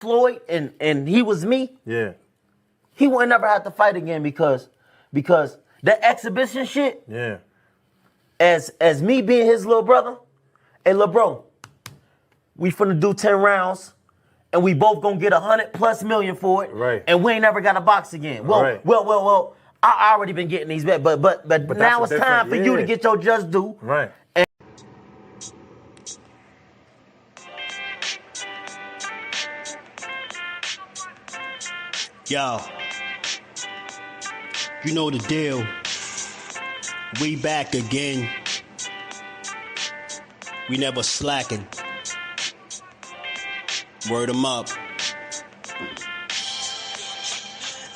Floyd and he was me, Yeah. he wouldn't never have to fight again because the exhibition shit, Yeah. as me being his little brother, hey, little bro, we finna do 10 rounds and we both gonna get 100+ million for it. Right. And we ain't never got to box again. Well, Right. well, I already been getting these bets, but now it's time for you to get your just due. Right. Yo, you know the deal. We back again. We never slacking. Word 'em up.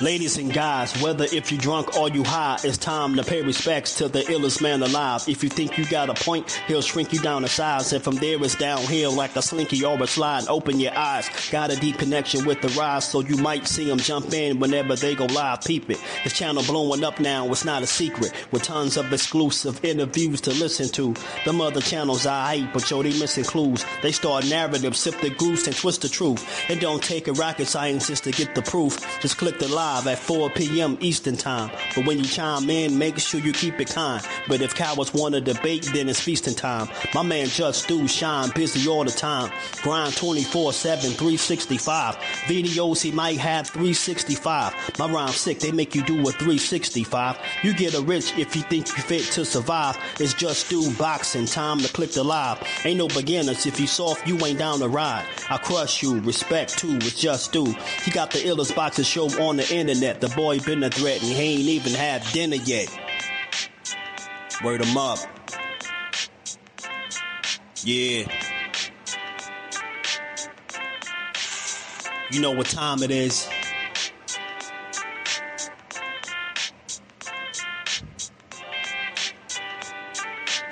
Ladies and guys, whether if you drunk or you high, it's time to pay respects to the illest man alive. If you think you got a point, he'll shrink you down to size. And from there it's downhill like a slinky or a slide. Open your eyes, got a deep connection with the rise, so you might see them jump in whenever they go live. Peep it, this channel blowing up now, it's not a secret. With tons of exclusive interviews to listen to. Them other channels I hate, but yo, they missing clues. They start narratives, sip the goose and twist the truth. It don't take a rocket scientist to get the proof. Just click the live at 4 p.m. Eastern time. But when you chime in, make sure you keep it kind. But if cowards want to debate, then it's feasting time. My man Jusdu shine busy all the time. Grind 24/7, 365. Videos he might have 365. My rhyme's sick, they make you do a 365. You get a rich if you think you fit to survive. It's Jusdueboxing, time to click the live. Ain't no beginners, if you soft, you ain't down to ride. I crush you, respect too, it's Jusdu. He got the illest boxing show on the internet. The boy been a threat and he ain't even had dinner yet. Word 'em up. Yeah. You know what time it is.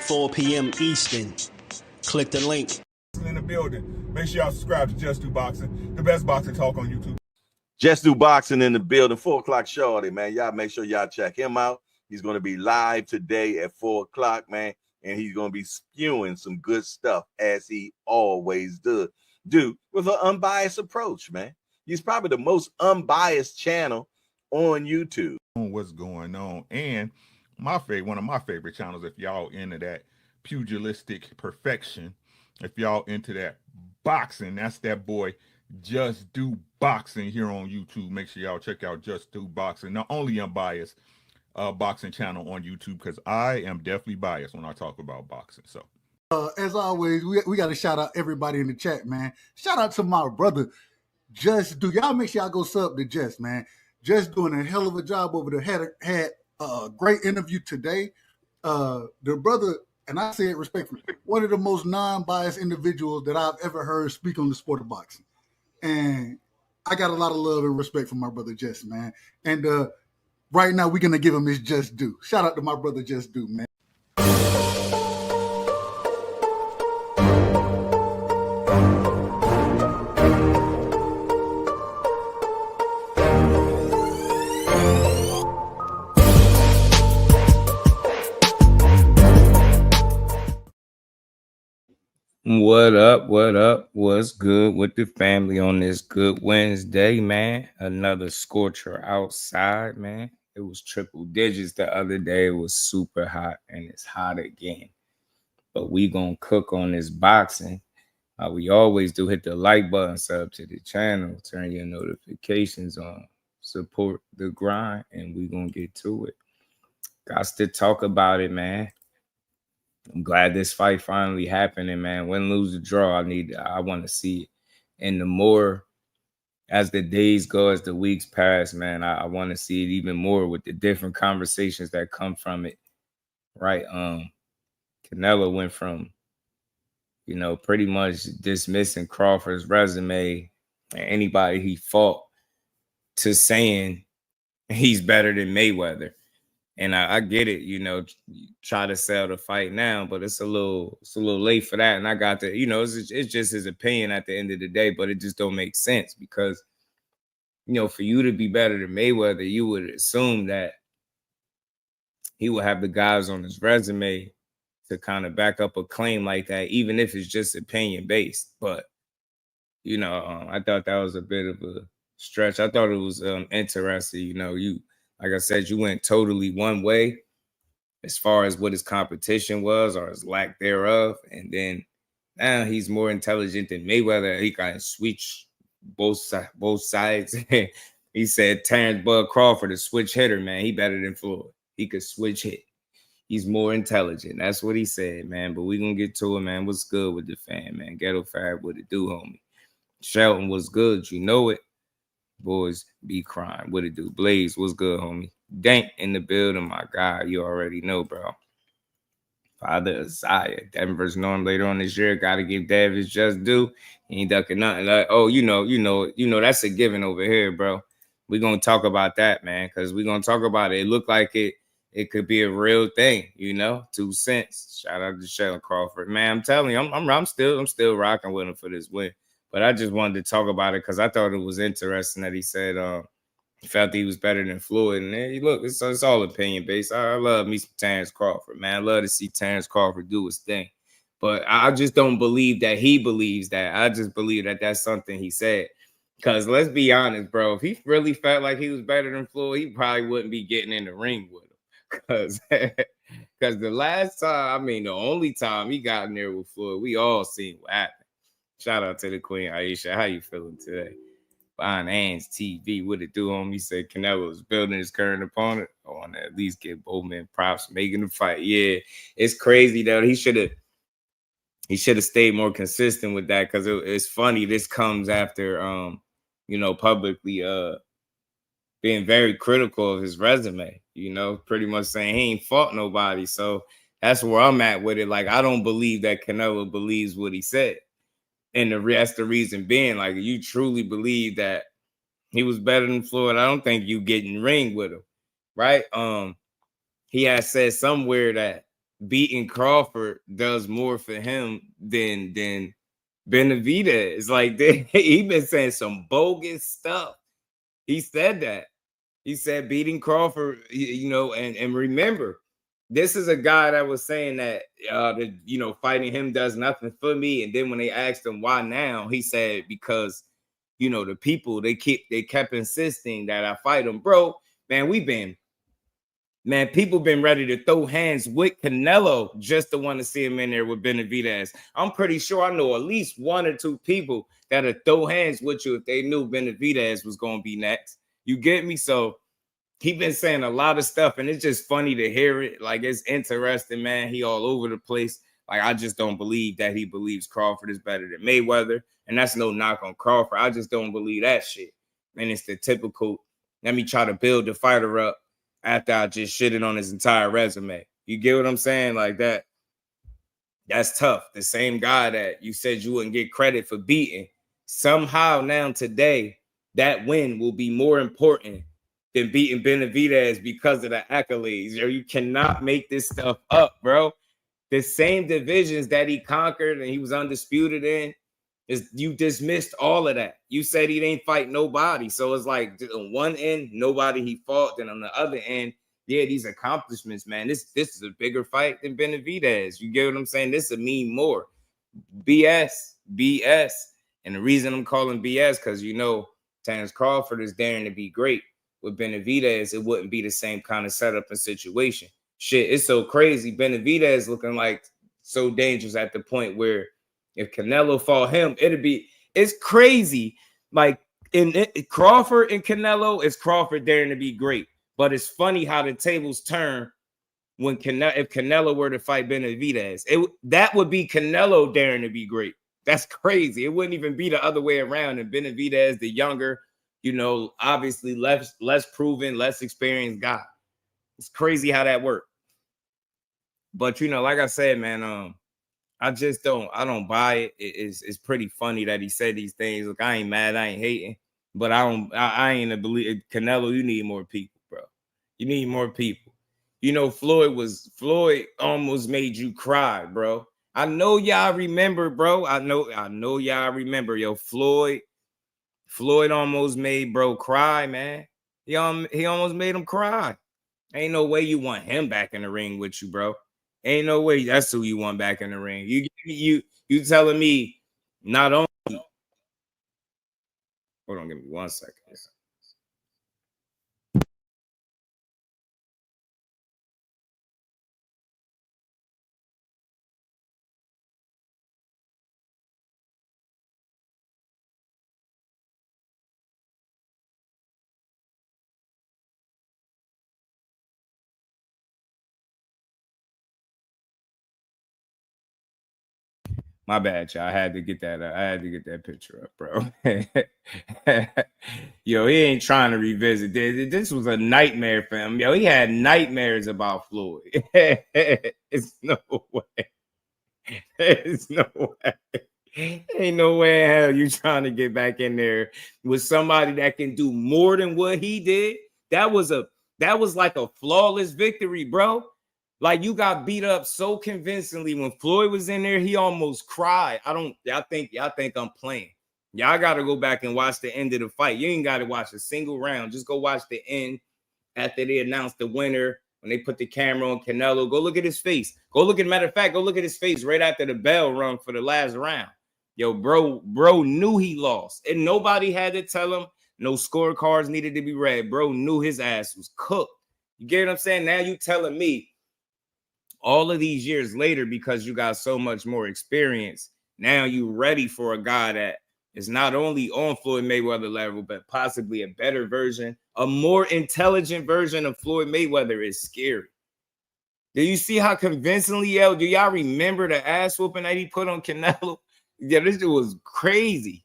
"4 p.m. Eastern. Click the link. In the building. Make sure y'all subscribe to Jusdueboxing, the best boxing talk on YouTube. Jusdueboxing in the building, 4 o'clock shorty, man. Y'all make sure y'all check him out. He's going to be live today at 4 o'clock, man. And he's going to be spewing some good stuff as he always do with an unbiased approach, man. He's probably the most unbiased channel on YouTube. What's going on? And one of my favorite channels, if y'all into that pugilistic perfection, if y'all into that boxing, that's that boy Jusdueboxing here on YouTube. Make sure y'all check out Jusdueboxing, the only unbiased boxing channel on YouTube, because I am definitely biased when I talk about boxing. So as always, we got to shout out everybody in the chat, man. Shout out to my brother Jusdu. Y'all make sure y'all go sub to Just, man. Just doing a hell of a job over there. Had a great interview today. The brother, and I say it respectfully, one of the most non-biased individuals that I've ever heard speak on the sport of boxing. And I got a lot of love and respect for my brother Just, man. And right now, we're going to give him his just due. Shout out to my brother Jusdu, man. What up? What up? What's good with the family on this good Wednesday, man? Another scorcher outside, man. It was triple digits the other day. It was super hot, and it's hot again. But we gonna cook on this boxing. We always do. Hit the like button, sub to the channel, turn your notifications on, support the grind, and we gonna get to it. Got to talk about it, man. I'm glad this fight finally happening, man. Win, lose, or draw, I want to see it. And the more as the days go, as the weeks pass, man, I want to see it even more with the different conversations that come from it, right? Canelo went from, pretty much dismissing Crawford's resume and anybody he fought to saying he's better than Mayweather. And I get it, try to sell the fight now, but it's a little late for that. And I got to, it's just his opinion at the end of the day, but it just don't make sense because, for you to be better than Mayweather, you would assume that he would have the guys on his resume to kind of back up a claim like that, even if it's just opinion based. But you know, I thought that was a bit of a stretch. I thought it was interesting. You know, you, like I said, you went totally one way as far as what his competition was or his lack thereof. And then now he's more intelligent than Mayweather. He can switch both sides. He said Terrence Bud Crawford, a switch hitter, man. He better than Floyd. He could switch hit. He's more intelligent. That's what he said, man. But we gonna get to it, man. What's good with the fan, man? Ghetto Fab, what it do, homie? Shelton, what's good? You know it. Boys be crying. What it do? Blaze, what's good, homie? Dank in the building, my guy. You already know, bro. Father Isaiah. Devin versus Norm later on this year. Gotta give Dev his just due. He ain't ducking nothing. Like, oh, you know, that's a given over here, bro. We're gonna talk about that, man, because we're gonna talk about it. It looked like it could be a real thing, you know. 2 cents. Shout out to Sheldon Crawford. Man, I'm telling you, I'm still rocking with him for this win. But I just wanted to talk about it because I thought it was interesting that he said he felt he was better than Floyd. And hey, look, it's all opinion based. I love me some Terrence Crawford, man. I love to see Terrence Crawford do his thing. But I just don't believe that he believes that. I just believe that that's something he said. Because let's be honest, bro, if he really felt like he was better than Floyd, he probably wouldn't be getting in the ring with him. Because the last time, I mean, the only time he got in there with Floyd, we all seen what happened. Shout out to the Queen Aisha. How you feeling today? Fine Hands TV. What it do, homie? Said Canelo is building his current opponent. I want to at least give both men props making the fight. Yeah, it's crazy though. He should have stayed more consistent with that because it's funny. This comes after you know, publicly being very critical of his resume, you know, pretty much saying he ain't fought nobody. So that's where I'm at with it. Like, I don't believe that Canelo believes what he said. And that's the reason being, like, you truly believe that he was better than Floyd, I don't think you get in ring with him, right? He has said somewhere that beating Crawford does more for him than Benavidez. Like, he been saying some bogus stuff. He said that. He said beating Crawford, you know, and remember, this is a guy that was saying that, you know, fighting him does nothing for me. And then when they asked him why now, he said, because, you know, the people, they kept insisting that I fight him. Bro, man, people been ready to throw hands with Canelo just to want to see him in there with Benavidez. I'm pretty sure I know at least 1 or 2 people that'd throw hands with you if they knew Benavidez was going to be next. You get me? So he been saying a lot of stuff, and it's just funny to hear it. Like, it's interesting, man. He all over the place. Like, I just don't believe that he believes Crawford is better than Mayweather, and that's no knock on Crawford. I just don't believe that shit. And it's the typical, let me try to build the fighter up after I just shitted on his entire resume. You get what I'm saying? Like that. That's tough. The same guy that you said you wouldn't get credit for beating, somehow now today, that win will be more important than beating Benavidez because of the accolades. You cannot make this stuff up, bro. The same divisions that he conquered and he was undisputed in, you dismissed all of that. You said he didn't fight nobody. So it's like on one end, nobody he fought. Then on the other end, yeah, these accomplishments, man. This is a bigger fight than Benavidez. You get what I'm saying? This will mean more. BS. And the reason I'm calling BS, because, you know, Terrence Crawford is daring to be great. With Benavidez, it wouldn't be the same kind of setup and situation. Shit, it's so crazy. Benavidez looking like so dangerous at the point where if Canelo fought him, it's crazy. Like in Crawford and Canelo, it's Crawford daring to be great. But it's funny how the tables turn when if Canelo were to fight Benavidez. That would be Canelo daring to be great. That's crazy. It wouldn't even be the other way around. And Benavidez, the younger, you know, obviously less proven, less experienced guy. It's crazy how that worked. But, you know, like I said, man, I don't buy it. It's pretty funny that he said these things. Look, I ain't mad, I ain't hating, but I ain't a believe Canelo, you need more people, bro. You need more people. You know, Floyd almost made you cry, bro. I know y'all remember, bro. I know y'all remember, yo, Floyd almost made bro cry, man. He almost made him cry. Ain't no way you want him back in the ring with you, bro. Ain't no way that's who you want back in the ring. You telling me not only Hold on, give me 1 second. My bad, y'all. I had to get that picture up, bro. Yo, he ain't trying to revisit this. This was a nightmare for him. Yo, he had nightmares about Floyd. It's no way. There's no way. Ain't no way in hell you trying to get back in there with somebody that can do more than what he did. That was like a flawless victory, bro. Like, you got beat up so convincingly when Floyd was in there, he almost cried. Y'all think I'm playing. Y'all got to go back and watch the end of the fight. You ain't got to watch a single round. Just go watch the end after they announced the winner. When they put the camera on Canelo, go look at his face. Matter of fact, go look at his face right after the bell rung for the last round. Yo, bro knew he lost. And nobody had to tell him. No scorecards needed to be read. Bro knew his ass was cooked. You get what I'm saying? Now you telling me all of these years later, because you got so much more experience, now you ready for a guy that is not only on Floyd Mayweather level, but possibly a better version, a more intelligent version of Floyd Mayweather. Is scary. Do you see how convincingly, yo? Do y'all remember the ass whooping that he put on Canelo? Yeah, this dude was crazy.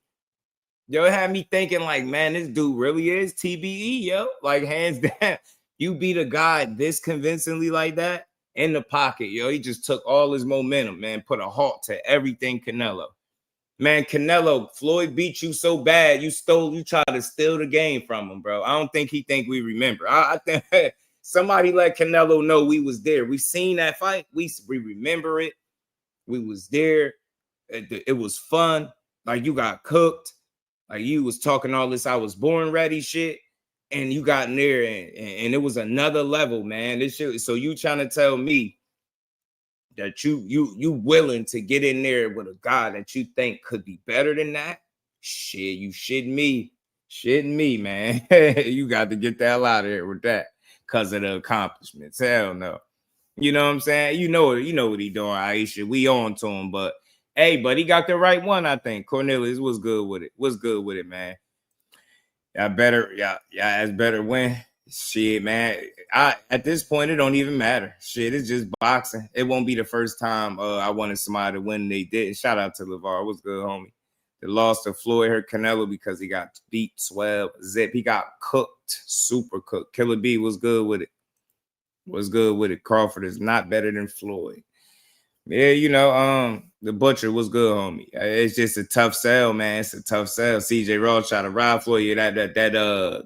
Yo, it had me thinking, like, man, this dude really is TBE, yo. Like, hands down, you beat a guy this convincingly like that in the pocket, yo. He just took all his momentum, man, put a halt to everything Canelo. Man, Canelo, Floyd beat you so bad, you tried to steal the game from him, bro. I don't think he think we remember. I think somebody let Canelo know we was there. We seen that fight. We remember it. We was there. It was fun. Like, you got cooked. Like, you was talking all this I was born ready shit. And you got in there and it was another level, man. This shit. So you trying to tell me that you willing to get in there with a guy that you think could be better than that? Shit, you shitting me, man. You got to get the hell out of here with that because of the accomplishments. Hell no. You know what I'm saying? You know what he doing, Aisha. We on to him, but hey, but he got the right one, I think. Cornelius was good with it, man. Y'all better win. Shit, man. At this point, it don't even matter. Shit, it's just boxing. It won't be the first time I wanted somebody to win. They did. Shout out to LeVar. What's good, homie? The loss to Floyd hurt Canelo because he got beat, swell, zip. He got cooked, super cooked. Killer B was good with it. Crawford is not better than Floyd. Yeah, the Butcher was good, homie. It's just a tough sell, man. It's a tough sell. CJ Roach tried to ride for you. That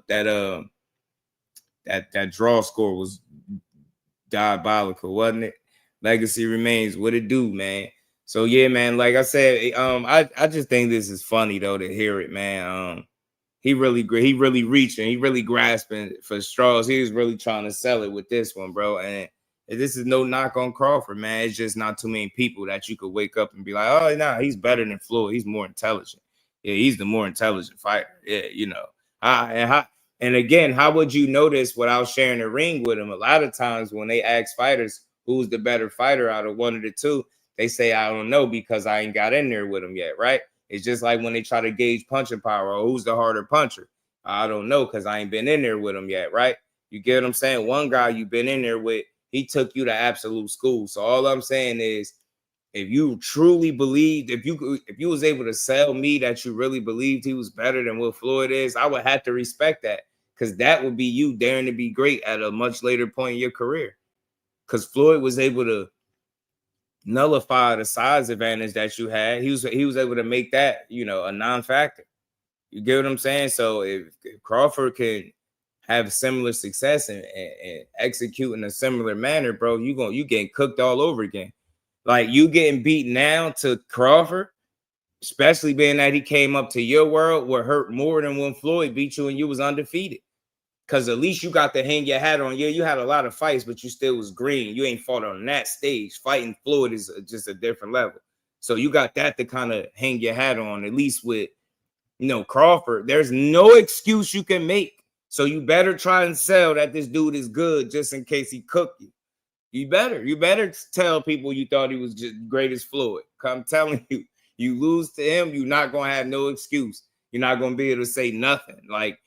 draw score was diabolical, wasn't it? Legacy remains. What it do, man? So yeah, man. Like I said, I just think this is funny though to hear it, man. He really reaching, he really grasping for straws. He was really trying to sell it with this one, bro. And this is no knock on Crawford, man. It's just not too many people that you could wake up and be like, oh, nah, he's better than Floyd. He's more intelligent. Yeah, he's the more intelligent fighter. Yeah, and again, how would you know this without sharing a ring with him? A lot of times when they ask fighters who's the better fighter out of one of the two, they say, I don't know because I ain't got in there with him yet, right? It's just like when they try to gauge punching power or who's the harder puncher. I don't know because I ain't been in there with him yet, right? You get what I'm saying? One guy you've been in there with, he took you to absolute school. So all I'm saying is, if you truly believed, if you was able to sell me that you really believed he was better than what Floyd is, I would have to respect that, because that would be you daring to be great at a much later point in your career. Because Floyd was able to nullify the size advantage that you had. He was able to make that, a non-factor. You get what I'm saying? So if Crawford can have similar success and execute in a similar manner, bro, you getting cooked all over again. Like, you getting beat now to Crawford, especially being that he came up to your world, would hurt more than when Floyd beat you and you was undefeated. Because at least you got to hang your hat on. Yeah, you had a lot of fights, but you still was green. You ain't fought on that stage. Fighting Floyd is just a different level. So you got that to kind of hang your hat on, at least with You know, Crawford, there's no excuse you can make. So you better try and sell that this dude is good just in case he cooked you. You better tell people you thought he was just great as Floyd. I'm telling you, you lose to him, you're not going to have no excuse. You're not going to be able to say nothing. Like,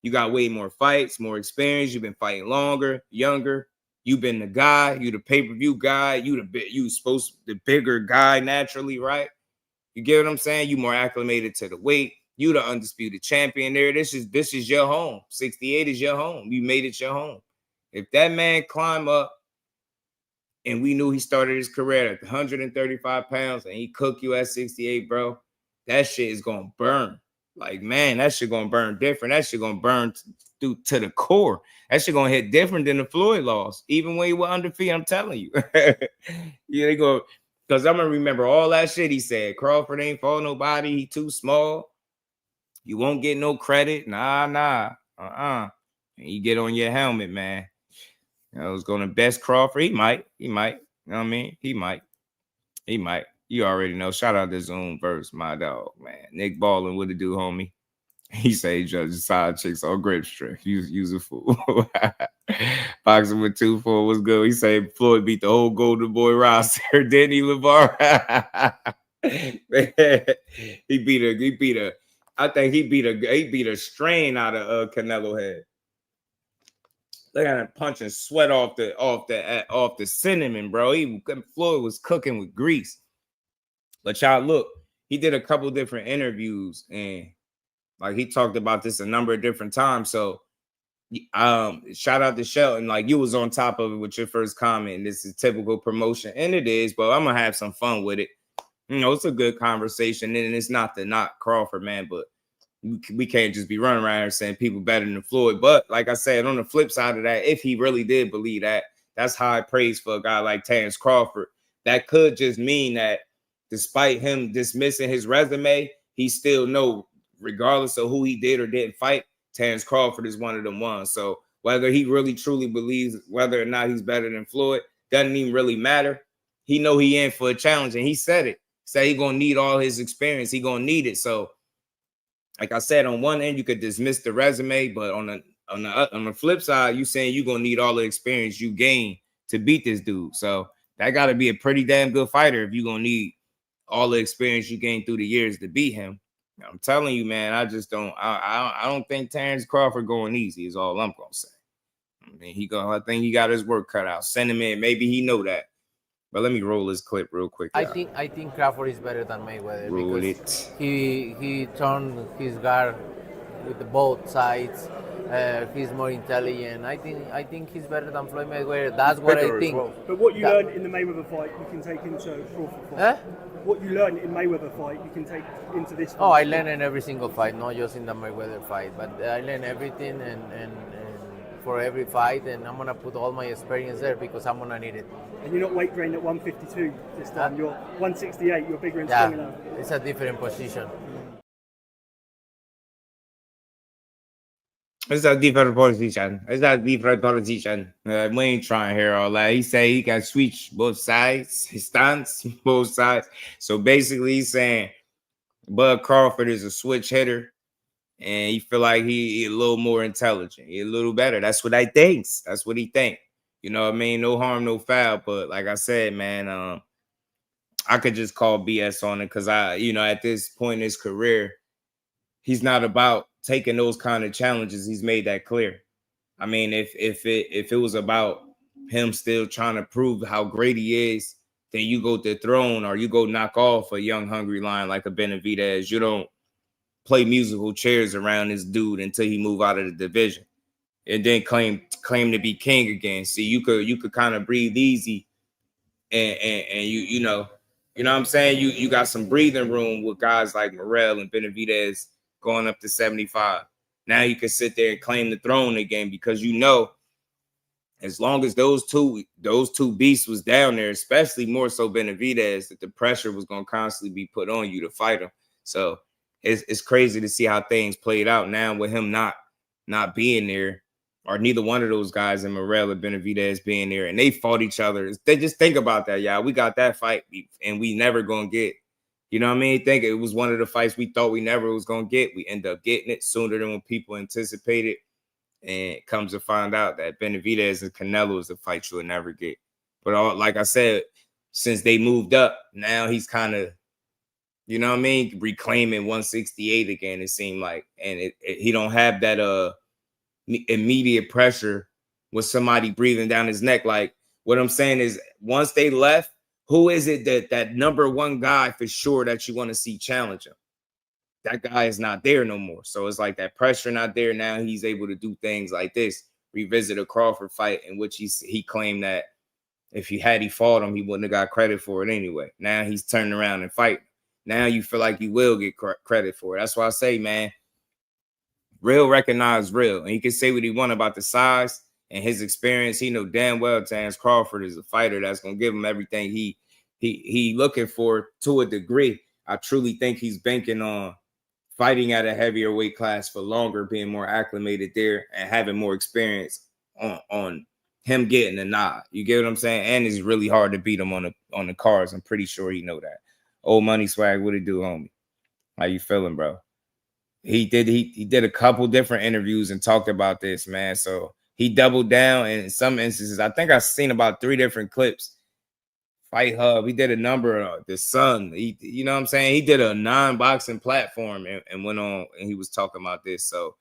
you got way more fights, more experience. You've been fighting longer, younger. You've been the guy. You the pay-per-view guy. You the bigger guy naturally, right? You get what I'm saying? You more acclimated to the weight. You the undisputed champion there. This is your home. 68 is your home. You made it your home. If that man climb up, and we knew he started his career at 135 pounds and he cooked you at 68, bro, that shit is going to burn. Like, man, that shit going to burn different. That shit going to burn to the core. That shit going to hit different than the Floyd loss. Even when he was undefeated, I'm telling you. Yeah, they go, because I'm going to remember all that shit he said. Crawford ain't fought nobody. He too small. You won't get no credit. Nah. And you get on your helmet, man. I was going to best Crawford. He might. You know what I mean? He might. You already know. Shout out to Zoom verse, my dog, man. Nick Ballin, what it do, homie? He say judges side chicks on grip strength. Use a fool. Boxing with 2-4 was good. He say Floyd beat the whole Golden Boy roster. Didn't he, LeVar? He beat a strain out of Canelo head. Look at him punching sweat off the cinnamon, bro. Floyd was cooking with grease. But y'all look, he did a couple different interviews and like he talked about this a number of different times. So shout out to Shelton. Like, you was on top of it with your first comment. This is typical promotion, and it is, but I'm gonna have some fun with it. You know, it's a good conversation, and it's not to knock Crawford, man, but we can't just be running around here saying people better than Floyd. But like I said, on the flip side of that, if he really did believe that, that's high praise for a guy like Terence Crawford. That could just mean that despite him dismissing his resume, he still know, regardless of who he did or didn't fight, Terence Crawford is one of them ones. So whether he really truly believes whether or not he's better than Floyd doesn't even really matter. He know he in for a challenge, and he said it. Said he gonna need all his experience. He gonna need it. So like I said, on one end, you could dismiss the resume, but on the flip side, you saying you're going to need all the experience you gain to beat this dude. So that got to be a pretty damn good fighter if you're going to need all the experience you gained through the years to beat him. I'm telling you, man, I don't think Terence Crawford going easy is all I'm going to say. I mean, I think he got his work cut out. Send him in. Maybe he know that. But let me roll this clip real quick. I think Crawford is better than Mayweather roll because it. he turned his guard with both sides. He's more intelligent. I think he's better than Floyd Mayweather. That's what I think. Well. But what you learned in the Mayweather fight, you can take into Crawford fight. What you learned in Mayweather fight, you can take into this fight. Oh, I learned in every single fight, not just in the Mayweather fight, but I learned everything and for every fight, and I'm gonna put all my experience there because I'm gonna need it. And you're not weight trained at 152 this time. You're 168. You're bigger and stronger now. It's a different position. It's a different position. We ain't trying to hear all that. He say he can switch both sides, his stance, both sides. So basically, he's saying Bud Crawford is a switch hitter, and he feel like he a little more intelligent. He a little better. That's what I think. That's what he think. You know what I mean? No harm, no foul. But like I said, man, I could just call BS on it because at this point in his career, he's not about taking those kind of challenges. He's made that clear. I mean, if it was about him still trying to prove how great he is, then you go to the throne or you go knock off a young, hungry lion like a Benavidez. You don't play musical chairs around this dude until he move out of the division and then claim to be king again. See, you could kind of breathe easy and you know what I'm saying? You got some breathing room with guys like Morrell and Benavidez going up to 75. Now you can sit there and claim the throne again because as long as those two beasts was down there, especially more so Benavidez, that the pressure was going to constantly be put on you to fight him. So it's crazy to see how things played out now with him not being there, or neither one of those guys in Morrell or Benavidez being there, and they fought each other. They just think about that, y'all. We got that fight, and we never gonna get, You know what I mean? Think it was one of the fights we thought we never was gonna get. We end up getting it sooner than when people anticipated. And it comes to find out that Benavidez and Canelo is a fight you'll never get. But like I said, since they moved up, now he's kind of, you know what I mean, reclaiming 168 again, it seemed like. And he don't have that immediate pressure with somebody breathing down his neck. Like, what I'm saying is, once they left, who is it that number one guy for sure that you want to see challenge him? That guy is not there no more. So it's like that pressure not there. Now he's able to do things like this, revisit a Crawford fight in which he claimed that if he fought him, he wouldn't have got credit for it anyway. Now he's turning around and fighting. Now you feel like you will get credit for it. That's why I say, man, real recognize real. And he can say what he want about the size and his experience. He know damn well Terence Crawford is a fighter that's going to give him everything he looking for to a degree. I truly think he's banking on fighting at a heavier weight class for longer, being more acclimated there and having more experience on him getting a nod. You get what I'm saying? And it's really hard to beat him on the cards. I'm pretty sure he know that. Old Money Swag, what it do, homie? How you feeling, bro? He did a couple different interviews and talked about this, man. So he doubled down, and in some instances, I think I've seen about 3 different clips. Fight Hub, he did a number of The Sun. You know what I'm saying? He did a non-boxing platform and went on, and he was talking about this. So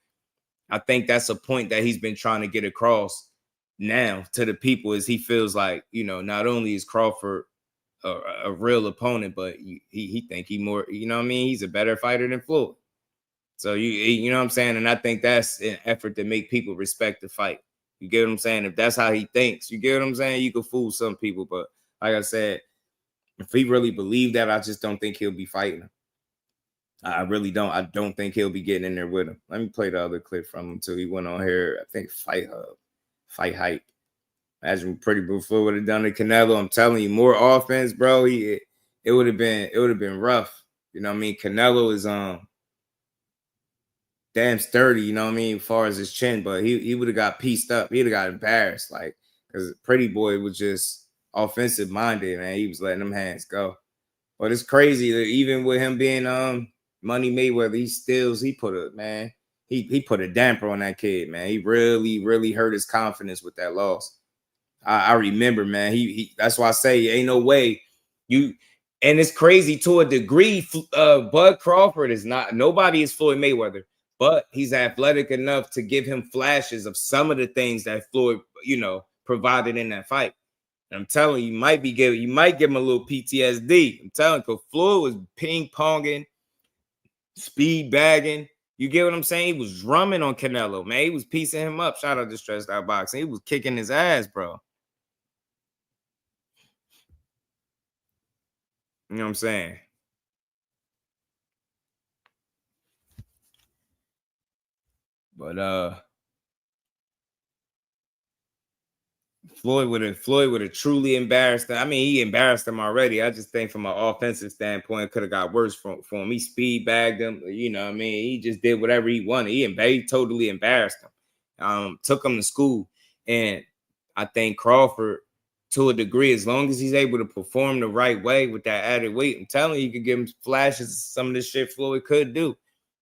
I think that's a point that he's been trying to get across now to the people, is he feels like, you know, not only is Crawford a real opponent, but he think he more, you know what I mean? He's a better fighter than Floyd. So you know what I'm saying? And I think that's an effort to make people respect the fight. You get what I'm saying? If that's how he thinks, you get what I'm saying? You can fool some people, but like I said, if he really believed that, I just don't think he'll be fighting him. I really don't. I don't think he'll be getting in there with him. Let me play the other clip from him too. He went on here, I think Fight Hub, Fight Hype. Imagine Pretty Before would have done it. Canelo, I'm telling you, more offense, bro. It would have been rough. You know what I mean? Canelo is damn sturdy, you know what I mean, as far as his chin, but he would have got pieced up. He'd have got embarrassed, like, because Pretty Boy was just offensive minded, man. He was letting them hands go. But it's crazy that even with him being Money Mayweather, he put a damper on that kid, man. He really, really hurt his confidence with that loss. I remember, man. He that's why I say ain't no way you. And it's crazy to a degree. Bud Crawford is not. Nobody is Floyd Mayweather, but he's athletic enough to give him flashes of some of the things that Floyd, you know, provided in that fight. I'm telling you, you might give him a little PTSD. I'm telling you, because Floyd was ping-ponging, speed bagging. You get what I'm saying? He was drumming on Canelo, man. He was piecing him up. Shout out to Stressed Out Boxing. He was kicking his ass, bro. You know what I'm saying? But Floyd would have truly embarrassed him. I mean, he embarrassed him already. I just think from an offensive standpoint, could have got worse for him. He speed bagged him. You know what I mean? He just did whatever he wanted. He totally embarrassed him. Took him to school. And I think Crawford, to a degree, as long as he's able to perform the right way with that added weight, I'm telling you, you could give him flashes of some of the shit Floyd could do.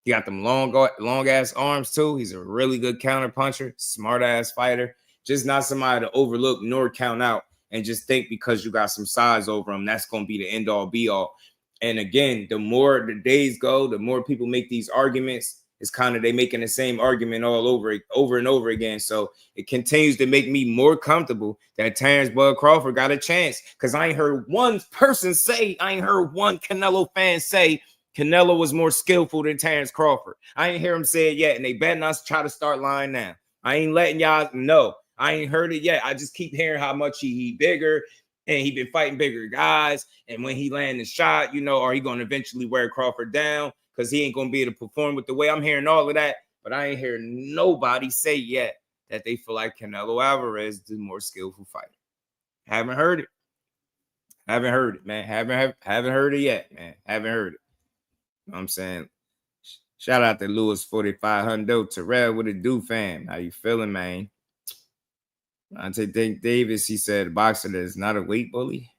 He got them long ass arms too. He's a really good counter puncher, smart ass fighter. Just not somebody to overlook nor count out and just think because you got some size over him, that's going to be the end all be all. And again, the more the days go, the more people make these arguments. It's kind of they making the same argument all over and over again. So it continues to make me more comfortable that Terence Bud Crawford got a chance, because I ain't heard one person say, I ain't heard one Canelo fan say Canelo was more skillful than Terence Crawford. I ain't hear him say it yet, and they better not try to start lying now. I ain't letting y'all know. I ain't heard it yet. I just keep hearing how much he bigger, and he been fighting bigger guys. And when he land the shot, you know, are he going to eventually wear Crawford down because he ain't going to be able to perform with the way I'm hearing all of that. But I ain't hearing nobody say yet that they feel like Canelo Alvarez is the more skillful fighter. Haven't heard it. Haven't heard it, man. Haven't heard it yet, man. Haven't heard it. You know what I'm saying? Shout out to Lewis 4500. Terrell, what it do, fam? How you feeling, man? Ante Davis, he said, boxer is not a weight bully.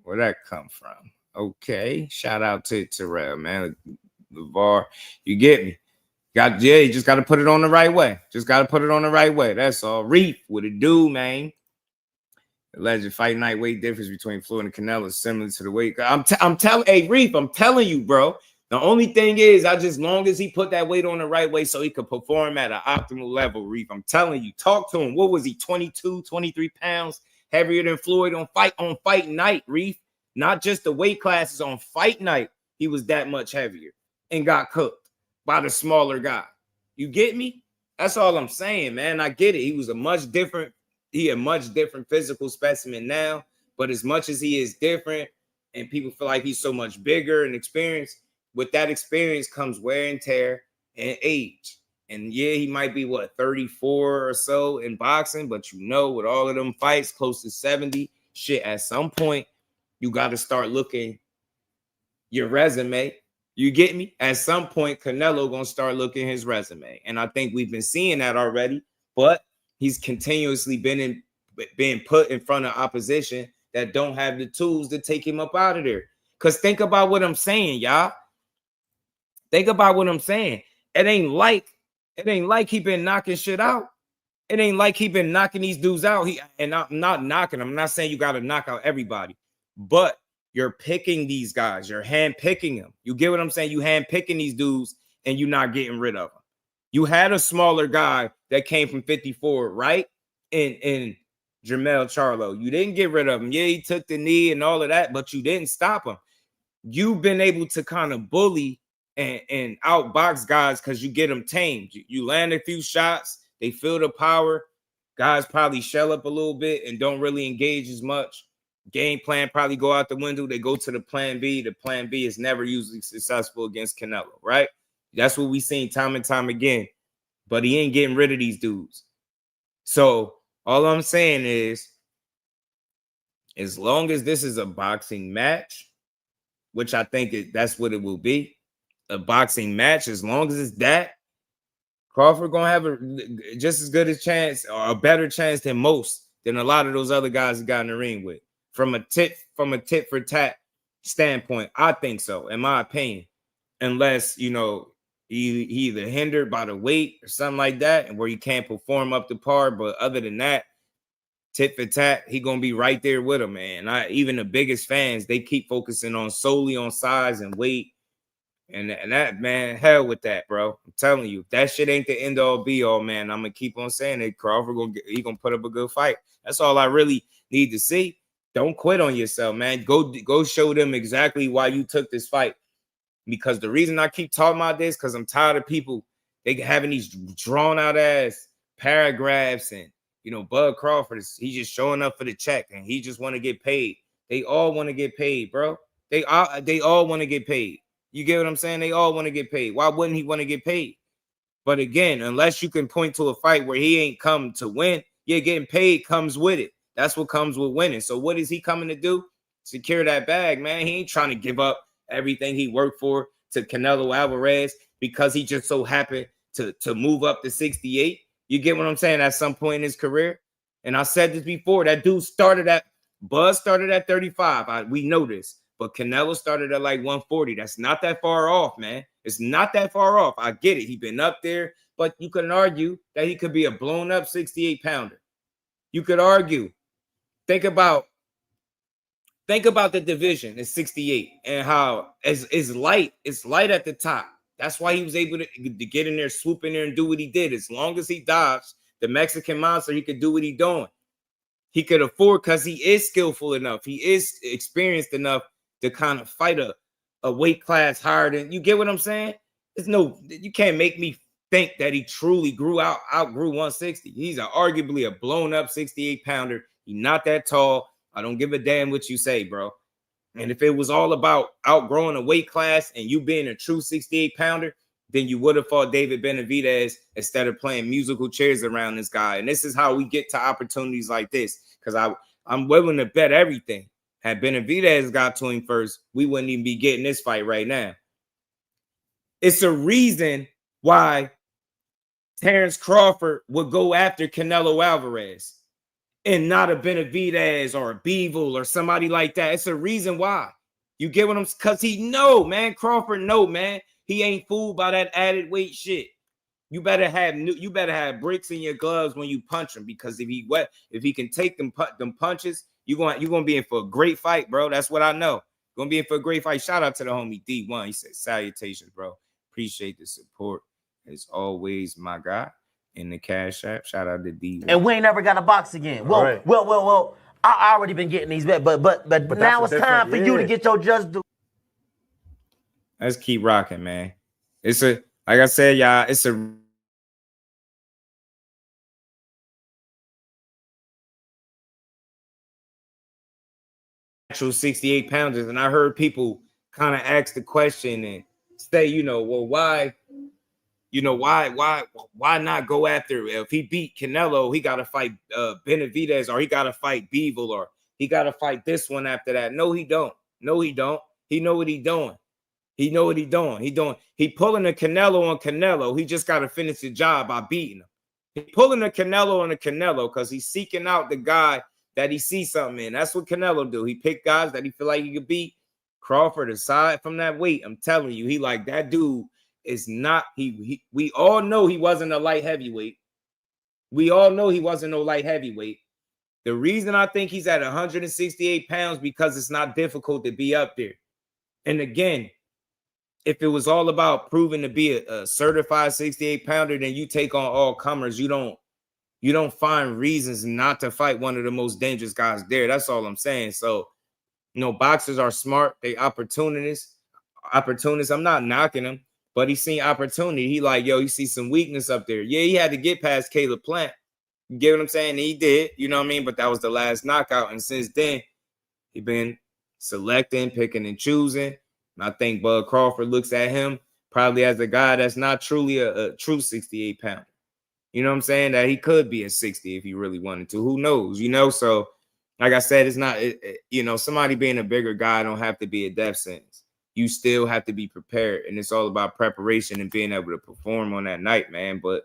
Where'd that come from? Okay. Shout out to Terrell, man. LeVar, you get me. You just got to put it on the right way. Just got to put it on the right way. That's all. Reef, what it do, man? Alleged fight night weight difference between Floyd and Canelo is similar to the weight. I'm telling, hey Reef, I'm telling you, bro. The only thing is, as long as he put that weight on the right way so he could perform at an optimal level, Reef. I'm telling you, talk to him. What was he, 22, 23 pounds heavier than Floyd on fight night, Reef? Not just the weight classes, on fight night, he was that much heavier and got cooked by the smaller guy. You get me? That's all I'm saying, man. I get it. He was a much different physical specimen now, but as much as he is different and people feel like he's so much bigger and experienced, with that experience comes wear and tear and age. And yeah, he might be 34 or so in boxing, but with all of them fights close to 70, shit, at some point you got to start looking your resume. You get me? At some point, Canelo gonna start looking his resume, and I think we've been seeing that already. But he's continuously being put in front of opposition that don't have the tools to take him up out of there. Because think about what I'm saying, y'all. Think about what I'm saying. It ain't like he been knocking shit out. It ain't like he been knocking these dudes out. I'm not knocking. I'm not saying you got to knock out everybody, but you're picking these guys. You're hand picking them. You get what I'm saying? You hand picking these dudes and you're not getting rid of them. You had a smaller guy that came from 54, right? In Jermell Charlo. You didn't get rid of him. Yeah, he took the knee and all of that, but you didn't stop him. You've been able to kind of bully and outbox guys because you get them tamed. You land a few shots. They feel the power. Guys probably shell up a little bit and don't really engage as much. Game plan probably go out the window. They go to the plan B. The plan B is never usually successful against Canelo, right? That's what we've seen time and time again. But he ain't getting rid of these dudes. So all I'm saying is, as long as this is a boxing match, which I think that's what it will be, a boxing match, as long as it's that, Crawford gonna have just as good a chance or a better chance than a lot of those other guys he got in the ring with. From a tit for tat standpoint, I think so, in my opinion. Unless, he either hindered by the weight or something like that, and where he can't perform up to par. But other than that, tit for tat, he gonna be right there with him, man. Even the biggest fans, they keep focusing solely on size and weight. And that, man, hell with that, bro. I'm telling you, if that shit ain't the end all be all, man, I'm gonna keep on saying it. Crawford gonna put up a good fight. That's all I really need to see. Don't quit on yourself, man. Go show them exactly why you took this fight. Because the reason I keep talking about this, because I'm tired of people they having these drawn out ass paragraphs and Bud Crawford he's just showing up for the check and he just want to get paid. They all want to get paid, bro. They all want to get paid. You get what I'm saying? They all want to get paid. Why wouldn't he want to get paid? But again, unless you can point to a fight where he ain't come to win, getting paid comes with it. That's what comes with winning. So what is he coming to do? Secure that bag, man. He ain't trying to give up everything he worked for to Canelo Alvarez because he just so happened to move up to 68. You get what I'm saying? At some point in his career. And I said this before, that dude Buzz started at 35. We know this. But Canelo started at like 140. That's not that far off, man. It's not that far off. I get it. He's been up there, but you can argue that he could be a blown up 68 pounder. You could argue. Think about the division. It's 68 and how it's light. It's light at the top. That's why he was able to get in there, swoop in there, and do what he did. As long as he dodged the Mexican monster, he could do what he's doing. He could afford because he is skillful enough. He is experienced enough to kind of fight a weight class higher than. You get what I'm saying? You can't make me think that he truly outgrew 160. He's arguably a blown up 68 pounder. He's not that tall. I don't give a damn what you say, bro. And if it was all about outgrowing a weight class and you being a true 68 pounder, then you would have fought David Benavidez instead of playing musical chairs around this guy. And this is how we get to opportunities like this. Because I'm willing to bet everything. Had Benavidez got to him first, we wouldn't even be getting this fight right now. It's a reason why Terence Crawford would go after Canelo Alvarez and not a Benavidez or a Bivol or somebody like that. It's a reason why. You get what I'm, cause he know, man. Crawford know, man. He ain't fooled by that added weight shit. You better have bricks in your gloves when you punch him, because if he can take them punches, you're gonna be in for a great fight, bro. That's what I know. Gonna be in for a great fight. Shout out to the homie D1. He said, salutations, bro. Appreciate the support as always, my guy. In the Cash App. Shout out to D1. And we ain't never got a box again. Well, Right. well. I already been getting these, but now it's time for you to get your just due. Let's keep rocking, man. It's like I said, y'all, it's a actual 68 pounders. And I heard people kind of ask the question and say, well, why not go after, if he beat Canelo, he got to fight Benavidez, or he got to fight Bivol, or he got to fight this one after that. No, he don't. He know what he doing. He pulling a Canelo on Canelo. He just got to finish the job by beating him. He pulling a Canelo on a Canelo because he's seeking out the guy that he sees something in. That's what Canelo do. He pick guys that he feel like he could beat. Crawford, aside from that weight, I'm telling you, he like that dude is not, we all know he wasn't a light heavyweight. We all know he wasn't no light heavyweight. The reason I think he's at 168 pounds, because it's not difficult to be up there. And again, if it was all about proving to be a certified 68 pounder, then you take on all comers. You don't find reasons not to fight one of the most dangerous guys there. That's all I'm saying. So, boxers are smart. They opportunists. I'm not knocking them, but he seen opportunity. He like, he sees some weakness up there. Yeah, he had to get past Caleb Plant. You get what I'm saying? He did, you know what I mean? But that was the last knockout. And since then, he been selecting, picking and choosing. And I think Bud Crawford looks at him probably as a guy that's not truly a true 68 pounder. You know what I'm saying? That he could be a 60 if he really wanted to. Who knows? So like I said, it's not, somebody being a bigger guy don't have to be a death sentence. You still have to be prepared. And it's all about preparation and being able to perform on that night, man. But,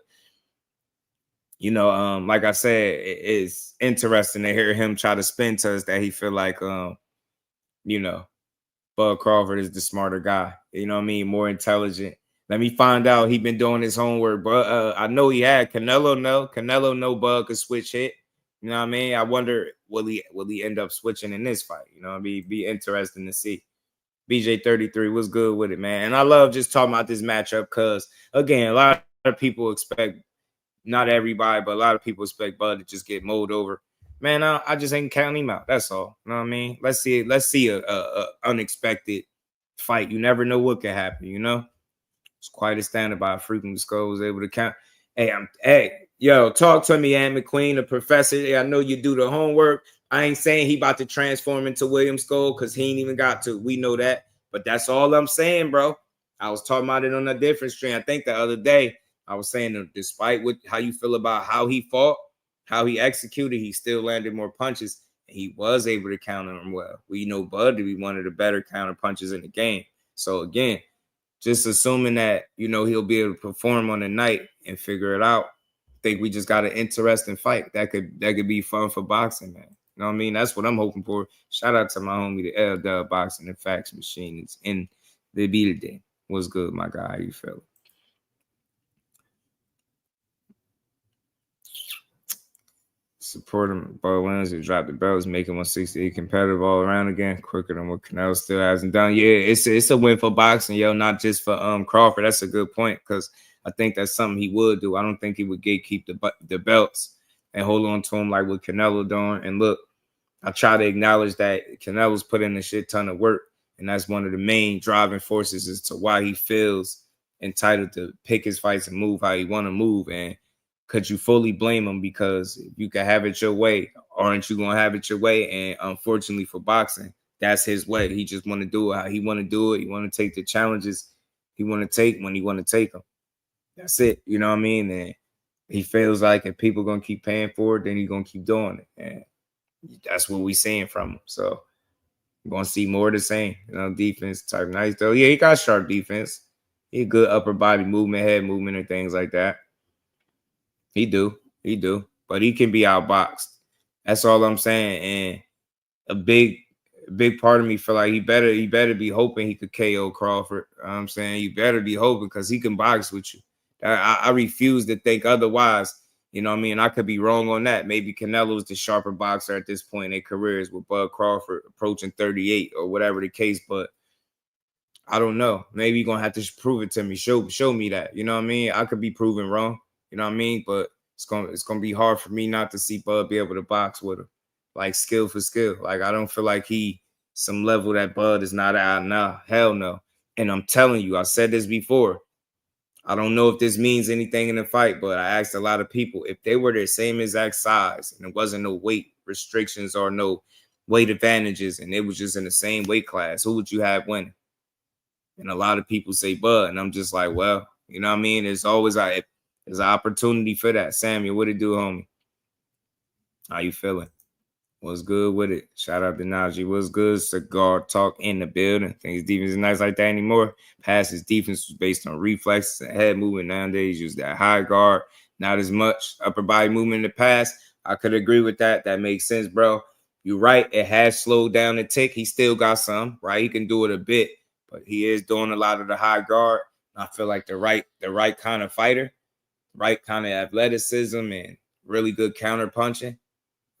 like I said, it's interesting to hear him try to spin to us that he feel like, Bud Crawford is the smarter guy. You know what I mean? More intelligent. Let me find out. He been doing his homework, but I know he had. Canelo know Bud could switch hit. You know what I mean? I wonder, will he end up switching in this fight? You know what I mean? Be interesting to see. BJ33 was good with it, man. And I love just talking about this matchup because, again, a lot of people expect, not everybody, but a lot of people expect Bud to just get mowed over. Man, I just ain't counting him out. That's all. You know what I mean? Let's see a unexpected fight. You never know what could happen, It's quite astounded by how frequently Skull was able to count. Hey, talk to me, Ann McQueen, the professor. I know you do the homework. I ain't saying he about to transform into William Skull because he ain't even got to. We know that. But that's all I'm saying, bro. I was talking about it on a different stream. I think the other day I was saying that despite how you feel about how he fought, how he executed, he still landed more punches. And he was able to counter him well. We know Bud to be one of the better counter punches in the game. So, again, just assuming that, he'll be able to perform on the night and figure it out. I think we just got an interesting fight. That could be fun for boxing, man. You know what I mean? That's what I'm hoping for. Shout out to my homie, the L-Boxing and Fax Machine. It's in the building. What's good, my guy? How you feeling? Support him. Bo Wednesday dropped the belts, making 168 competitive all around again, quicker than what Canelo still hasn't done. Yeah, it's a win for boxing, not just for Crawford. That's a good point because I think that's something he would do. I don't think he would gatekeep the belts and hold on to him like what Canelo doing. And look, I try to acknowledge that Canelo's put in a shit ton of work, and that's one of the main driving forces as to why he feels entitled to pick his fights and move how he want to move. And could you fully blame him? Because if you can have it your way, aren't you going to have it your way? And unfortunately for boxing, that's his way. He just want to do it how he want to do it. He want to take the challenges he want to take when he want to take them. That's it. You know what I mean? And he feels like if people going to keep paying for it, then he's going to keep doing it. And that's what we seeing from him. So we're going to see more of the same. Defense type nice, though. Yeah, he got sharp defense. He a good upper body movement, head movement, and things like that. He do. But he can be outboxed. That's all I'm saying. And a big a big part of me feel like he better be hoping he could KO Crawford. You know what I'm saying? You better be hoping because he can box with you. I refuse to think otherwise. You know what I mean? I could be wrong on that. Maybe Canelo's the sharper boxer at this point in their careers with Bud Crawford approaching 38 or whatever the case, but I don't know. Maybe you're going to have to prove it to me. Show me that. You know what I mean? I could be proven wrong. You know what I mean? But it's gonna be hard for me not to see Bud be able to box with him. Like skill for skill. Like I don't feel like he some level that Bud is not at. Nah, hell no. And I'm telling you, I said this before. I don't know if this means anything in the fight, but I asked a lot of people if they were the same exact size and there wasn't no weight restrictions or no weight advantages and it was just in the same weight class, who would you have winning? And a lot of people say Bud, and I'm just like, well, you know what I mean? There's always there's an opportunity for that. Samuel, what it do, homie? How you feeling? What's good with it? Shout out to Najee. What's good? Cigar talk in the building. Think his defense is nice like that anymore. Past his defense was based on reflexes and head movement. Nowadays, use that high guard. Not as much upper body movement in the past. I could agree with that. That makes sense, bro. You're right. It has slowed down a tick. He still got some, right? He can do it a bit, but he is doing a lot of the high guard. I feel like the right kind of fighter, right kind of athleticism and really good counter punching.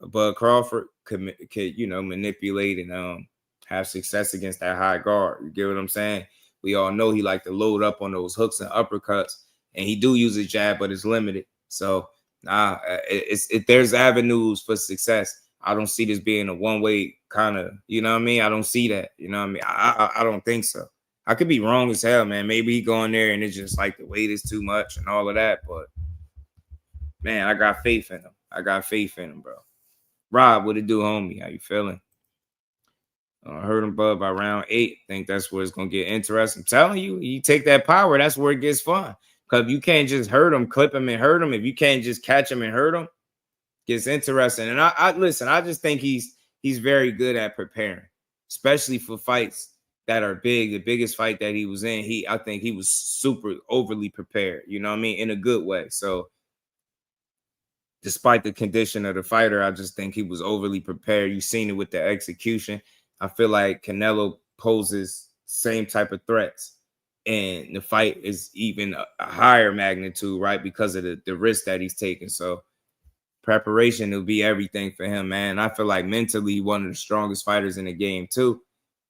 Bud Crawford could manipulate and have success against that high guard. You get what I'm saying? We all know he like to load up on those hooks and uppercuts, and he do use a jab, but it's limited. So there's avenues for success. I don't see this being a one-way kind of, you know what I mean? I don't see that. You know what I mean? I don't think so. I could be wrong as hell, man. Maybe he going there and it's just like the weight is too much and all of that. But man, I got faith in him. I got faith in him, bro. Rob, what it do, homie? How you feeling? I heard him, Bud, by round 8. Think that's where it's going to get interesting. I'm telling you, you take that power, that's where it gets fun. Because you can't just hurt him, clip him, and hurt him. If you can't just catch him and hurt him, gets interesting. And I listen, I just think he's very good at preparing, especially for fights that are big. The biggest fight that he was in, I think he was super overly prepared, you know what I mean, in a good way. So despite the condition of the fighter, I just think he was overly prepared. You've seen it with the execution. I feel like Canelo poses same type of threats, and the fight is even a higher magnitude, right, because of the risk that he's taking. So preparation will be everything for him, man. I feel like mentally one of the strongest fighters in the game too,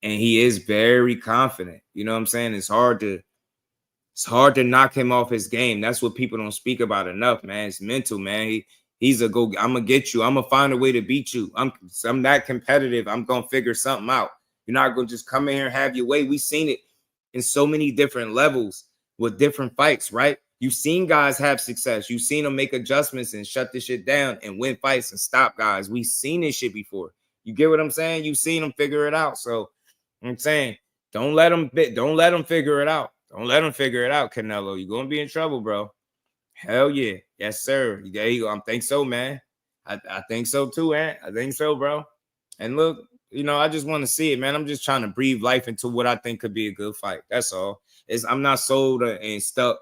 and he is very confident. You know what I'm saying? It's hard to knock him off his game. That's what people don't speak about enough, man. It's mental, man. He's I'm gonna get you. I'm gonna find a way to beat you. I'm that competitive. I'm gonna figure something out. You're not gonna just come in here and have your way. We've seen it in so many different levels with different fights, right? You've seen guys have success. You've seen them make adjustments and shut this shit down and win fights and stop guys. We've seen this shit before. You get what I'm saying? You've seen them figure it out. So I'm saying, don't let them figure it out. Don't let them figure it out, Canelo. You're gonna be in trouble, bro. Hell yeah. Yes, sir. There you go. I think so, man. I think so too, man. I think so, bro. And look, I just want to see it, man. I'm just trying to breathe life into what I think could be a good fight. That's all. I'm not sold and stuck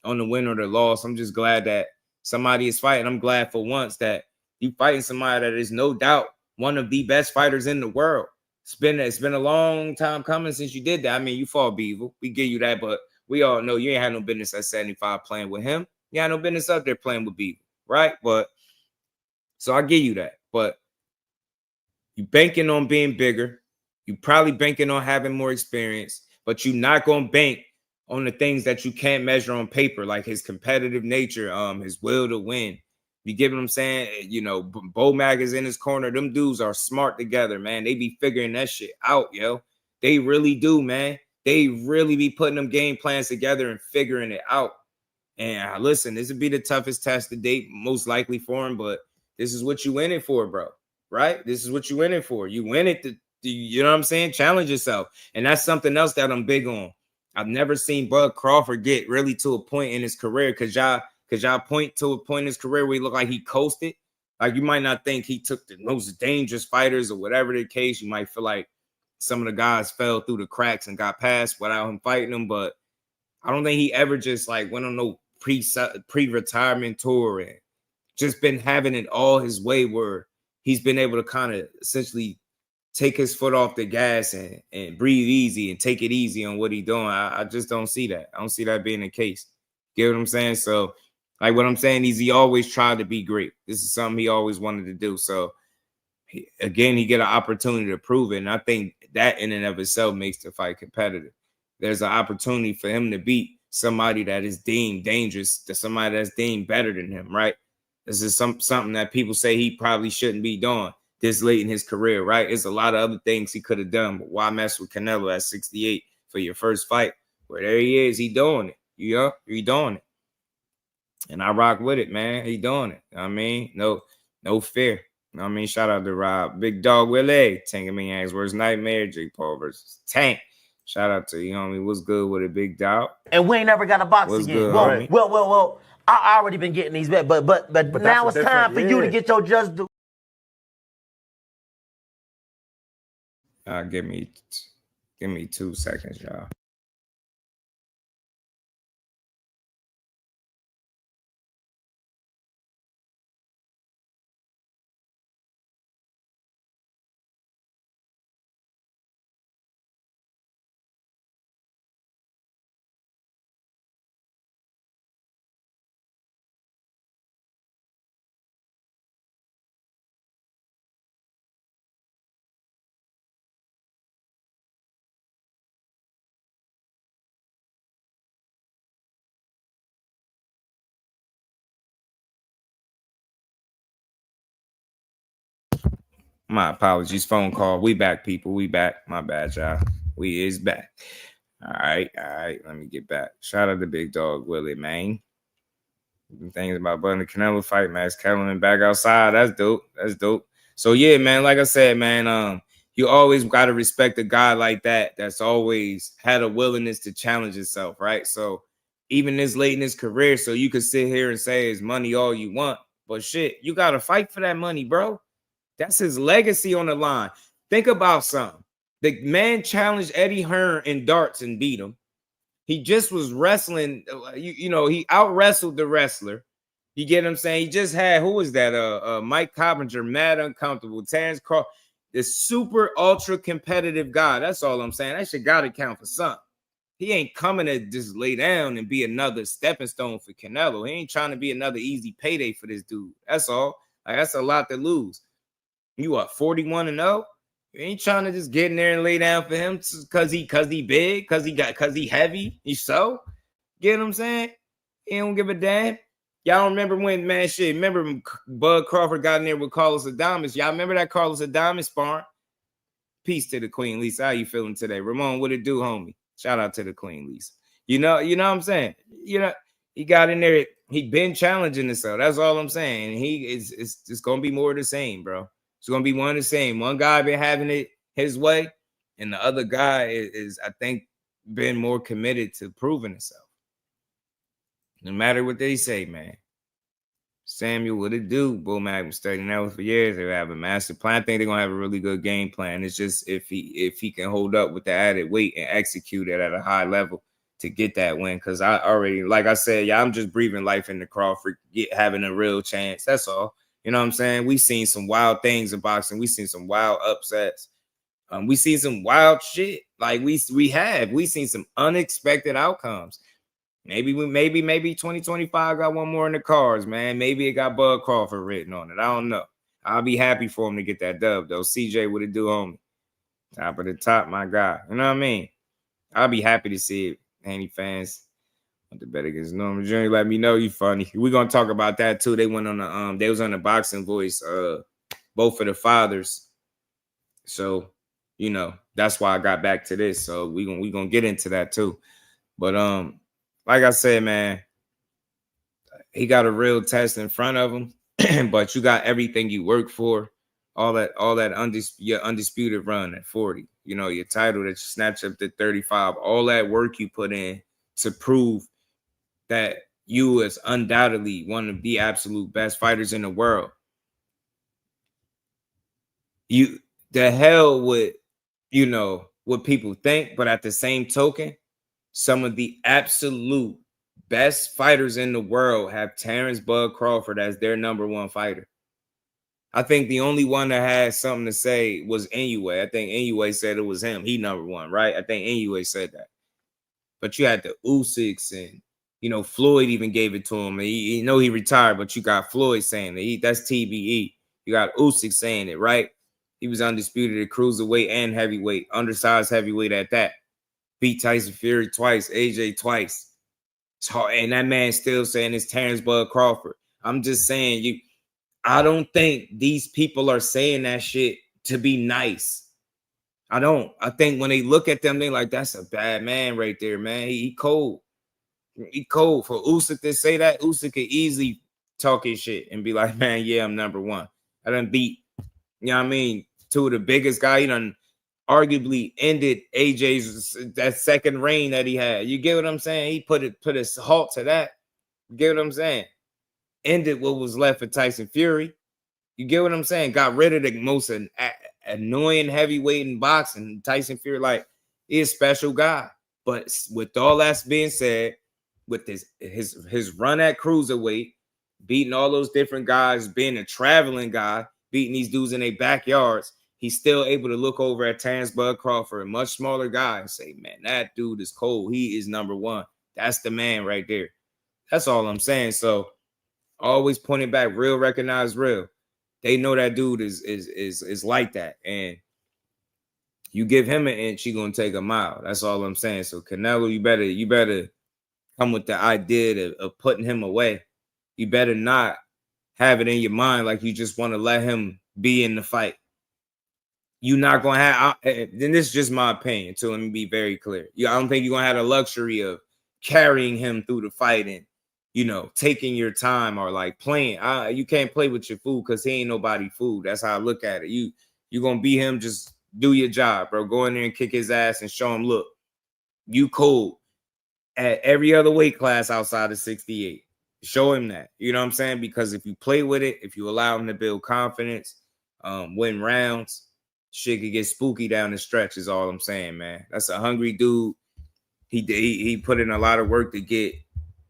on the win or the loss. I'm just glad that somebody is fighting. I'm glad for once that you fighting somebody that is no doubt one of the best fighters in the world. It's been a long time coming since you did that. I mean, you fought Beaver. We give you that, but we all know you ain't had no business at 75 playing with him. You had no business up there playing with Beaver, right? But so I give you that. But you banking on being bigger. You probably banking on having more experience, but you're not going to bank on the things that you can't measure on paper, like his competitive nature, his will to win. You get what I'm saying? Bo Mag is in his corner. Them dudes are smart together, man. They be figuring that shit out, yo. They really do, man. They really be putting them game plans together and figuring it out. And listen, this would be the toughest test to date, most likely for him, but this is what you in it for, bro. Right? This is what you in it for. You win it to, you know what I'm saying? Challenge yourself. And that's something else that I'm big on. I've never seen Bud Crawford get really to a point in his career because y'all point to a point in his career where he looked like he coasted. Like you might not think he took the most dangerous fighters or whatever the case. You might feel like some of the guys fell through the cracks and got past without him fighting them. But I don't think he ever just like went on no pre-retirement tour and just been having it all his way where he's been able to kind of essentially take his foot off the gas and breathe easy and take it easy on what he's doing. I just don't see that. I don't see that being the case. Get what I'm saying? So, like what I'm saying is he always tried to be great. This is something he always wanted to do. So, he get an opportunity to prove it. And I think that in and of itself makes the fight competitive. There's an opportunity for him to beat somebody that is deemed dangerous, to somebody that's deemed better than him, right? This is something that people say he probably shouldn't be doing this late in his career, right? There's a lot of other things he could have done, but why mess with Canelo at 68 for your first fight? Well, there he is. He doing it. He doing it. And I rock with it, man. He doing it. I mean, no fear. I mean, shout out to Rob. Big Dog Willie. Tanking me ass. Where's Nightmare? Jake Paul versus Tank. Shout out to you, homie. What's good with it, Big Dog? And we ain't never got a box What's again. good, Well, homie? well, I already been getting these bets, but now it's time for you to get your just do. Give me 2 seconds, y'all. My apologies. Phone call. We back, people. We back. My bad, y'all. We is back. All right. Let me get back. Shout out to Big Dog Willie, man. Things about Button the Canelo fight, Max Kellerman back outside. That's dope. So yeah, man. Like I said, man, you always got to respect a guy like that. That's always had a willingness to challenge himself, right? So even this late in his career, so you could sit here and say it's money all you want, but shit, you got to fight for that money, bro. That's his legacy on the line. Think about something. The man challenged Eddie Hearn in darts and beat him. He just was wrestling. He out-wrestled the wrestler. You get what I'm saying? He just had, who was that? Mike Coppinger, mad uncomfortable. Terrence Crawford, this super ultra competitive guy. That's all I'm saying. That shit got to count for something. He ain't coming to just lay down and be another stepping stone for Canelo. He ain't trying to be another easy payday for this dude. That's all. Like, that's a lot to lose. You are 41-0. You ain't trying to just get in there and lay down for him because he big, because he heavy. You so? Get what I'm saying? He don't give a damn. Y'all remember when, man, shit, remember when Bud Crawford got in there with Carlos Adames? Y'all remember that Carlos Adames sparring? Peace to the Queen, Lisa. How you feeling today? Ramon, what it do, homie? Shout out to the Queen, Lisa. You know what I'm saying? He got in there. He been challenging himself. That's all I'm saying. And it's going to be more of the same, bro. It's going to be one of the same. One guy been having it his way, and the other guy is I think, been more committed to proving himself. No matter what they say, man. Samuel, what it do? Bull Mag was studying that for years. They have a master plan. I think they're going to have a really good game plan. It's just if he can hold up with the added weight and execute it at a high level to get that win. Because I already, like I said, I'm just breathing life into Crawford, having a real chance. That's all. You know what I'm saying? We've seen some wild things in boxing. We've seen some wild upsets. We've seen some wild shit. Like we've seen some unexpected outcomes. Maybe 2025 got one more in the cards, man. Maybe it got Bud Crawford written on it. I don't know. I'll be happy for him to get that dub, though. CJ, what it do, homie? Top of the top, my guy. You know what I mean? I'll be happy to see it, Haney fans. The bet against Norman Jr. Let me know you funny. We're gonna talk about that too. They went on the they was on the Boxing Voice, both of the fathers. So, that's why I got back to this. So we gonna get into that too. But like I said, man, he got a real test in front of him, but you got everything you work for, your undisputed run at 40, your title that you snatched up to 35, all that work you put in to prove that you is undoubtedly one of the absolute best fighters in the world. You the hell with, what people think, but at the same token, some of the absolute best fighters in the world have Terrence Bud Crawford as their number one fighter. I think the only one that had something to say was Inoue. I think Inoue said it was him. He number one, right? I think Inoue said that. But you had the Usyks and, you know, Floyd even gave it to him. He retired, but you got Floyd saying it. That's TBE. You got Usyk saying it, right? He was undisputed at cruiserweight and heavyweight, undersized heavyweight at that. Beat Tyson Fury twice, AJ twice. It's hard, and that man still saying it's Terrence Bud Crawford. I'm just saying, I don't think these people are saying that shit to be nice. I don't. I think when they look at them, they like, that's a bad man right there, man. He cold. He cold. For Usyk to say that, Usyk could easily talk his shit and be like, man, yeah, I'm number one. I done beat, you know what I mean, two of the biggest guys. He done arguably ended AJ's that second reign that he had. You get what I'm saying? He put a halt to that. You get what I'm saying? Ended what was left for Tyson Fury. You get what I'm saying? Got rid of the most annoying heavyweight in boxing. Tyson Fury, like, he's a special guy. But with all that's being said, with his run at cruiserweight, beating all those different guys, being a traveling guy, beating these dudes in their backyards, he's still able to look over at Terrence Bud Crawford, a much smaller guy, and say, man, that dude is cold. He is number one. That's the man right there. That's all I'm saying. So always pointing back, real recognize real. They know that dude is like that. And you give him an inch, you're gonna take a mile. That's all I'm saying. So Canelo, you better come with the idea of putting him away. You better not have it in your mind like you just want to let him be in the fight. You're not gonna have. Then this is just my opinion. So let me be very clear. I don't think you're gonna have the luxury of carrying him through the fight and, you know, taking your time or like playing. You can't play with your food because he ain't nobody food. That's how I look at it. You're gonna be him. Just do your job, bro. Go in there and kick his ass and show him, look, you cool at every other weight class outside of 68. Show him that. You know what I'm saying? Because if you play with it, if you allow him to build confidence, win rounds, shit could get spooky down the stretch is all I'm saying, man. That's a hungry dude. He put in a lot of work to get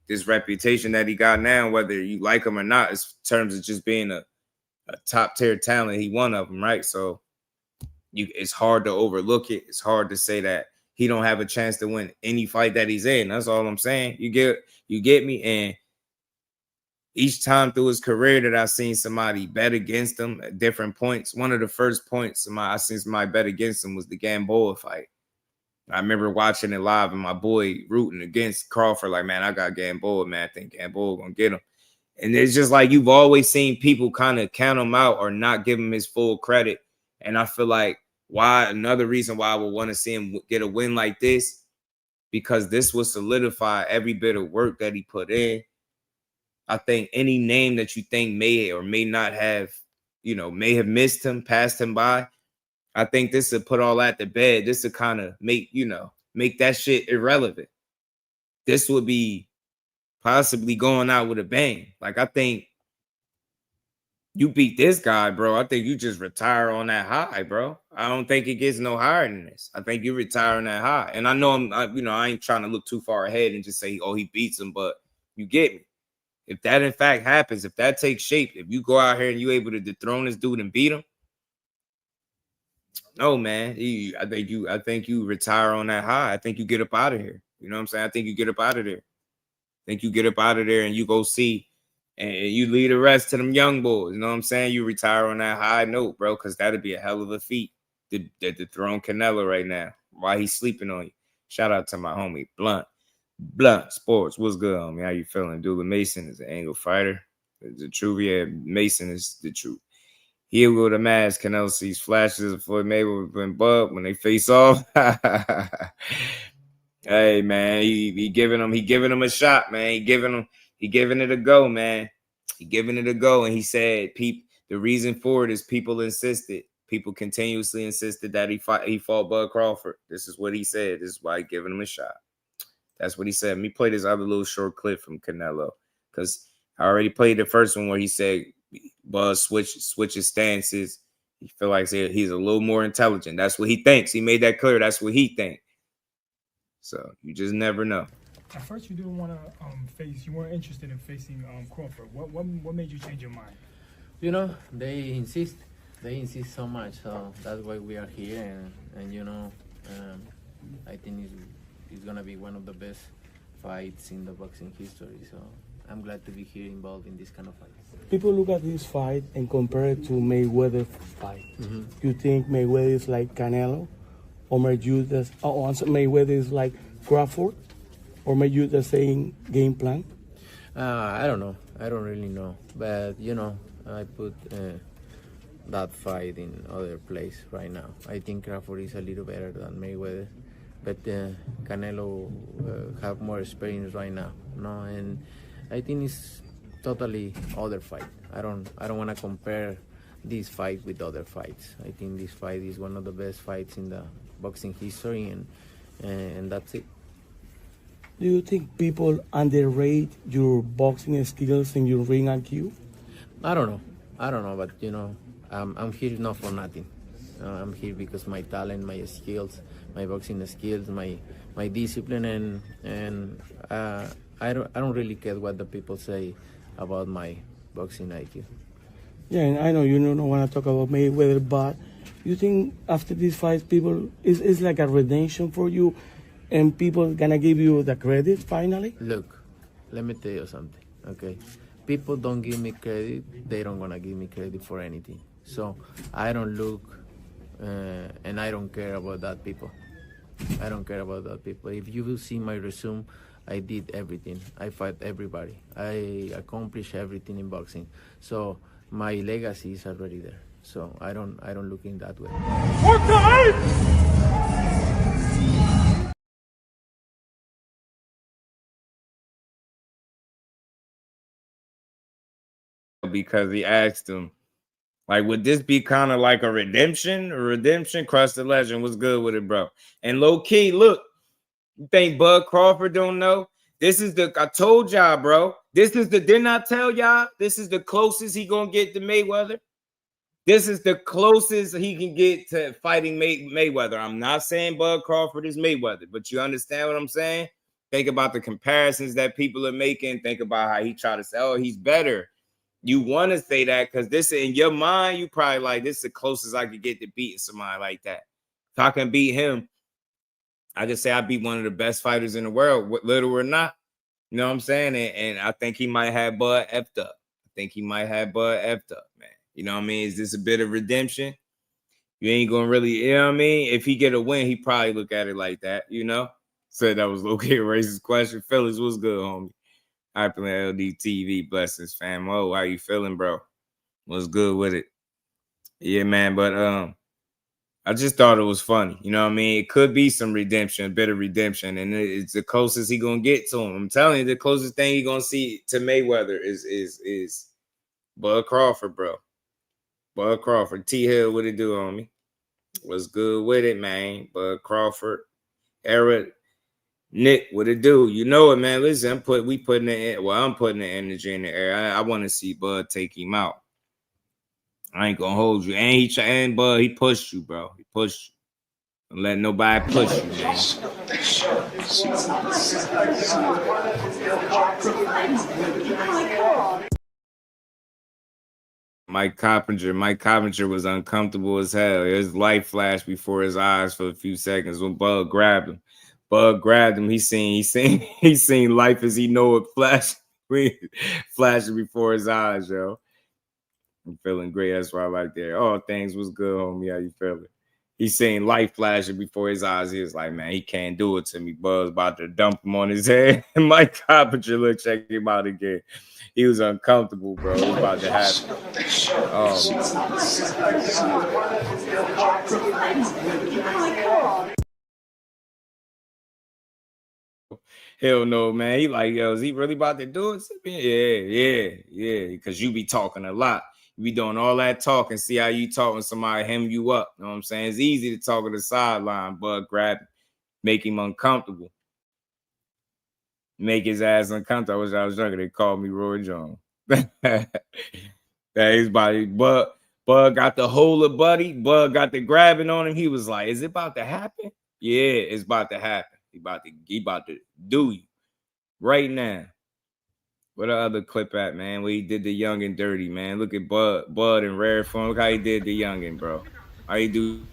this reputation that he got now, whether you like him or not, in terms of just being a top tier talent. He one of them, right? So it's hard to overlook it. It's hard to say that he don't have a chance to win any fight that he's in. That's all I'm saying. You get me? And each time through his career that I've seen somebody bet against him at different points, one of the first points I seen somebody bet against him was the Gamboa fight. I remember watching it live and my boy rooting against Crawford, like, man, I got Gamboa, man. I think Gamboa gonna get him. And it's just like you've always seen people kind of count him out or not give him his full credit. And I feel like another reason why I would want to see him get a win like this, because this will solidify every bit of work that he put in. I think any name that you think may or may not have, you know, may have missed him, passed him by, I think this would put all that to bed. This would kind of make that shit irrelevant. This would be possibly going out with a bang. Like, I think you beat this guy, bro. I think you just retire on that high, bro. I don't think it gets no higher than this. I think you retire on that high. And I know I ain't trying to look too far ahead and just say, oh, he beats him, but you get me. If that in fact happens, if that takes shape, if you go out here and you able to dethrone this dude and beat him, no, man. I think you retire on that high. I think you get up out of here. You know what I'm saying? I think you get up out of there. I think you get up out of there and you go see and you lead the rest to them young boys. You know what I'm saying? You retire on that high note, bro, because that'd be a hell of a feat to dethrone Canelo right now while he's sleeping on you. Shout out to my homie Blunt Sports. What's good, homie? How you feeling? Douglas Mason is an angle fighter. The truth, yeah, Mason is the truth. He'll go to mask. Canelo sees flashes of Floyd Mayweather and Bud when they face off. Hey, man, he giving him a shot, man. He giving it a go, man. He giving it a go, and he said, the reason for it is people insisted. People continuously insisted that he fought Bud Crawford. This is what he said. This is why he giving him a shot. That's what he said. Let me play this other little short clip from Canelo, because I already played the first one where he said Bud switches stances. He feel like he's a little more intelligent. That's what he thinks. He made that clear. That's what he thinks. So you just never know. At first, you didn't want to face. You weren't interested in facing Crawford. What made you change your mind? You know, they insist. They insist so much, so that's why we are here. And you know, I think it's gonna be one of the best fights in the boxing history. So I'm glad to be here involved in this kind of fight. People look at this fight and compare it to Mayweather fight. You think Mayweather is like Canelo, or Mayweather is like Crawford, or may use the same game plan? I don't know. I don't really know. But, you know, I put that fight in other place right now. I think Crawford is a little better than Mayweather. But Canelo have more experience right now. No, and I think it's totally other fight. I don't want to compare this fight with other fights. I think this fight is one of the best fights in the boxing history, and that's it. Do you think people underrate your boxing skills and your ring IQ? I don't know, but you know, I'm here not for nothing. I'm here because my talent, my skills, my boxing skills, my discipline, and I don't really care what the people say about my boxing IQ. Yeah, and I know you don't want to talk about Mayweather, but you think after this fight, people it's like a redemption for you, and people gonna give you the credit finally? Look, let me tell you something, okay? People don't give me credit, they don't gonna give me credit for anything. So I don't look and I don't care about that people. I don't care about that people. If you will see my resume, I did everything. I fight everybody. I accomplished everything in boxing. So my legacy is already there. So I don't look in that way. Because he asked him, like, would this be kind of like a redemption? Crush the Legend was good with it, bro. And low key, look, you think Bud Crawford don't know? This is I told y'all, bro. Didn't I tell y'all? This is the closest he gonna get to Mayweather. This is the closest he can get to fighting Mayweather. I'm not saying Bud Crawford is Mayweather, but you understand what I'm saying? Think about the comparisons that people are making. Think about how he tried to say, oh, he's better. You want to say that because this in your mind, you probably like, this is the closest I could get to beating somebody like that. If I can beat him, I can say I beat one of the best fighters in the world, little or not. You know what I'm saying? And I think he might have Bud effed up. Man. You know what I mean? Is this a bit of redemption? You ain't going to really, you know what I mean? If he get a win, he probably look at it like that, you know? So that was low-key a racist question. Phyllis, what's good, homie? I play LD TV. Blessings, fam. Oh, how you feeling, bro? What's good with it? Yeah, man. But I just thought it was funny. You know what I mean? It could be some redemption, a bit of redemption, and it's the closest he gonna get to him. I'm telling you, the closest thing he gonna see to Mayweather is Bud Crawford, bro. Bud Crawford. T Hill, what it do, homie? What's good with it, man? Bud Crawford. Eric. Nick, what it do? You know it, man. Listen, I'm putting the energy in the air. I want to see Bud take him out. I ain't gonna hold you. And Bud, he pushed you, bro. He pushed you. Don't let nobody push you, man. Mike Coppinger was uncomfortable as hell. His light flashed before his eyes for a few seconds when Bud grabbed him. He seen life as he know it flashing before his eyes, yo. I'm feeling great. That's why I like that. Oh, things was good, homie. How you feeling? He seen life flashing before his eyes. He was like, man, he can't do it to me. Buzz about to dump him on his head. And Mike Coppinger, look, check him out again. He was uncomfortable, bro. It was about to happen. Hell no, man. He like, yo, is he really about to do it? Yeah. Because you be talking a lot. You be doing all that talking. See how you talking somebody hem you up. You know what I'm saying? It's easy to talk at the sideline, but grab him, make him uncomfortable. Make his ass uncomfortable. I wish I was younger. They called me Roy Jones. That is body. Bud got the hold of Buddy. Bud got the grabbing on him. He was like, is it about to happen? Yeah, it's about to happen. He about to do you right now. Where the other clip at, man? Where he did the young and dirty, man. Look at Bud in rare form. Look how he did the youngin, bro. How he do?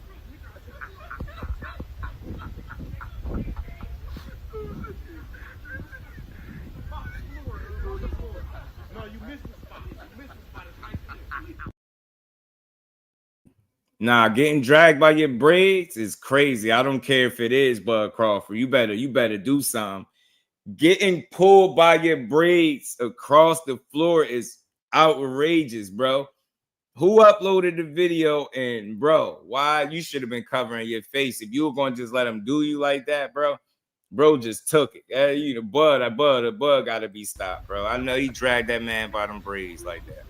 Nah, getting dragged by your braids is crazy. I don't care if it is Bud Crawford. You better do something. Getting pulled by your braids across the floor is outrageous, bro. Who uploaded the video? And bro, why you should have been covering your face if you were going to just let him do you like that, bro. Bro just took it. The Bud got to be stopped, bro. I know he dragged that man by them braids like that.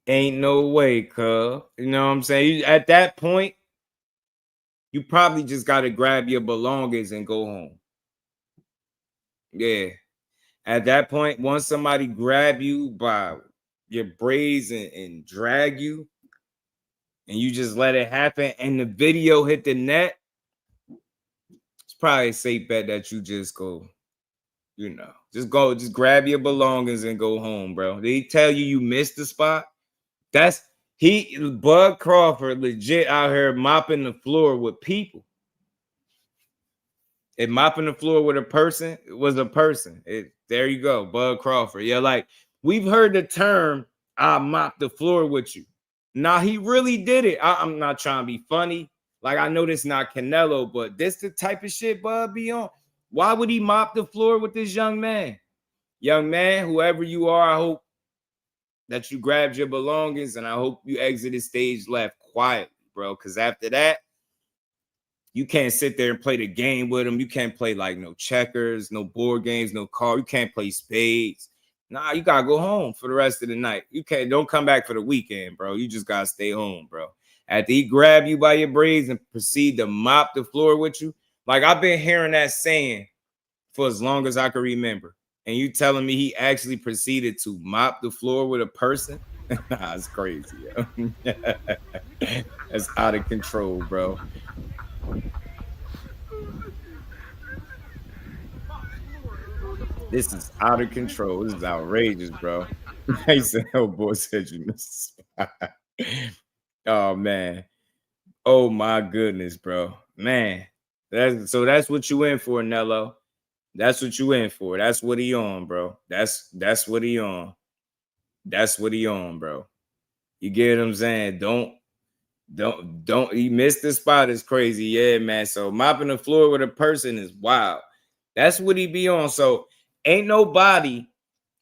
Ain't no way, cuz. You know what I'm saying? At that point, you probably just got to grab your belongings and go home. Yeah. At that point, once somebody grab you by your braids and drag you, and you just let it happen, and the video hit the net, it's probably a safe bet that you just go, just grab your belongings and go home, bro. They tell you missed the spot. Bud Crawford legit out here mopping the floor with people. And mopping the floor with a person, it was a person. There you go, Bud Crawford. Yeah, like we've heard the term, I mopped the floor with you. Nah, he really did it. I'm not trying to be funny. Like, I know this not Canelo, but this the type of shit Bud be on. Why would he mop the floor with this young man? Young man, whoever you are, I hope that you grabbed your belongings, and I hope you exited stage left quietly, bro. Because after that, you can't sit there and play the game with him. You can't play like no checkers, no board games, no card. You can't play spades. Nah, you gotta go home for the rest of the night. Don't come back for the weekend, bro. You just gotta stay home, bro. After he grab you by your braids and proceed to mop the floor with you, like I've been hearing that saying for as long as I can remember. And you telling me he actually proceeded to mop the floor with a person? Nah, it's crazy, yo. That's out of control, bro. This is out of control. This is outrageous, bro. He said, "Oh boy, said you missed the spot." Oh man. Oh my goodness, bro. Man. That's what you in for, Nello. That's what you in for. That's what he on, bro. That's what he on. That's what he on, bro. You get what I'm saying? Don't he missed the spot is crazy. Yeah, man. So mopping the floor with a person is wild. That's what he be on. So ain't nobody,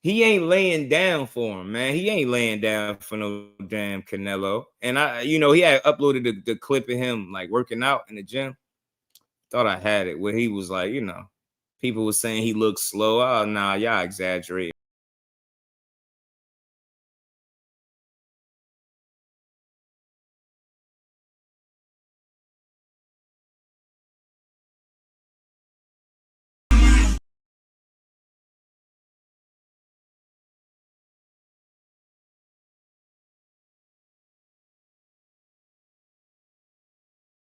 he ain't laying down for him, man. He ain't laying down for no damn Canelo. And he had uploaded the clip of him like working out in the gym. Thought I had it where he was like, people were saying he looked slow. Oh, nah, y'all exaggerate.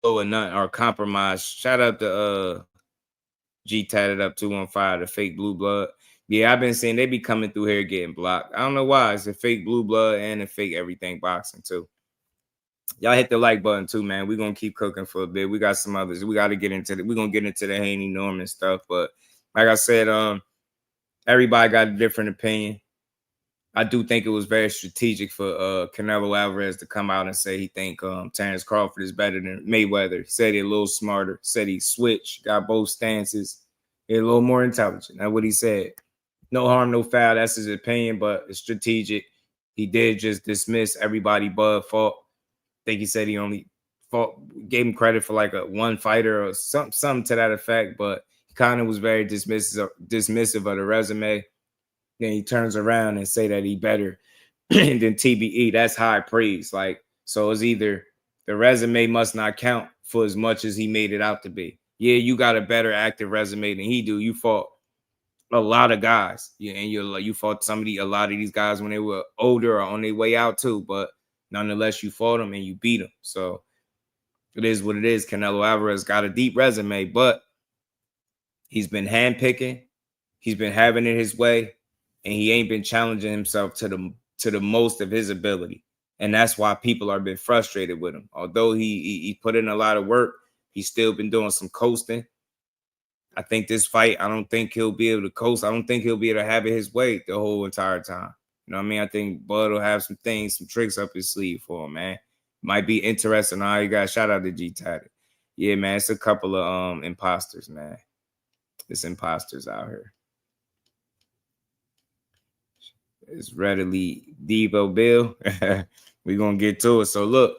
Or none or compromise. Shout out to G tatted up 215, the fake blue blood. Yeah, I've been seeing they be coming through here getting blocked. I don't know why. It's a fake blue blood and a fake everything boxing too. Y'all hit the like button too, man. We're gonna keep cooking for a bit. We got some others. We're gonna get into the Haney Norman stuff. But like I said, everybody got a different opinion. I do think it was very strategic for Canelo Alvarez to come out and say he think Terence Crawford is better than Mayweather. Said he a little smarter. Said he switched, got both stances. He's a little more intelligent. That's what he said. No harm, no foul. That's his opinion, but it's strategic. He did just dismiss everybody Bud fought. I think he said he only gave him credit for like a one fighter or something to that effect, but he kind of was very dismissive of the resume. Then he turns around and say that he better than TBE. That's high praise. Like, so it's either the resume must not count for as much as he made it out to be. Yeah, you got a better active resume than he do. You fought a lot of guys. Yeah, and you fought a lot of these guys when they were older or on their way out too. But nonetheless, you fought them and you beat them. So it is what it is. Canelo Alvarez got a deep resume, but he's been handpicking. He's been having it his way, and he ain't been challenging himself to the most of his ability. And that's why people are been frustrated with him. Although he put in a lot of work, he's still been doing some coasting. I think this fight, I don't think he'll be able to coast. I don't think he'll be able to have it his way the whole entire time. You know what I mean? I think Bud will have some things, some tricks up his sleeve for him, man. Might be interesting. All you got, shout out to G Tatted. Yeah, man, it's a couple of imposters, man. It's imposters out here. It's readily Devo Bill. We're gonna get to it. So look,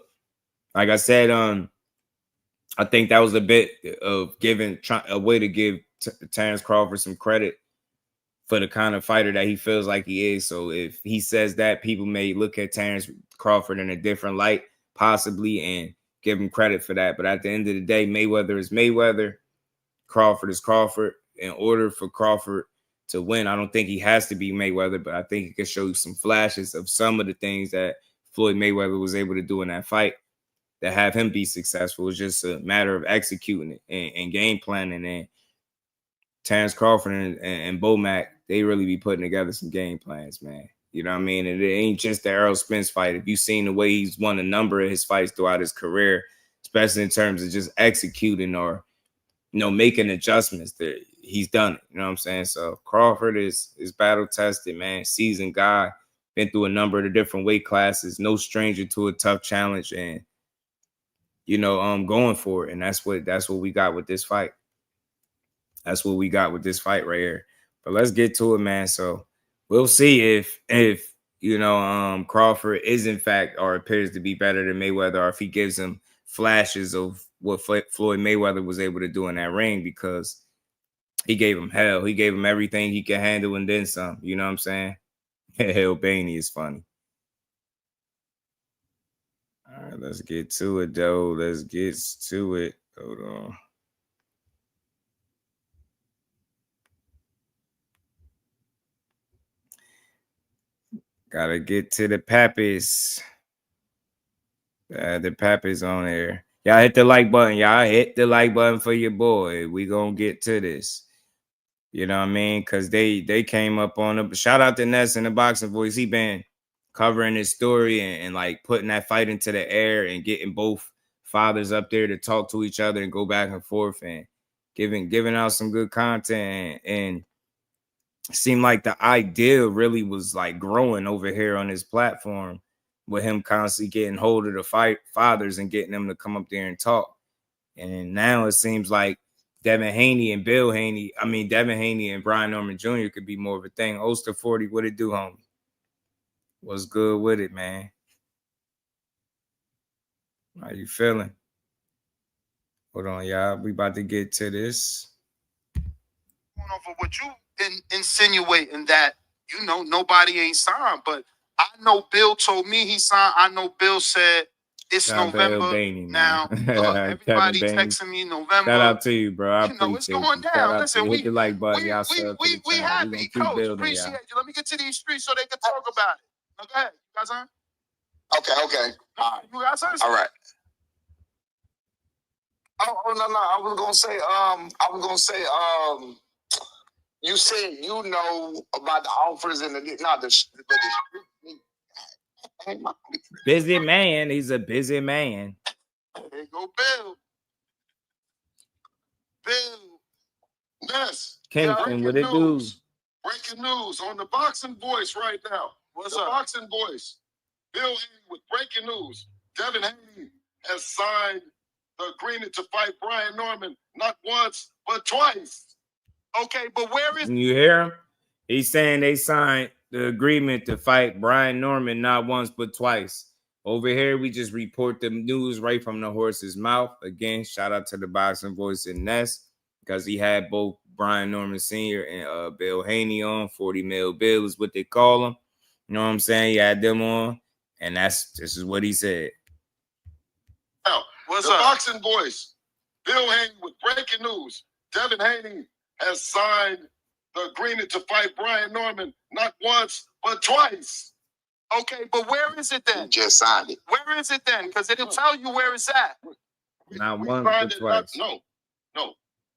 like I said, I think that was a bit of a way to give Terence Crawford some credit for the kind of fighter that he feels like he is. So if he says that, people may look at Terence Crawford in a different light, possibly, and give him credit for that. But at the end of the day, Mayweather is Mayweather. Crawford is Crawford. In order for Crawford to win, I don't think he has to be Mayweather, but I think he can show you some flashes of some of the things that Floyd Mayweather was able to do in that fight that have him be successful. It's just a matter of executing it and game planning. And Terence Crawford and Bomac, they really be putting together some game plans, man. You know what I mean? And it ain't just the Errol Spence fight. If you've seen the way he's won a number of his fights throughout his career, especially in terms of just executing or, making adjustments, that he's done it. You know what I'm saying? So Crawford is battle tested, man. Seasoned guy, been through a number of the different weight classes, no stranger to a tough challenge, and going for it. And that's what we got with this fight. That's what we got with this fight right here. But let's get to it, man. So we'll see if Crawford is in fact or appears to be better than Mayweather, or if he gives him flashes of what Floyd Mayweather was able to do in that ring, because he gave him hell. He gave him everything he could handle and then some. You know what I'm saying? Hell, Baney is funny. All right, let's get to it, though. Let's get to it. Hold on. Gotta get to the Pappies. The Pappies on there. Y'all hit the like button. Y'all hit the like button for your boy. We gonna get to this. You know what I mean? Because they came up on it. Shout out to Ness in the Boxing Voice. He been covering his story and like putting that fight into the air and getting both fathers up there to talk to each other and go back and forth and giving out some good content. And it seemed like the idea really was like growing over here on his platform, with him constantly getting hold of the fathers and getting them to come up there and talk. And now it seems like Devin Haney and Brian Norman Jr. could be more of a thing. Oster 40, what it do, homie? What's good with it, man? How you feeling? Hold on, y'all. We about to get to this. For what you insinuating that, nobody ain't signed, but I know Bill told me he signed. I know Bill said it's November Baney, now. Look, everybody texting me November. Shout out to you, bro. I appreciate it's going down. Listen, hit the like button. Y'all we happy, Coach. Appreciate you. Let me get to these streets so they can talk about it. Okay, you guys on? Okay. All right. You guys on? All right. Oh no. I was gonna say, you said about the offers and busy man. He's a busy man. There go Bill. Yes. Kempton, what it do? Breaking news on the Boxing Voice right now. What's up? Boxing Voice. Bill Haney with breaking news. Devin Haney has signed the agreement to fight Brian Norman not once, but twice. Okay, but where is... You hear him? He's saying they signed the agreement to fight Brian Norman not once, but twice. Over here, we just report the news right from the horse's mouth. Again, shout out to the Boxing Voice in Ness, because he had both Brian Norman Sr. and Bill Haney on. 40 mil Bill is what they call him. You know what I'm saying? He had them on, and this is what he said. What's up? Boxing Voice. Bill Haney with breaking news. Devin Haney has signed the agreement to fight Brian Norman not once, but twice. Okay, but where is it then? He just signed it. Where is it then? Because it'll tell you where it's at. Not We once, signed but it twice. no.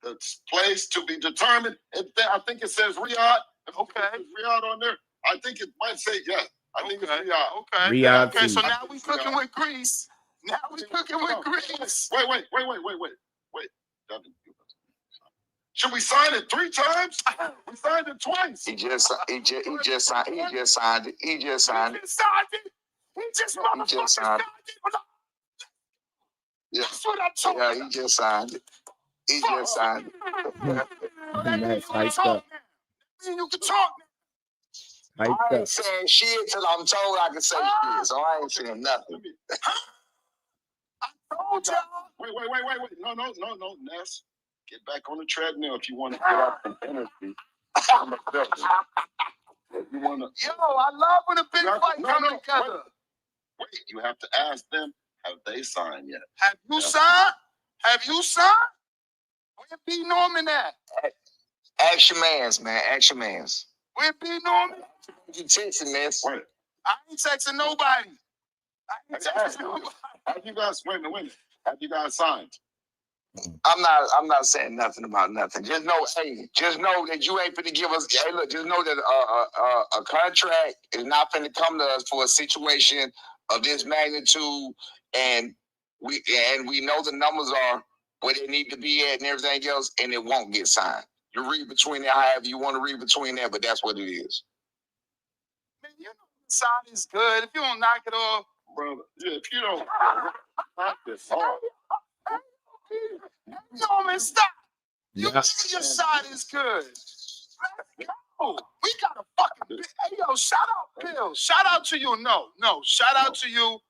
The place to be determined. I think it says Riyadh. Okay. Riyadh on there. I think it might say yes. I think it's Riyadh. Okay. Riyadh Okay, so too. now we cooking with grease. Now we cooking with grease. Wait. Devin, should we sign it 3 times? We signed it twice. He just signed it. He just signed it. He just signed it. Yeah. That's what I'm talking Yeah, about. he just signed it. He just signed it. Nice, hyped up. You can talk now. Hyped I up. ain't saying shit till I'm told I can say shit, so I ain't saying nothing. I told y'all. Wait. No, Ness. Get back on the treadmill if you want to get up from energy. If you want to. Yo, I love when a big fight come together. Wait, you have to ask them, have they signed yet? Have you signed? Have you signed? Where B Norman at? Ask your mans, man. Ask your mans. Where B Norman? You texting, man. Wait. I ain't texting nobody. I ain't texting nobody. Have you guys, wait a minute. Have you guys signed? I'm not saying nothing about nothing. Just know that you ain't finna give us. Hey, look, just know that a contract is not finna come to us for a situation of this magnitude, and we know the numbers are where they need to be at and everything else, and it won't get signed. You read between that however you want to read between that, but that's what it is. Man, you know the side is good. If you don't knock it off, Brother, yeah, if you don't knock this off. Norman, stop. You Yeah. know your side is good. Let's go. We got a fucking hey yo, shout out Bill. Shout out to you. No, shout out to you.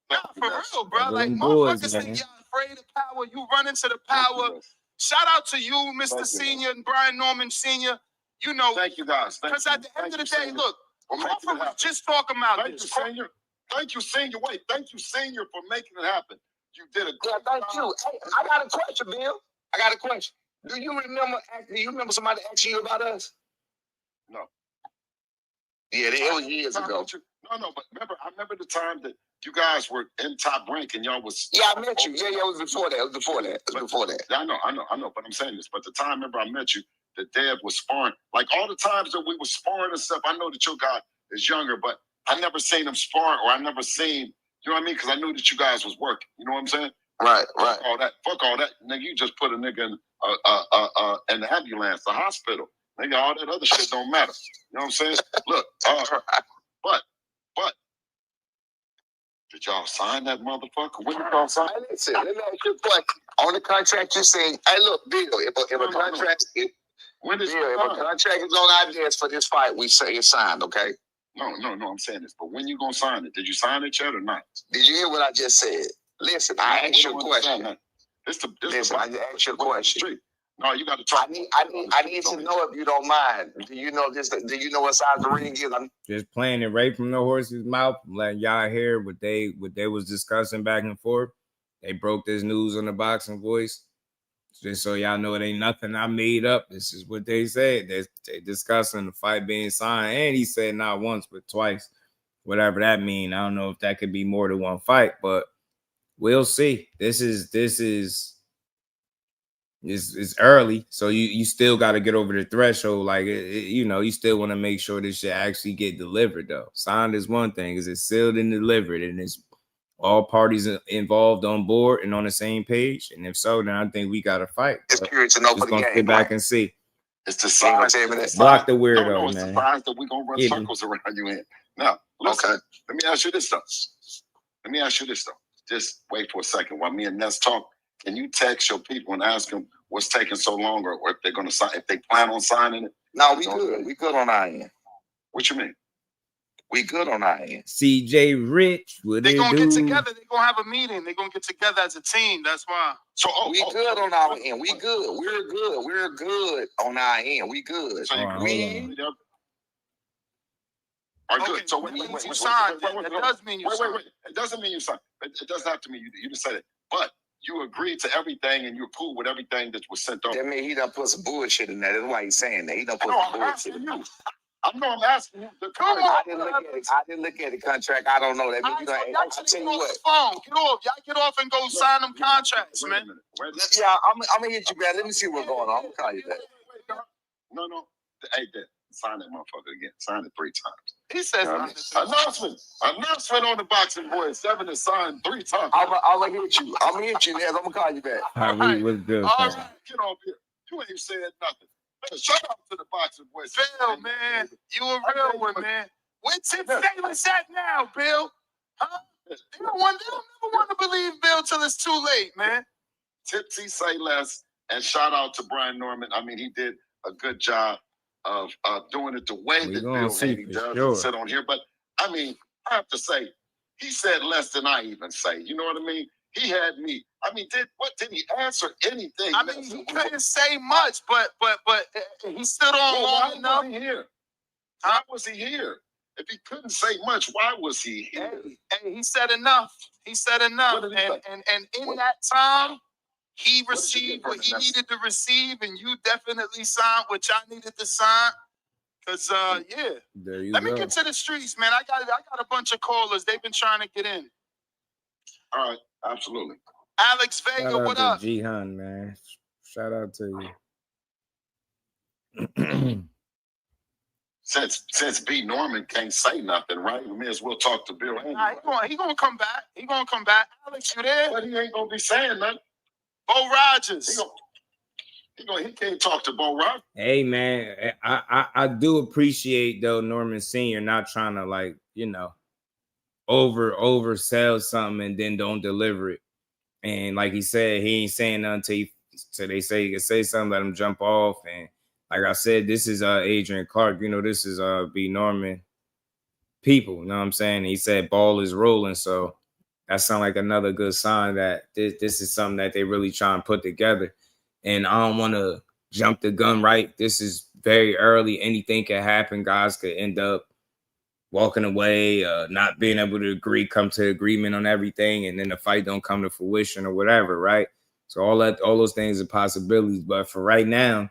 Nah, for real, bro. Like Them boys, motherfuckers man. think y'all afraid of power. You run into the power. Shout out to you, Mr. Senior and Brian Norman Senior. You know, Thank you guys. because at the end of the day, look, Crawford was just talking about Thank this. you, Senior. Thank you, Senior. Wait, thank you, Senior, for making it happen. You did a good Thank you. Hey, I got a question, Bill. I got a question. Do you remember somebody asking you about us? No. Yeah, it was years ago. No, but I remember the time that you guys were in Top Rank and y'all was. Yeah, I met you. Yeah, it was before that. It was before that. Yeah, I know. But I'm saying this. But the time, remember, I met you, that Dev was sparring. Like all the times that we were sparring and stuff, I know that your guy is younger, but I never seen him spar, or I never seen, you know what I mean? Because I knew that you guys was working. You know what I'm saying? Right. Fuck all that. Nigga, you just put a nigga in the ambulance, the hospital. Nigga, all that other shit don't matter. You know what I'm saying? Look, but did y'all sign that motherfucker? When did y'all sign? Hey, listen, let me ask you a question. On the contract, you're saying, hey, look, Bill, if a contract is on our desk for this fight, we say it's signed, okay? No, I'm saying this. But when you gonna sign it? Did you sign it yet or not? Did you hear what I just said? Listen, I asked you a question. I asked you a question. No, you got to talk. I need to know if you don't mind. Do you know what size the ring is? Just playing it right from the horse's mouth, letting y'all hear what they was discussing back and forth. They broke this news on the Boxing Voice. Just so y'all know it ain't nothing I made up. This is what they said. They discussing the fight being signed. And he said not once, but twice. Whatever that mean. I don't know if that could be more than one fight, but we'll see. This is early. So you still got to get over the threshold. Like, you still want to make sure this shit actually get delivered, though. Signed is one thing. Is it sealed and delivered? And it's all parties involved on board and on the same page? And if so, then I think we got to fight. It's curious to know for the game. Sit back and see. It's the size. Block the weirdo, no, it's man. the size that we're going to run circles around you in. Now, listen, let me ask you this, though. Just wait for a second while me and Ness talk. Can you text your people and ask them what's taking so long, or if they're going to sign, if they plan on signing it? No, we good. We good on our end. What you mean? We good on our end. CJ Rich, what they're going to get do? together. They're going to have a meeting. They're going to get together as a team. That's why. So we good on our end. We good. We're good. We're good on our end. We good. So we are good. So wait, you signed. That does mean you signed. It doesn't mean you signed. It doesn't have to mean you just said it. But you agreed to everything and you're cool with everything that was sent over. That means he done put some bullshit in there. That's why he's saying that. He done put No, some I'm bullshit in asking there. you. I know I'm asking you. I didn't look at the contract. I don't know that. Y'all I tell tell you off what. the phone. Get off. Y'all get off and go sign them contracts, man. Yeah, I'm gonna hit you, man. Let me see what's going on. I'm gonna call you back. No. Hey, Dad, sign that motherfucker again. Sign it 3 times. He says announcement on the Boxing Boys. Devin is signed 3 times. I'm gonna hit you. I'm gonna hit you, Nez. I'm gonna call you back. All right, we was good. All right, get off here. You ain't said nothing. Shout out to the Boxing Boys. Bill, man. You a real one, man. Where Tip Davis at now, Bill? Huh? They don't never want to believe Bill till it's too late, man. Tipsy say less. And shout out to Brian Norman. I mean, he did a good job of doing it the way that Bill Haney does and sit on here. But I mean, I have to say, he said less than I even say. You know what I mean? He had me. I mean, did he answer anything? I mean, he couldn't say much, but he stood on long enough. Why was he here? Why was he here? If he couldn't say much, why was he here? Hey, he said enough. He said enough. And in that time, he received what he needed to receive, and you definitely signed what y'all needed to sign. Cause let me get to the streets, man. I got a bunch of callers. They've been trying to get in. All right, absolutely. Alex Vega, what up? Jihan, man. Shout out to you. Since B. Norman can't say nothing, right? We may as well talk to Bill Haney. Nah, he gonna come back. He gonna come back. Alex, you there? But he ain't gonna be saying nothing. Bo Rogers. He can't talk to Bo Rogers. Hey man, I do appreciate though Norman Sr. not trying to like, oversell something and then don't deliver it. And like he said, he ain't saying nothing till they say he can say something, let him jump off. And like I said, this is Adrian Clark, this is B. Norman people, you know what I'm saying? He said ball is rolling, so that sounds like another good sign that this is something that they really try and put together. And I don't want to jump the gun, right? This is very early. Anything can happen. Guys could end up walking away, not being able to come to agreement on everything, and then the fight don't come to fruition or whatever, right? So all those things are possibilities. But for right now,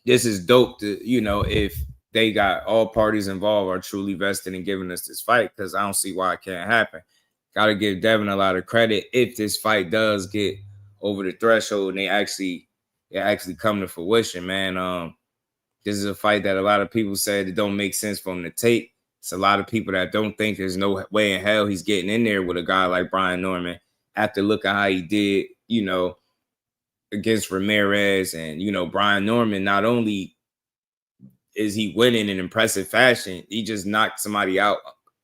this is dope to, if they got all parties involved are truly vested in giving us this fight, because I don't see why it can't happen. Got to give Devin a lot of credit if this fight does get over the threshold and they actually come to fruition, man. This is a fight that a lot of people said it don't make sense for him to take. It's a lot of people that don't think there's no way in hell he's getting in there with a guy like Brian Norman after looking how he did, against Ramirez. And, Brian Norman, not only is he winning in impressive fashion, he just knocked somebody out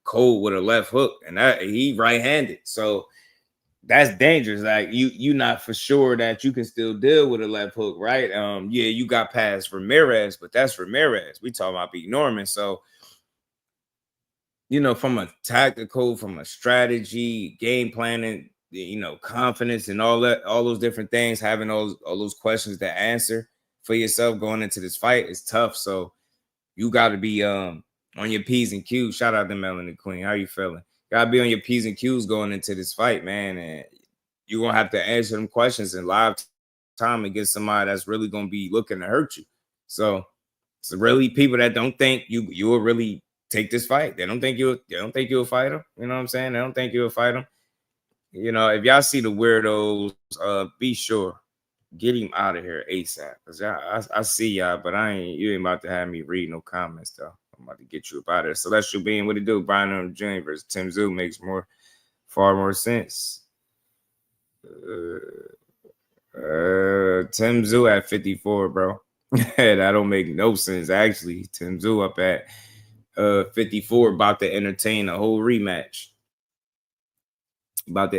cold with a left hook, and that he right-handed. So that's dangerous. Like you not for sure that you can still deal with a left hook, right? Yeah, you got past Ramirez, but that's Ramirez. We talking about B. Norman. So, from a tactical, from a strategy, game planning, confidence and all those different things, having all those questions to answer for yourself going into this fight is tough. So you got to be on your P's and Q's. Shout out to Melanie Queen. How you feeling? Gotta be on your P's and Q's going into this fight, man. And you're gonna have to answer them questions in live time against somebody that's really gonna be looking to hurt you. So it's really people that don't think you will really take this fight. They don't think you'll fight him. You know what I'm saying? They don't think you'll fight him. If y'all see the weirdos, be sure get him out of here ASAP. Cause I see y'all, but you ain't about to have me read no comments though. I'm about to get you up out of there. So that's your being. What it do? Brian Norman Jr. versus Tim Tszyu makes far more sense. Tim Tszyu at 54, bro. That don't make no sense. Actually, Tim Tszyu up at 54, about to entertain a whole rematch. From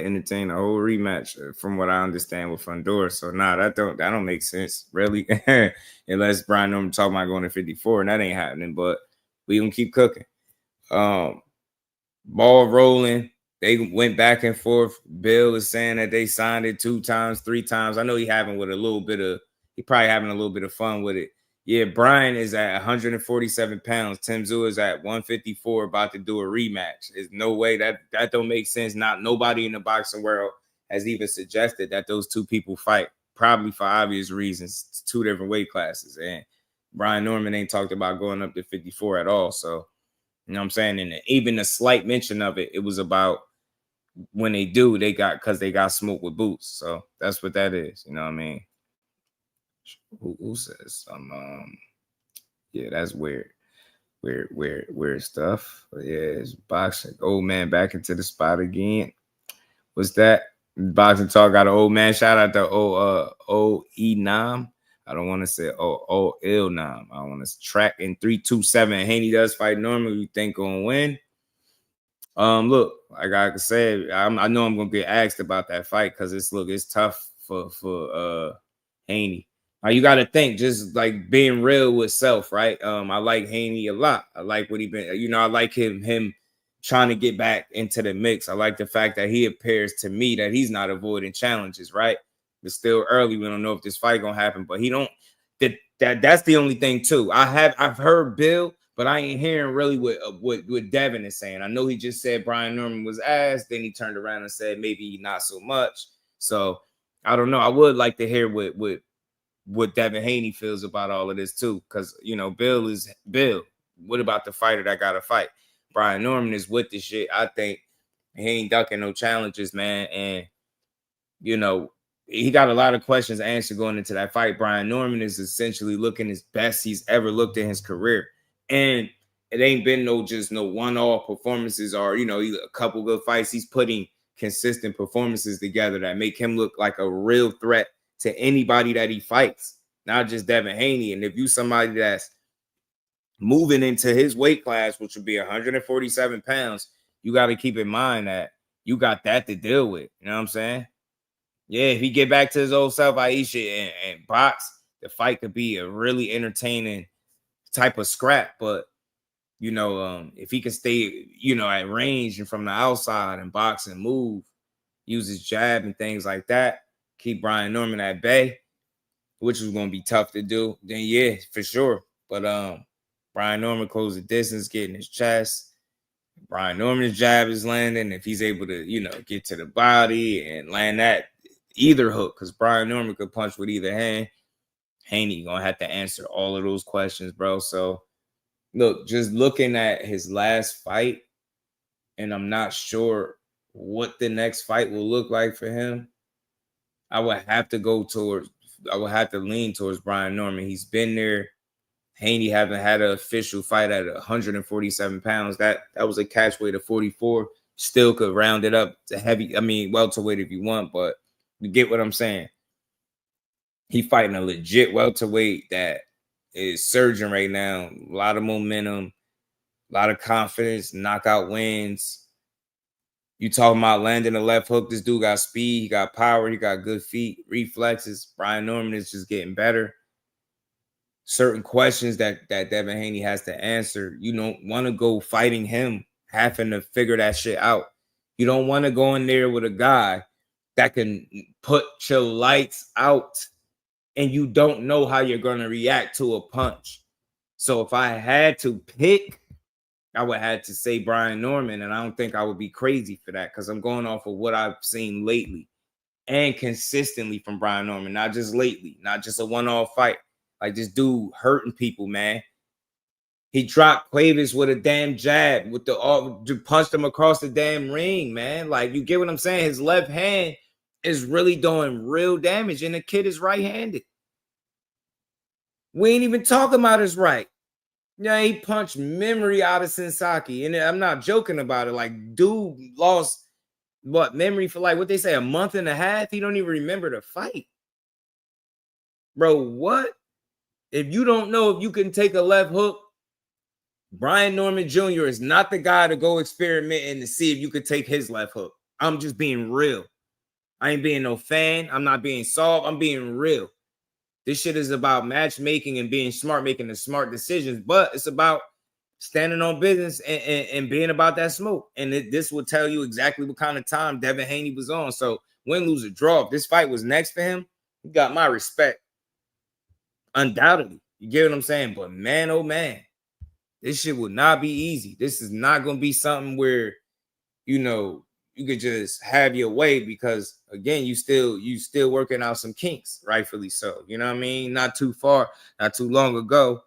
what I understand with Fundora. So that don't make sense, really. Unless Brian Norman talking about going to 54, and that ain't happening. But we gonna keep cooking. Ball rolling. They went back and forth. Bill is saying that they signed it 2 times, 3 times. I know he probably having a little bit of fun with it. Yeah, Brian is at 147 pounds. Tim Tszyu is at 154, about to do a rematch. There's no way that don't make sense. Nobody in the boxing world has even suggested that those two people fight, probably for obvious reasons, 2 different weight classes. And Brian Norman ain't talked about going up to 54 at all. So, you know what I'm saying? And even a slight mention of it, it was about when they do, they got smoked with boots. So that's what that is. You know what I mean? Who says some? Yeah, that's weird. Weird stuff. But yeah, it's boxing. Old man back into the spot again. What's that? Boxing Talk got an old man. Shout out to O-E-Nam. I don't want to say O-Il-Nam. I want to track in 327. Haney does fight Norman. You think gonna win? Look, like I said, I know I'm gonna get asked about that fight because it's tough for Haney. Now you got to think, just like being real with self, right? I like Haney a lot. I like what he been, you know, I like him trying to get back into the mix. I like the fact that he appears to me that he's not avoiding challenges, right? It's still early. We don't know if this fight gonna happen, but he don't. That's the only thing too. I've heard Bill, but I ain't hearing really what Devin is saying. I know he just said Brian Norman was ass. Then he turned around and said maybe not so much. So I don't know. I would like to hear what Devin Haney feels about all of this too, because you know Bill is Bill. What about the fighter that got to fight? Brian Norman is with the shit. I think he ain't ducking no challenges, man. And you know he got a lot of questions answered going into that fight. Brian Norman is essentially looking his best he's ever looked in his career, and it ain't been no one-off performances or a couple good fights. He's putting consistent performances together that make him look like a real threat to anybody that he fights, not just Devin Haney. And if you somebody that's moving into his weight class, which would be 147 pounds, you got to keep in mind that you got that to deal with. You know what I'm saying? Yeah, if he get back to his old self, Aisha, and box, the fight could be a really entertaining type of scrap. But, if he can stay, at range and from the outside and box and move, use his jab and things like that, keep Brian Norman at bay, which was going to be tough to do, then yeah, for sure. But Brian Norman closed the distance, getting his chest. Brian Norman's jab is landing. If he's able to, get to the body and land that either hook, because Brian Norman could punch with either hand, Haney going to have to answer all of those questions, bro. So, look, just looking at his last fight, and I'm not sure what the next fight will look like for him, I would have to lean towards Brian Norman. He's been there. Haney haven't had an official fight at 147 pounds. That was a catch weight of 44. Still could round it up to welterweight if you want, but you get what I'm saying. He fighting a legit welterweight that is surging right now. A lot of momentum, a lot of confidence, knockout wins. You talking about landing a left hook. This dude got speed, he got power, he got good feet, reflexes. Brian Norman is just getting better. Certain questions that Devin Haney has to answer. You don't want to go fighting him, having to figure that shit out. You don't want to go in there with a guy that can put your lights out and you don't know how you're going to react to a punch. So if I had to pick, I would have to say Brian Norman, and I don't think I would be crazy for that because I'm going off of what I've seen lately and consistently from Brian Norman, not just lately, not just a one-off fight. Like this dude hurting people, man. He dropped Cuevas with a damn jab, punched him across the damn ring, man. Like, you get what I'm saying? His left hand is really doing real damage, and the kid is right-handed. We ain't even talking about his right. Yeah, he punched memory out of Sensaki, and I'm not joking about it. Like, dude lost memory for what they say, a month and a half. He don't even remember the fight, bro. What if you don't know if you can take a left hook? Brian Norman Jr. is not the guy to go experimenting to see if you could take his left hook. I'm just being real. I ain't being no fan. I'm not being soft. I'm being real. This shit is about matchmaking and being smart, making the smart decisions, but it's about standing on business and being about that smoke. And this will tell you exactly what kind of time Devin Haney was on. So win, lose, or draw, if this fight was next for him, he got my respect. Undoubtedly. You get what I'm saying? But man, oh man, this shit would not be easy. This is not going to be something where, just have your way because again, you still working out some kinks, rightfully so. You know what I mean? Not too long ago,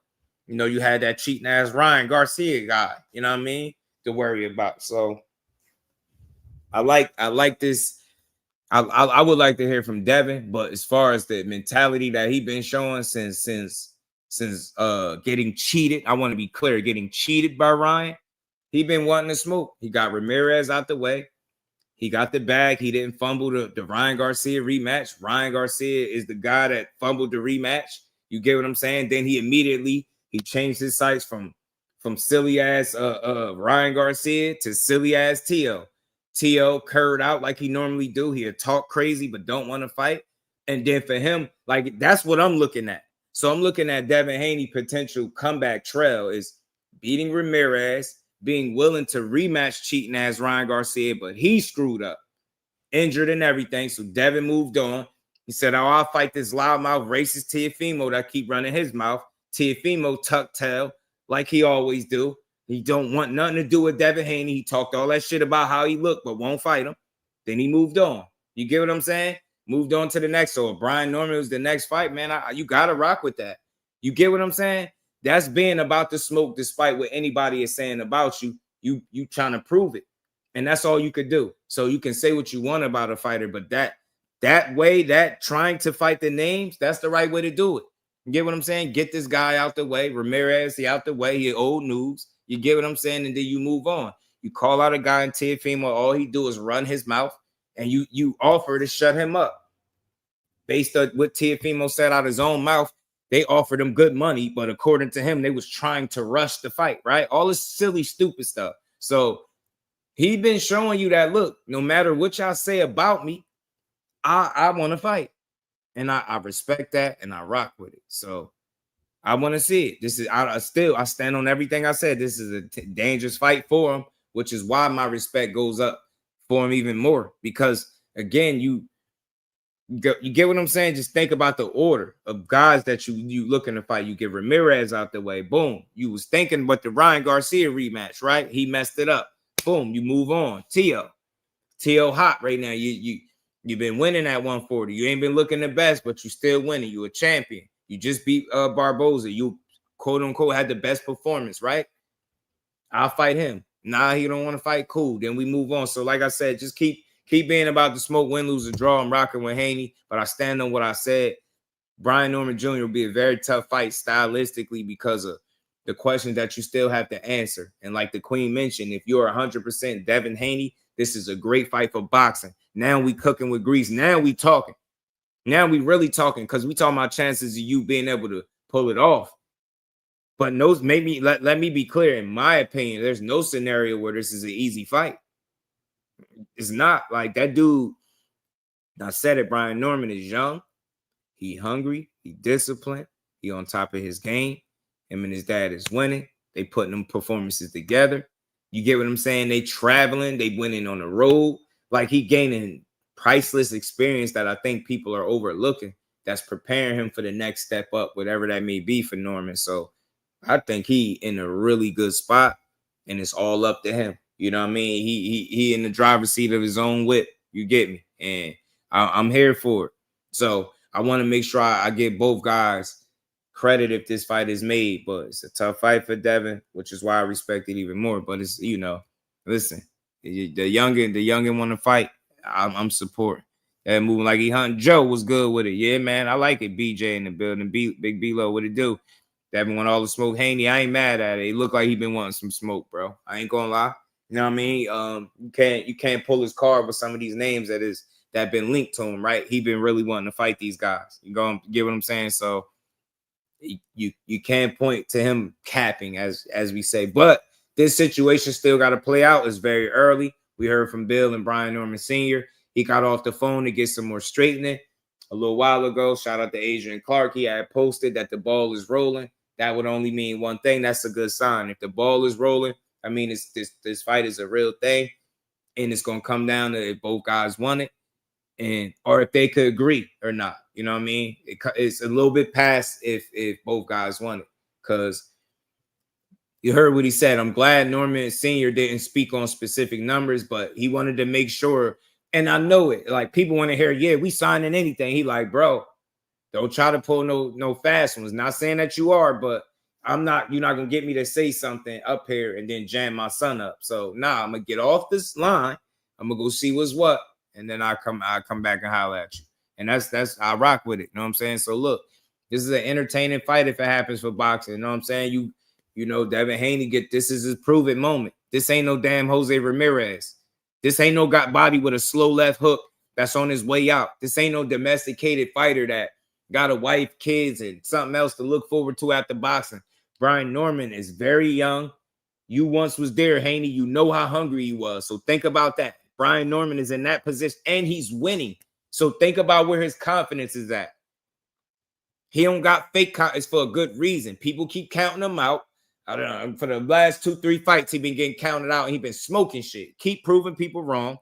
you know, you had that cheating ass Ryan Garcia guy, you know what I mean, to worry about. So I like this. I would like to hear from Devin, but as far as the mentality that he been showing since getting cheated, I want to be clear, getting cheated by Ryan, he been wanting to smoke. He got Ramirez out the way. He got the bag. He didn't fumble the Ryan Garcia rematch. Ryan Garcia is the guy that fumbled the rematch. You get what I'm saying? Then he changed his sights from silly ass Ryan Garcia to silly ass T.O. T.O. curved out like he normally do. He'll talk crazy but don't want to fight. And then for him, like that's what I'm looking at. So I'm looking at Devin Haney potential comeback trail is beating Ramirez, being willing to rematch cheating ass Ryan Garcia, but he screwed up, injured and everything. So Devin moved on. He said, "Oh, I'll fight this loudmouth racist Teofimo that keep running his mouth." Teofimo tucked tail like he always do. He don't want nothing to do with Devin Haney. He talked all that shit about how he looked, but won't fight him. Then he moved on. You get what I'm saying? Moved on to the next. So if Brian Norman was the next fight, man, you got to rock with that. You get what I'm saying? That's being about the smoke despite what anybody is saying about you. You trying to prove it. And that's all you could do. So you can say what you want about a fighter, but that way, that trying to fight the names, that's the right way to do it. You get what I'm saying? Get this guy out the way. Ramirez, he out the way. He old news. You get what I'm saying? And then you move on. You call out a guy in Teofimo, all he do is run his mouth, and you offer to shut him up. Based on what Teofimo said out his own mouth, they offered him good money, but according to him, they was trying to rush the fight, right? All this silly, stupid stuff. So he been showing you that, look, no matter what y'all say about me, I want to fight. And I respect that, and I rock with it. So I want to see it. This is I stand on everything I said. This is a dangerous fight for him, which is why my respect goes up for him even more. Because again, you get what I'm saying? Just think about the order of guys that you looking to fight. You get Ramirez out the way. Boom. You was thinking about the Ryan Garcia rematch, right? He messed it up. Boom. You move on. T.O. hot right now. You've been winning at 140. You ain't been looking the best, but you still winning. You a champion. You just beat Barboza. You quote unquote had the best performance, right? I'll fight him. Nah, he don't want to fight. Cool. Then we move on. So like I said, just keep being about the smoke, win, lose, or draw. I'm rocking with Haney, but I stand on what I said. Brian Norman Jr. will be a very tough fight stylistically because of the questions that you still have to answer. And like the Queen mentioned, if you're 100% Devin Haney, this is a great fight for boxing. Now we cooking with grease. Now we talking. Now we really talking because we talking about chances of you being able to pull it off. But let me be clear. In my opinion, there's no scenario where this is an easy fight. It's not. Like that dude, I said it, Brian Norman is young. He hungry. He disciplined. He on top of his game. Him and his dad is winning. They putting them performances together. You get what I'm saying? They traveling. They winning on the road. Like he gaining priceless experience that I think people are overlooking. That's preparing him for the next step up, whatever that may be for Norman. So I think he in a really good spot, and it's all up to him. You know what I mean? He in the driver's seat of his own whip. You get me? And I'm here for it. So I want to make sure I give both guys credit if this fight is made. But it's a tough fight for Devin, which is why I respect it even more. But it's, you know, listen, the youngin want to fight. I'm supporting. That moving like he hunting. Joe was good with it. Yeah, man, I like it. BJ in the building. Big B-Lo, what it do? Devin want all the smoke. Haney, I ain't mad at it. It looked like he been wanting some smoke, bro. I ain't gonna lie. You know what I mean? You can't pull his card with some of these names that been linked to him, right? He been really wanting to fight these guys. You gonna get what I'm saying? So you can't point to him capping as we say, but this situation still got to play out. It's very early. We heard from Bill and Brian Norman Sr. He got off the phone to get some more straightening a little while ago. Shout out to Adrian Clark. He had posted that the ball is rolling. That would only mean one thing. That's a good sign. If the ball is rolling, I mean, this fight is a real thing, and it's gonna come down to if both guys want it, or if they could agree or not. You know what I mean? It's a little bit past if both guys want it, because You heard what he said. I'm glad Norman Sr. didn't speak on specific numbers, but he wanted to make sure. And I know it. Like, people want to hear, yeah, we signing anything. He like, bro, don't try to pull no fast ones. Not saying that you are, but you're not gonna get me to say something up here and then jam my son up. So I'm gonna get off this line. I'm gonna go see what's what, and then I come back and holler at you. And that's I rock with it. You know what I'm saying? So look, this is an entertaining fight if it happens for boxing. You know what I'm saying? You know, Devin Haney this is his prove it moment. This ain't no damn Jose Ramirez. This ain't no got body with a slow left hook that's on his way out. This ain't no domesticated fighter that got a wife, kids, and something else to look forward to after boxing. Brian Norman is very young. You once was there, Haney. You know how hungry he was. So think about that. Brian Norman is in that position, and he's winning. So think about where his confidence is at. He don't got fake confidence for a good reason. People keep counting him out. I don't know. For the last 2-3 fights, he been getting counted out, and he been smoking shit. Keep proving people wrong.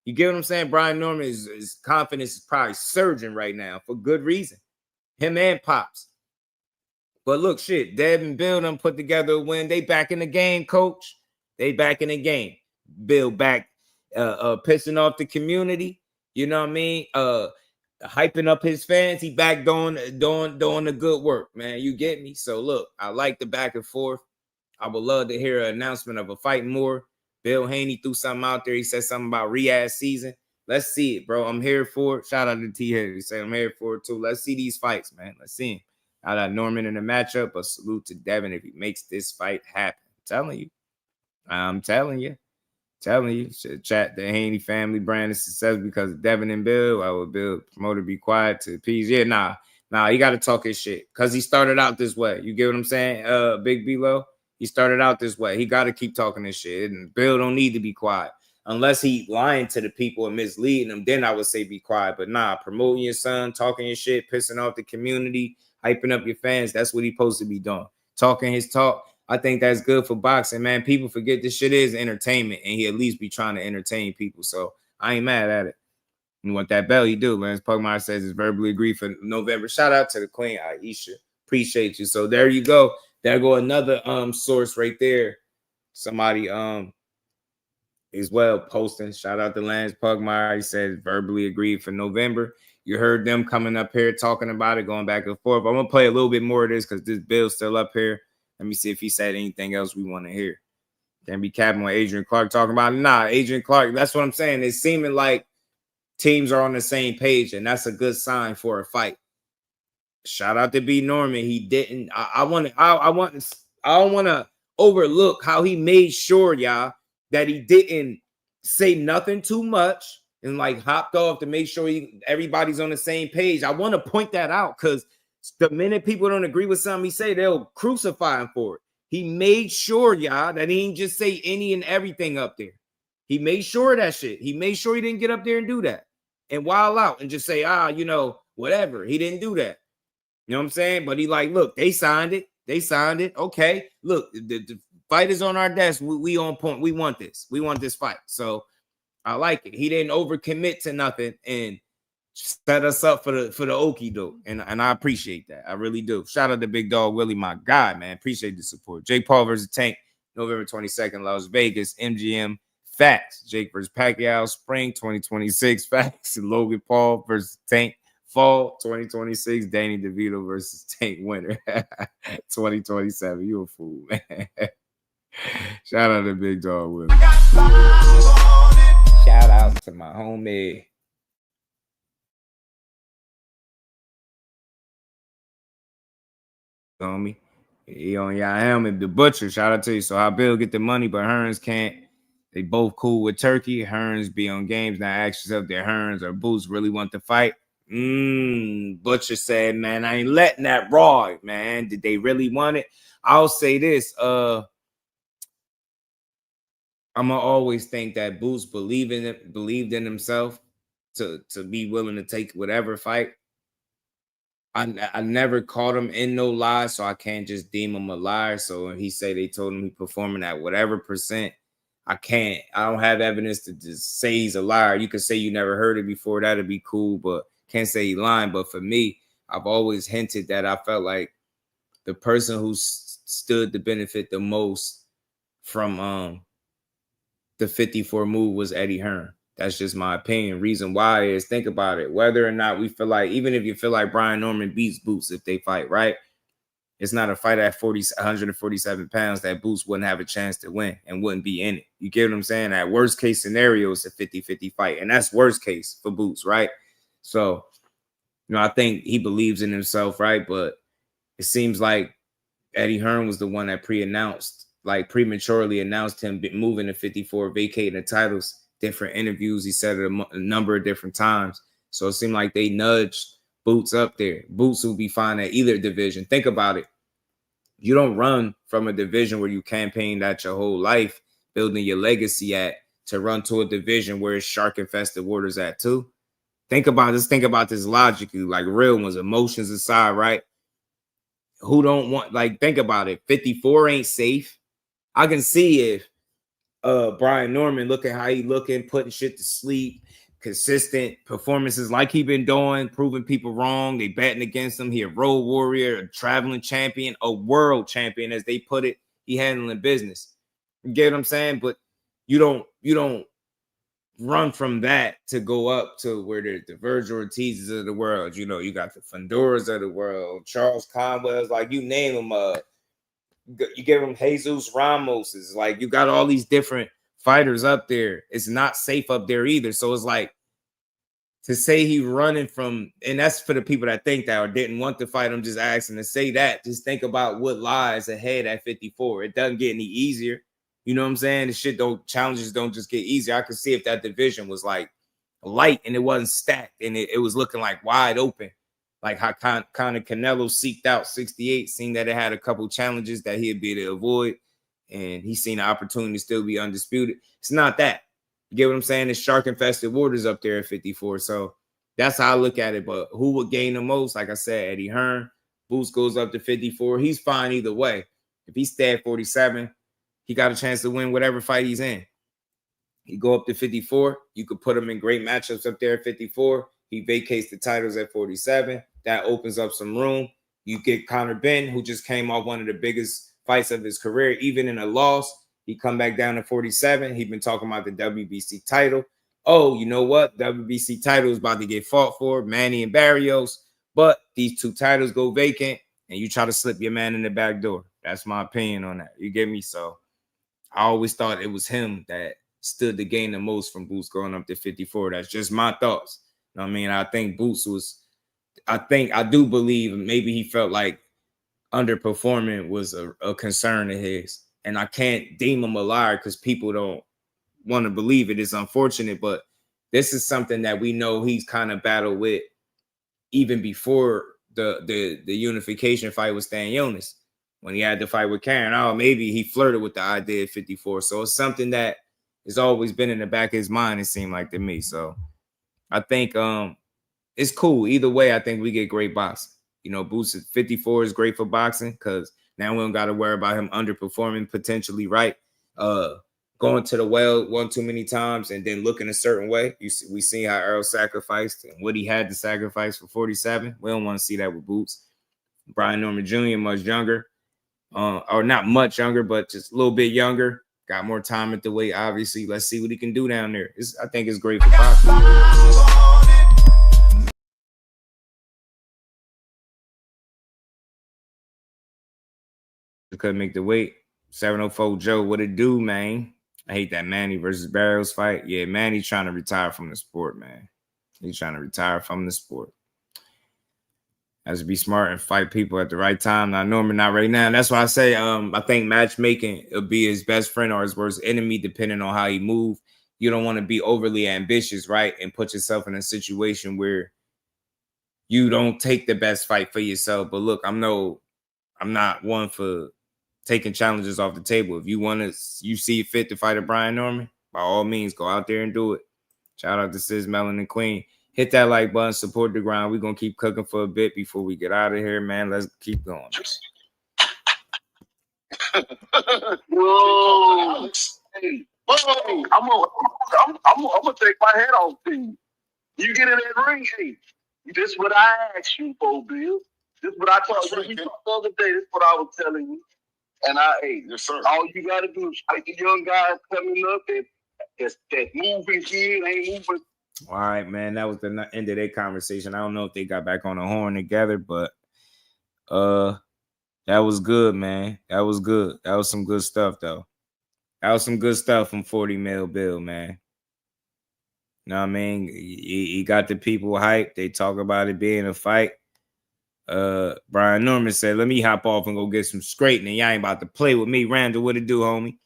You get what I'm saying? Brian Norman, his confidence is probably surging right now for good reason. Him and Pops. But look, shit, Deb and Bill done put together a win. They back in the game, coach. They back in the game. Bill back pissing off the community. You know what I mean? Hyping up his fans. He back doing the good work, man. You get me? So look, I like the back and forth. I would love to hear an announcement of a fight more. Bill Haney threw something out there. He said something about Riyadh season. Let's see it, bro. I'm here for it. Shout out to T. Harry. He said I'm here for it too. Let's see these fights, man. Let's see him. I got Norman in the matchup. A salute to Devin if he makes this fight happen. I'm telling you. Chat the Haney family brand is success because of Devin and Bill. I would Bill promoter be quiet to appease. Yeah, nah, he got to talk his shit because he started out this way. You get what I'm saying? Big B-Lo, he started out this way. He got to keep talking his shit. And Bill don't need to be quiet unless he lying to the people and misleading them. Then I would say be quiet. But promoting your son, talking your shit, pissing off the community, hyping up your fans. That's what he's supposed to be doing. Talking his talk. I think that's good for boxing, man. People forget this shit is entertainment, and he at least be trying to entertain people. So I ain't mad at it. And what that belly do, man. Pugmire says it's verbally agreed for November. Shout out to the Queen Aisha. Appreciate you. So there you go. There go another source right there. Somebody as well posting. Shout out to Lance Pugmire. He said verbally agreed for November. You heard them coming up here talking about it, going back and forth. I'm gonna play a little bit more of this because this bill's still up here. Let me see if he said anything else we want to hear. Can't be capping what Adrian Clark talking about. Adrian Clark, that's what I'm saying. It's seeming like teams are on the same page, and that's a good sign for a fight. Shout out to B. Norman. He didn't. I don't want to overlook how he made sure, y'all, that he didn't say nothing too much and like hopped off to make sure everybody's on the same page. I want to point that out because the minute people don't agree with something he say, they'll crucify him for it. He made sure, y'all, that he didn't just say any and everything up there. He made sure of that shit. He made sure he didn't get up there and do that and wild out and just say, whatever. He didn't do that. You know what I'm saying? But he like, look, they signed it. Okay. Look, the fight is on our desk. We on point. We want this. We want this fight. So I like it. He didn't overcommit to nothing and set us up for the okie doke, and I appreciate that. I really do. Shout out to Big Dog Willie, my guy, man. Appreciate the support. Jake Paul versus Tank, November 22nd, Las Vegas. MGM Facts. Jake versus Pacquiao, Spring 2026. Facts. Logan Paul versus Tank, Fall 2026. Danny DeVito versus Tank, winter 2027. You a fool, man. Shout out to Big Dog Willie. Shout out to my homie. Homie, he on y'all helmet. The Butcher, shout out to you. So how Bill get the money, but Hearns can't. They both cool with Turkey. Hearns be on games. Now ask yourself, did Hearns or Boots really want to fight? Butcher said, man, I ain't letting that raw, man. Did they really want it? I'll say this. I'ma always think that Boots believed in himself to be willing to take whatever fight. I never caught him in no lie, so I can't just deem him a liar. So when he say they told him he performing at whatever percent, I don't have evidence to just say he's a liar. You could say you never heard it before. That'd be cool, but can't say he lying. But for me, I've always hinted that I felt like the person who's stood to benefit the most from the 54 move was Eddie Hearn. That's just my opinion. Reason why is, think about it. Whether or not we feel like, even if you feel like Brian Norman beats Boots if they fight, right? It's not a fight at 147 pounds that Boots wouldn't have a chance to win and wouldn't be in it. You get what I'm saying? That worst case scenario is a 50-50 fight. And that's worst case for Boots, right? So, you know, I think he believes in himself, right? But it seems like Eddie Hearn was the one that prematurely announced him moving to 54, vacating the titles. Different interviews, he said it a number of different times. So it seemed like they nudged Boots up there. Boots will be fine at either division. Think about it. You don't run from a division where you campaigned at your whole life, building your legacy at, to run to a division where it's shark-infested waters at too. Think about this logically, like real ones, emotions aside, right? Who don't want, like, think about it. 54 ain't safe. I can see if Brian Norman, look at how he looking, putting shit to sleep, consistent performances like he been doing, proving people wrong. They betting against him. He a road warrior, a traveling champion, a world champion, as they put it. He handling business. You get what I'm saying? But you don't run from that to go up to where the Virgil Ortizes of the world. You know, you got the Fonduras of the world, Charles Conwell's, like you name them. You give them Jesus Ramos's, like you got all these different fighters up there. It's not safe up there either. So it's like, to say he running from, and that's for the people that think that or didn't want to fight. I'm just asking to say that. Just think about what lies ahead at 54. It doesn't get any easier. You know what I'm saying? Challenges don't just get easier. I could see if that division was like light and it wasn't stacked and it was looking like wide open. Like how Conor Canelo seeked out 68, seeing that it had a couple challenges that he'd be able to avoid, and he's seen the opportunity to still be undisputed. It's not that. You get what I'm saying? It's shark-infested waters up there at 54. So that's how I look at it. But who would gain the most? Like I said, Eddie Hearn. Boots goes up to 54. He's fine either way. If he stay at 47, he got a chance to win whatever fight he's in. He go up to 54. You could put him in great matchups up there at 54. He vacates the titles at 47. That opens up some room. You get Conor Benn, who just came off one of the biggest fights of his career, even in a loss. He come back down to 47. He's been talking about the WBC title. Oh, you know what? WBC title is about to get fought for, Manny and Barrios. But these two titles go vacant, and you try to slip your man in the back door. That's my opinion on that. You get me? So I always thought it was him that stood to gain the most from Boots going up to 54. That's just my thoughts. You know what I mean? I think Boots was, I do believe maybe he felt like underperforming was a concern of his. And I can't deem him a liar because people don't want to believe it. It's unfortunate, but this is something that we know he's kind of battled with even before the unification fight with Stan Jonas. When he had the fight with Karen, maybe he flirted with the idea of 54. So it's something that has always been in the back of his mind, it seemed like to me. So I think it's cool. Either way, I think we get great boxing. You know, Boots at 54 is great for boxing because now we don't got to worry about him underperforming potentially, right? Going to the well one too many times and then looking a certain way. We see how Earl sacrificed and what he had to sacrifice for 47. We don't want to see that with Boots. Brian Norman Jr., much younger. Or not much younger, but just a little bit younger. Got more time at the weight, obviously. Let's see what he can do down there. I think it's great for boxing. Couldn't make the weight. 704 Joe, what it do, man? I hate that Manny versus Barrios fight. Yeah, Manny trying to retire from the sport, man. He's trying to retire from the sport. Has to be smart and fight people at the right time. Not Norman, not right now. That's why I say I think matchmaking will be his best friend or his worst enemy, depending on how he move. You don't want to be overly ambitious, right? And put yourself in a situation where you don't take the best fight for yourself. But look, I'm not one for taking challenges off the table. If you see it fit to fight a Brian Norman, by all means, go out there and do it. Shout out to Sis, Melon, and Queen. Hit that like button, support the grind. We're going to keep cooking for a bit before we get out of here, man. Let's keep going. Whoa. Hey, I'm gonna take my head off to you. You get in that ring, hey, this is what I asked you for, Bill. This is what I told you. We talked the other day. This is what I was telling you. And yes, sir. All you gotta do is fight the young guys coming up that moving kid ain't moving. All right, man. That was the end of their conversation. I don't know if they got back on the horn together, but that was good, man. That was good. That was some good stuff, though. That was some good stuff from 40 Mil Bill, man. You know what I mean? He got the people hyped. They talk about it being a fight. Brian Norman said, let me hop off and go get some straightening. Y'all ain't about to play with me. Randall, what it do, homie?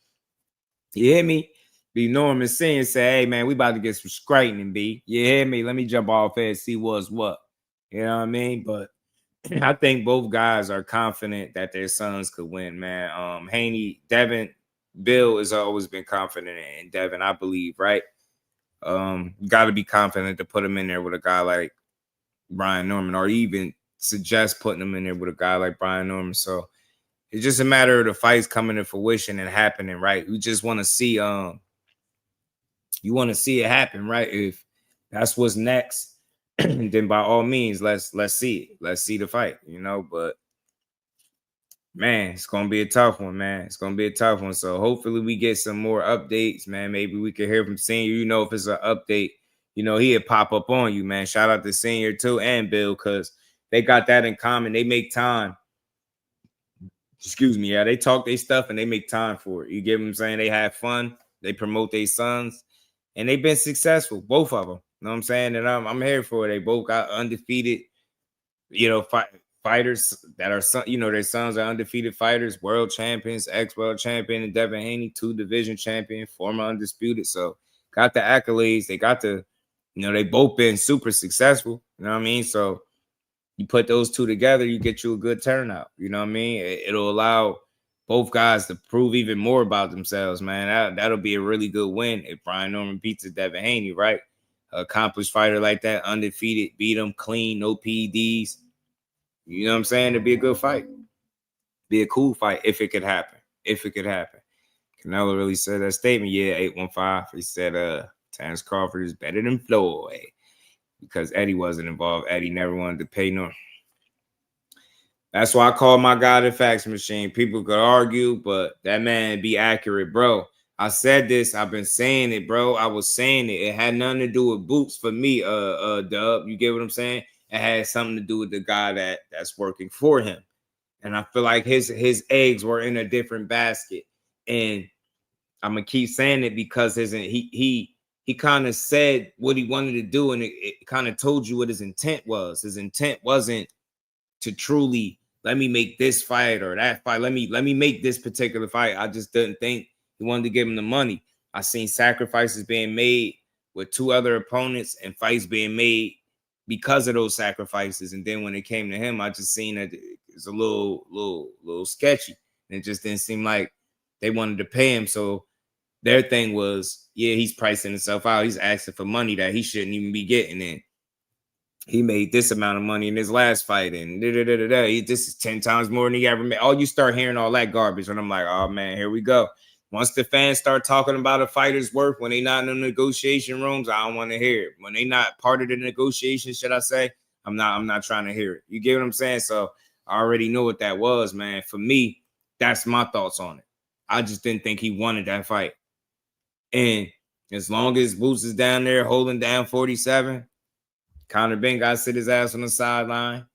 You hear me? B. Norman Senior said, hey, man, we about to get some straightening, B. You hear me? Let me jump off here and see what's what. You know what I mean? But I think both guys are confident that their sons could win, man. Haney, Devin, Bill has always been confident in Devin, I believe, right? Got to be confident to put him in there with a guy like Brian Norman, or even suggest putting him in there with a guy like Brian Norman. So it's just a matter of the fights coming to fruition and happening, right? We just want to see, you want to see it happen, right? If that's what's next, then by all means, let's see it. Let's see the fight, you know. But man, it's gonna be a tough one, man. It's gonna be a tough one. So hopefully we get some more updates, man. Maybe we can hear from Senior. You know, if it's an update, you know, he'd pop up on you, man. Shout out to Senior too and Bill, because they got that in common. They make time. Excuse me, yeah. They talk their stuff and they make time for it. You get what I'm saying? They have fun. They promote their sons, and they've been successful, both of them. You know what I'm saying? And I'm here for it. They both got undefeated, you know, fighters that are, you know, their sons are undefeated fighters, world champions, ex-world champion, and Devin Haney, 2 division champion, former undisputed. So got the accolades. They got the, you know, they both been super successful. You know what I mean? So you put those two together, you get you a good turnout. You know what I mean? It'll allow both guys to prove even more about themselves, man. That'll be a really good win if Brian Norman beats Devin Haney, right? Accomplished fighter like that, undefeated, beat him clean, no PEDs. You know what I'm saying? It'd be a good fight. Be a cool fight if it could happen. If it could happen. Canelo really said that statement. Yeah, 815. He said Terence Crawford is better than Floyd because Eddie wasn't involved. Eddie never wanted to pay no. That's why I call my guy the fax machine. People could argue, but that man be accurate, bro. I said this. I've been saying it, bro. I was saying it. It had nothing to do with boots for me, Dub. You get what I'm saying? It had something to do with the guy that's working for him. And I feel like his eggs were in a different basket. And I'm gonna keep saying it because he kind of said what he wanted to do, and it kind of told you what his intent was. His intent wasn't to truly let me make this fight or that fight. Let me make this particular fight. I just didn't think he wanted to give him the money. I seen sacrifices being made with 2 other opponents and fights being made because of those sacrifices. And then when it came to him, I just seen that it's a little sketchy. And it just didn't seem like they wanted to pay him. So their thing was, yeah, he's pricing himself out. He's asking for money that he shouldn't even be getting in. He made this amount of money in his last fight, and this is 10 times more than he ever made. Oh, you start hearing all that garbage, and I'm like, oh man, here we go. Once the fans start talking about a fighter's worth when they not in the negotiation rooms, I don't want to hear it. When they not part of the negotiation, should I say, I'm not trying to hear it. You get what I'm saying? So I already know what that was, man. For me, that's my thoughts on it. I just didn't think he wanted that fight. And as long as Boots is down there holding down 47, Conor Ben got to sit his ass on the sideline.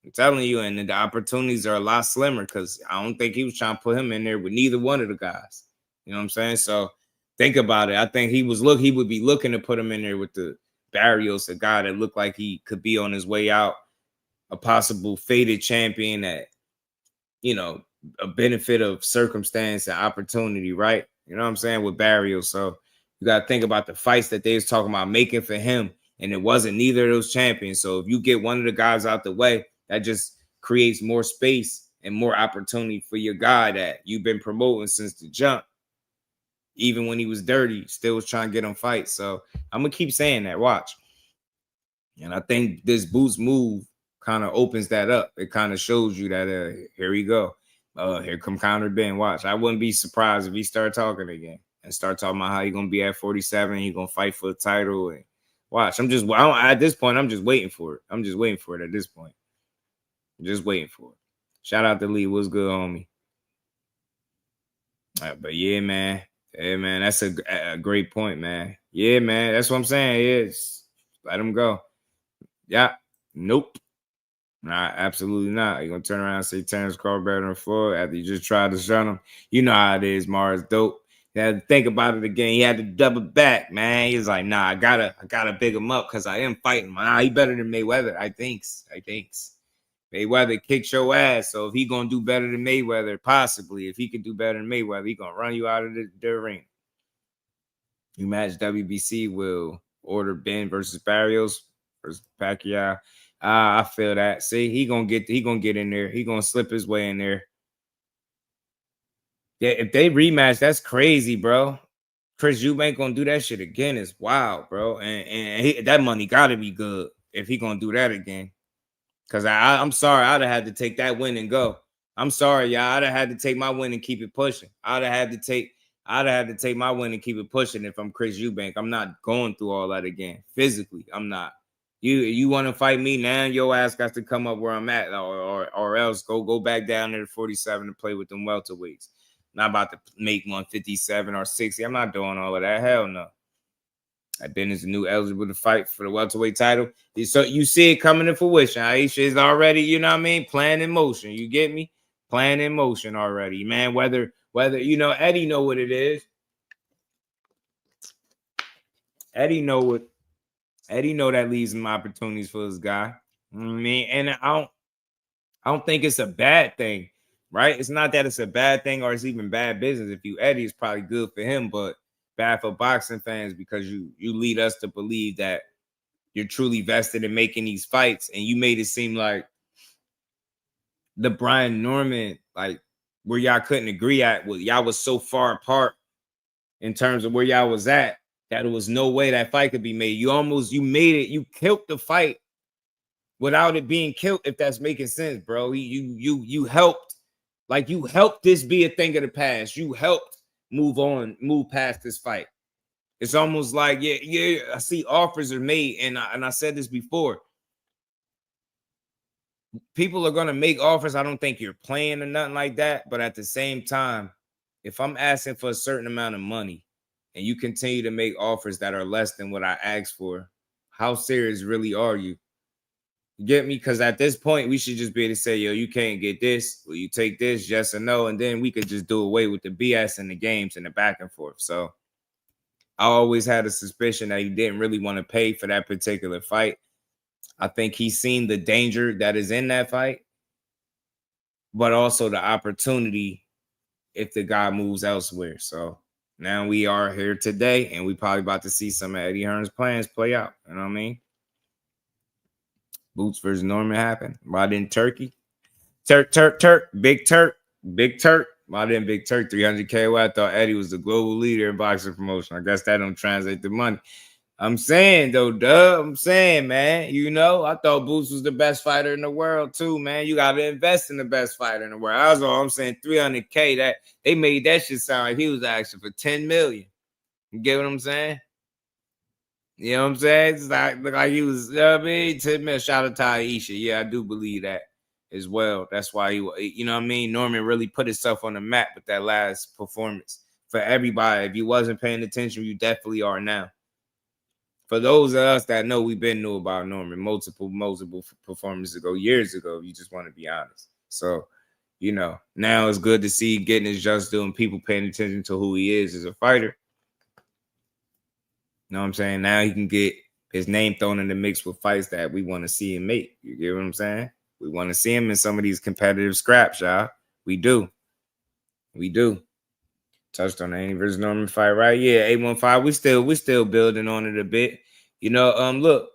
I'm telling you, and the opportunities are a lot slimmer because I don't think he was trying to put him in there with neither one of the guys. You know what I'm saying? So think about it. I think he would be looking to put him in there with the Barrios, a guy that looked like he could be on his way out, a possible faded champion that, you know, a benefit of circumstance and opportunity, right? You know what I'm saying? With Barrios. So you got to think about the fights that they was talking about making for him. And it wasn't neither of those champions. So if you get one of the guys out the way, that just creates more space and more opportunity for your guy that you've been promoting since the jump. Even when he was dirty, still was trying to get him fights. So I'm going to keep saying that. Watch. And I think this Boots move kind of opens that up. It kind of shows you that, here we go. Here come Conor Ben. Watch. I wouldn't be surprised if he started talking again and start talking about how he's going to be at 47. He's going to fight for the title. And watch. At this point, I'm just waiting for it. I'm just waiting for it at this point. I'm just waiting for it. Shout out to Lee. What's good, homie? But yeah, man. Yeah, man. That's a great point, man. Yeah, man. That's what I'm saying. Yeah, let him go. Yeah. Nope. Nah, absolutely not. You're gonna turn around and say Terrence Crawford better than Floyd after you just tried to shut him. You know how it is, Mars. Dope. He had to think about it again. He had to double back, man. He was like, nah, I gotta big him up because I am fighting. Nah, he better than Mayweather. I thinks. Mayweather kicks your ass. So if he gonna do better than Mayweather, possibly, if he can do better than Mayweather, he gonna run you out of the ring. You match WBC will order Ben versus Barrios versus Pacquiao. I feel that. See, he gonna get in there. He gonna slip his way in there. Yeah, if they rematch, that's crazy, bro. Chris Eubank gonna do that shit again. It's wild, bro. And that money gotta be good if he gonna do that again. Cause I'm sorry, I'd have had to take that win and go. I'm sorry, y'all. I'd have had to take my win and keep it pushing. I'd have had to take my win and keep it pushing if I'm Chris Eubank. I'm not going through all that again. Physically, I'm not. You want to fight me now? Your ass got to come up where I'm at, or else go back down there to 47 and play with them welterweights. Not about to make 157 or 60. I'm not doing all of that. Hell no. I've been as a new eligible to fight for the welterweight title. So you see it coming to fruition. Aisha is already, you know what I mean, plan in motion. You get me? Plan in motion already, man. Whether you know, Eddie know what it is. Eddie know that leaves some opportunities for this guy. You know what I mean, and I don't think it's a bad thing, right? It's not that it's a bad thing or it's even bad business. If you Eddie, it's probably good for him, but bad for boxing fans because you lead us to believe that you're truly vested in making these fights, and you made it seem like the Brian Norman, like where y'all couldn't agree at, well, y'all was so far apart in terms of where y'all was at that there was no way that fight could be made. You made it, you killed the fight without it being killed, if that's making sense, bro. You helped, like you helped this be a thing of the past. You helped move past this fight. It's almost like, yeah, I see offers are made, and I said this before. People are gonna make offers. I don't think you're playing or nothing like that, but at the same time, if I'm asking for a certain amount of money and you continue to make offers that are less than what I asked for, how serious really are you? You get me? Because at this point, we should just be able to say, yo, you can't get this. Will you take this? Yes or no? And then we could just do away with the BS and the games and the back and forth. So I always had a suspicion that he didn't really want to pay for that particular fight. I think he's seen the danger that is in that fight, but also the opportunity if the guy moves elsewhere. So now we are here today, and we probably about to see some of Eddie Hearn's plans play out. You know what I mean? Boots versus Norman happened. Why didn't Turkey? Turk, Big Turk. Why didn't Big Turk 300K? Well, I thought Eddie was the global leader in boxing promotion. I guess that don't translate to money. I'm saying, though, I'm saying, man, you know, I thought Boots was the best fighter in the world, too, man. You got to invest in the best fighter in the world. That's all I'm saying. 300K, that they made that shit sound like he was asking for 10 million. You get what I'm saying? You know what I'm saying? It's like he was, you know what I mean? 10 million. Shout out to Aisha. Yeah, I do believe that as well. That's why you know what I mean? Norman really put himself on the map with that last performance for everybody. If you wasn't paying attention, you definitely are now. For those of us that know, we've been knew about Norman multiple performances ago, years ago, if you just want to be honest. So, you know, now it's good to see getting his just due and people paying attention to who he is as a fighter. You know what I'm saying? Now he can get his name thrown in the mix with fights that we want to see him make. You get what I'm saying? We want to see him in some of these competitive scraps, y'all. We do. Touched on the Haney versus Norman fight, right? Yeah, 815. We still building on it a bit. You know, look,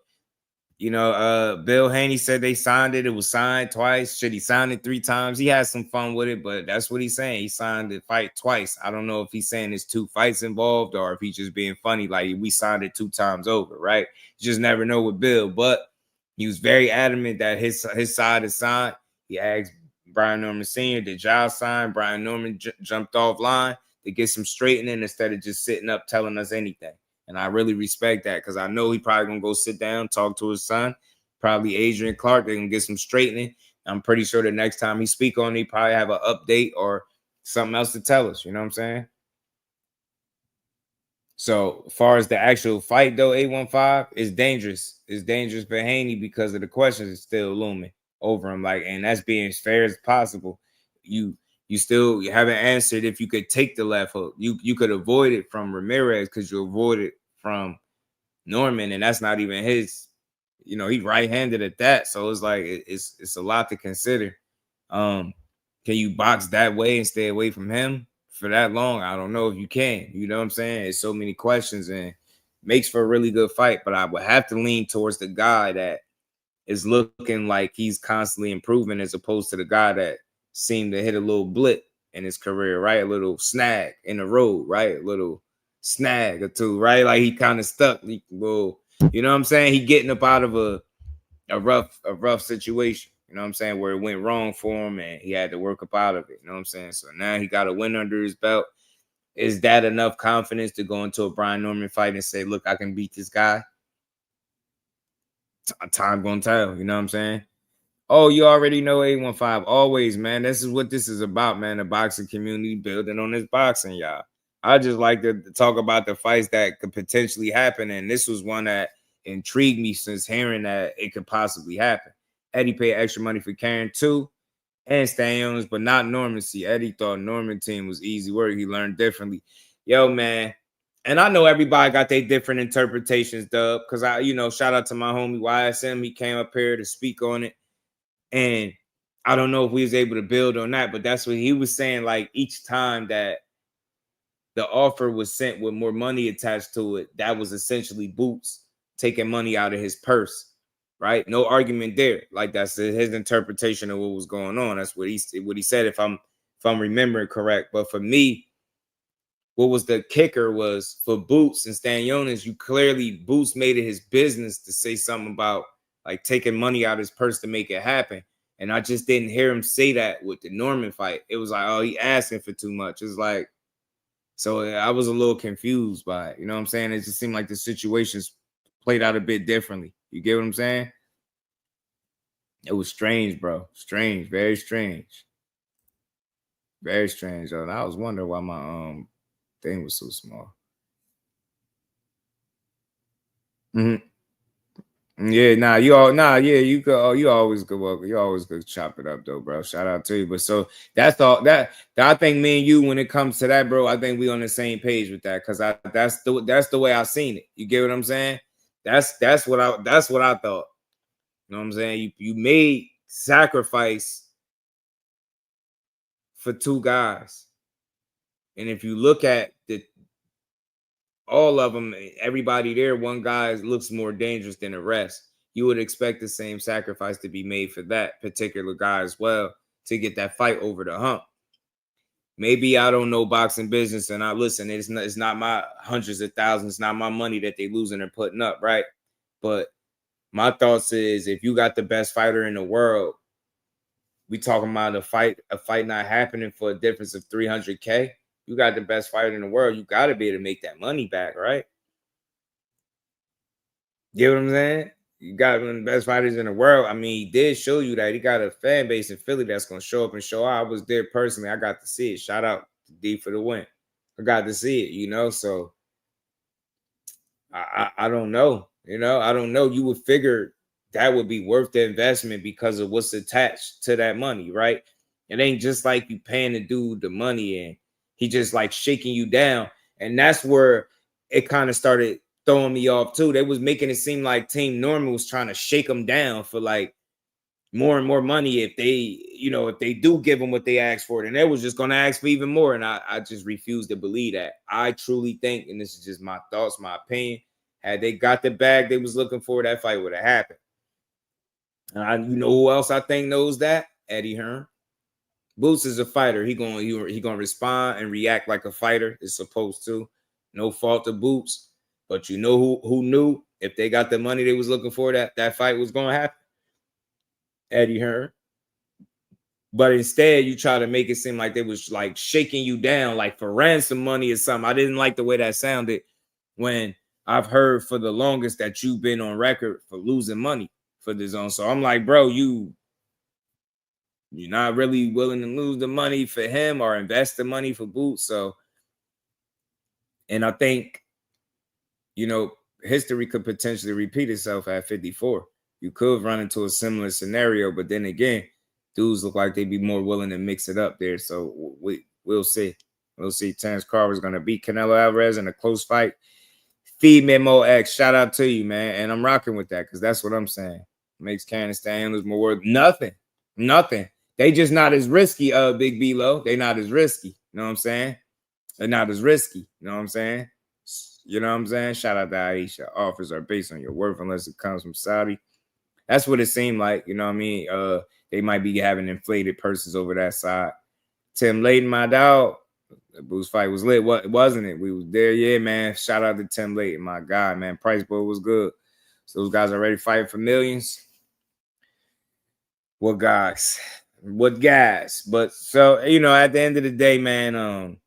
you know, Bill Haney said they signed it. It was signed twice. Shit, he signed it 3 times. He had some fun with it, but that's what he's saying. He signed the fight twice. I don't know if he's saying there's 2 fights involved or if he's just being funny, like we signed it 2 times over, right? You just never know with Bill, but he was very adamant that his side is signed. He asked Brian Norman Sr., did y'all sign? Brian Norman jumped offline to get some straightening instead of just sitting up telling us anything. And I really respect that because I know he probably going to go sit down, talk to his son, probably Adrian Clark. They're going to get some straightening. I'm pretty sure the next time he speak on it, he probably have an update or something else to tell us. You know what I'm saying? So as far as the actual fight though, 815 is dangerous. It's dangerous for Haney because of the questions is still looming over him. Like, and that's being as fair as possible. You still haven't answered if you could take the left hook. You could avoid it from Ramirez because you avoid it from Norman, and that's not even his. You know, he's right-handed at that. So it's like it's a lot to consider. Can you box that way and stay away from him for that long? I don't know if you can. You know what I'm saying? It's so many questions and makes for a really good fight. But I would have to lean towards the guy that is looking like he's constantly improving as opposed to the guy that seemed to hit a little blip in his career, right? A little snag in the road, right? A little snag or two, right? Like he kind of stuck. Well, you know what I'm saying? He getting up out of a rough situation. You know what I'm saying? Where it went wrong for him and he had to work up out of it. You know what I'm saying? So now he got a win under his belt. Is that enough confidence to go into a Brian Norman fight and say, look, I can beat this guy? Time gonna tell. You know what I'm saying? Oh, you already know 815. Always, man. This is what this is about, man. The boxing community building on this boxing, y'all. I just like to talk about the fights that could potentially happen. And this was one that intrigued me since hearing that it could possibly happen. Eddie paid extra money for Karen too and Stanionis, but not Norman. See, Eddie thought Norman team was easy work. He learned differently. Yo, man. And I know everybody got their different interpretations, Dub, because shout out to my homie YSM. He came up here to speak on it. And I don't know if we was able to build on that, but that's what he was saying. Like each time that the offer was sent with more money attached to it, that was essentially Boots taking money out of his purse. Right? No argument there. Like that's his interpretation of what was going on. That's what he said, if I'm remembering correct. But for me, what was the kicker was for Boots and Stanionis, Boots made it his business to say something about like taking money out of his purse to make it happen. And I just didn't hear him say that with the Norman fight. It was like, oh, he asking for too much. It's like, so I was a little confused by it. You know what I'm saying? It just seemed like the situations played out a bit differently. You get what I'm saying? It was strange, bro. Strange, very strange. Very strange, though. And I was wondering why my thing was so small. Yeah, you go. You always go up. You always go chop it up, though, bro. Shout out to you. But so that's all that I think me and you, when it comes to that, bro, I think we on the same page with that because that's the way I seen it. You get what I'm saying? That's what I thought. You know what I'm saying? You made sacrifice for two guys. And if you look at all of them, everybody there, one guy looks more dangerous than the rest. You would expect the same sacrifice to be made for that particular guy as well to get that fight over the hump. Maybe I don't know boxing business and it's not my hundreds of thousands, not my money that they losing and putting up, right? But my thoughts is if you got the best fighter in the world, we talking about a fight not happening for a difference of 300K. You got the best fighter in the world. You got to be able to make that money back, right? You know what I'm saying? You got one of the best fighters in the world. I mean, he did show you that. He got a fan base in Philly that's going to show up and show out. I was there personally. I got to see it. Shout out to D for the win. I got to see it, So I don't know. I don't know. You would figure that would be worth the investment because of what's attached to that money, right? It ain't just like you paying the dude the money and he just like shaking you down. And that's where it kind of started throwing me off too. They was making it seem like Team Norman was trying to shake them down for like more and more money if they do give them what they asked for. And they was just going to ask for even more. And I just refuse to believe that. I truly think, and this is just my thoughts, my opinion, had they got the bag they was looking for, that fight would have happened. And you know who else I think knows that? Eddie Hearn. Boots is a fighter. He gonna respond and react like a fighter is supposed to. No fault to Boots, but you know who knew if they got the money they was looking for, that fight was gonna happen? Eddie Hearn. But instead, you try to make it seem like they was like shaking you down, like for ransom money or something. I didn't like the way that sounded when I've heard for the longest that you've been on record for losing money for the zone. So I'm like, bro, you You're not really willing to lose the money for him or invest the money for Boots. So, and I think, you know, history could potentially repeat itself at 54. You could run into a similar scenario, but then again, dudes look like they'd be more willing to mix it up there. So we'll see. We'll see. Terrence Crawford is going to beat Canelo Alvarez in a close fight. Feed Memo X, shout out to you, man. And I'm rocking with that because that's what I'm saying. Makes Candice handlers more worth nothing. They just not as risky, Big B-Lo. They not as risky. You know what I'm saying? They're not as risky. You know what I'm saying? You know what I'm saying? Shout out to Aisha. Offers are based on your worth unless it comes from Saudi. That's what it seemed like. You know what I mean? They might be having inflated purses over that side. Tim Layton, my dog. The Boost fight was lit, wasn't it? We was there, yeah, man. Shout out to Tim Layton, my guy, man. Price bowl was good. So those guys already fighting for millions. What guys? But so, you know, at the end of the day, man,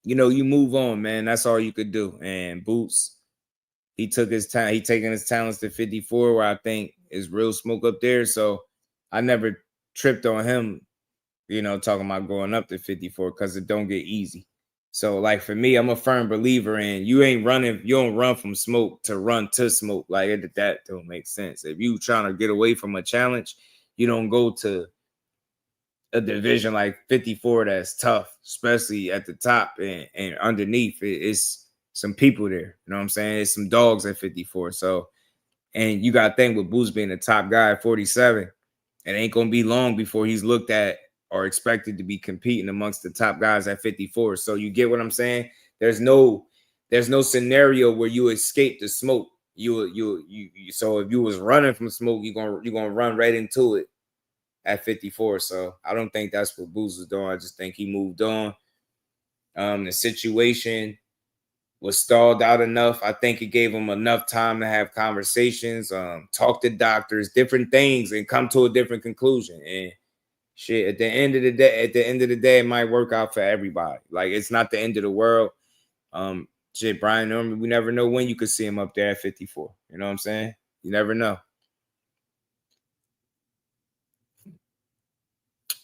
you know, you move on, man. That's all you could do. And Boots, he took his time. He taking his talents to 54, where I think is real smoke up there. So I never tripped on him, you know, talking about going up to 54 because it don't get easy. So, like, for me, I'm a firm believer in you don't run from smoke to run to smoke. Like, that don't make sense. If you trying to get away from a challenge, you don't go to a division like 54 that's tough, especially at the top and underneath. It's some people there. You know what I'm saying? It's some dogs at 54. So, and you got to think with Boots being the top guy at 47, it ain't going to be long before he's looked at or expected to be competing amongst the top guys at 54. So you get what I'm saying? There's no scenario where you escape the smoke. So if you was running from smoke, you're gonna run right into it at 54. So I don't think that's what Boots is doing. I just think he moved on. The situation was stalled out enough. I think it gave him enough time to have conversations, talk to doctors, different things, and come to a different conclusion. And shit, at the end of the day, it might work out for everybody. Like, it's not the end of the world. Shit, Brian Norman, we never know when you could see him up there at 54. You know what I'm saying? You never know.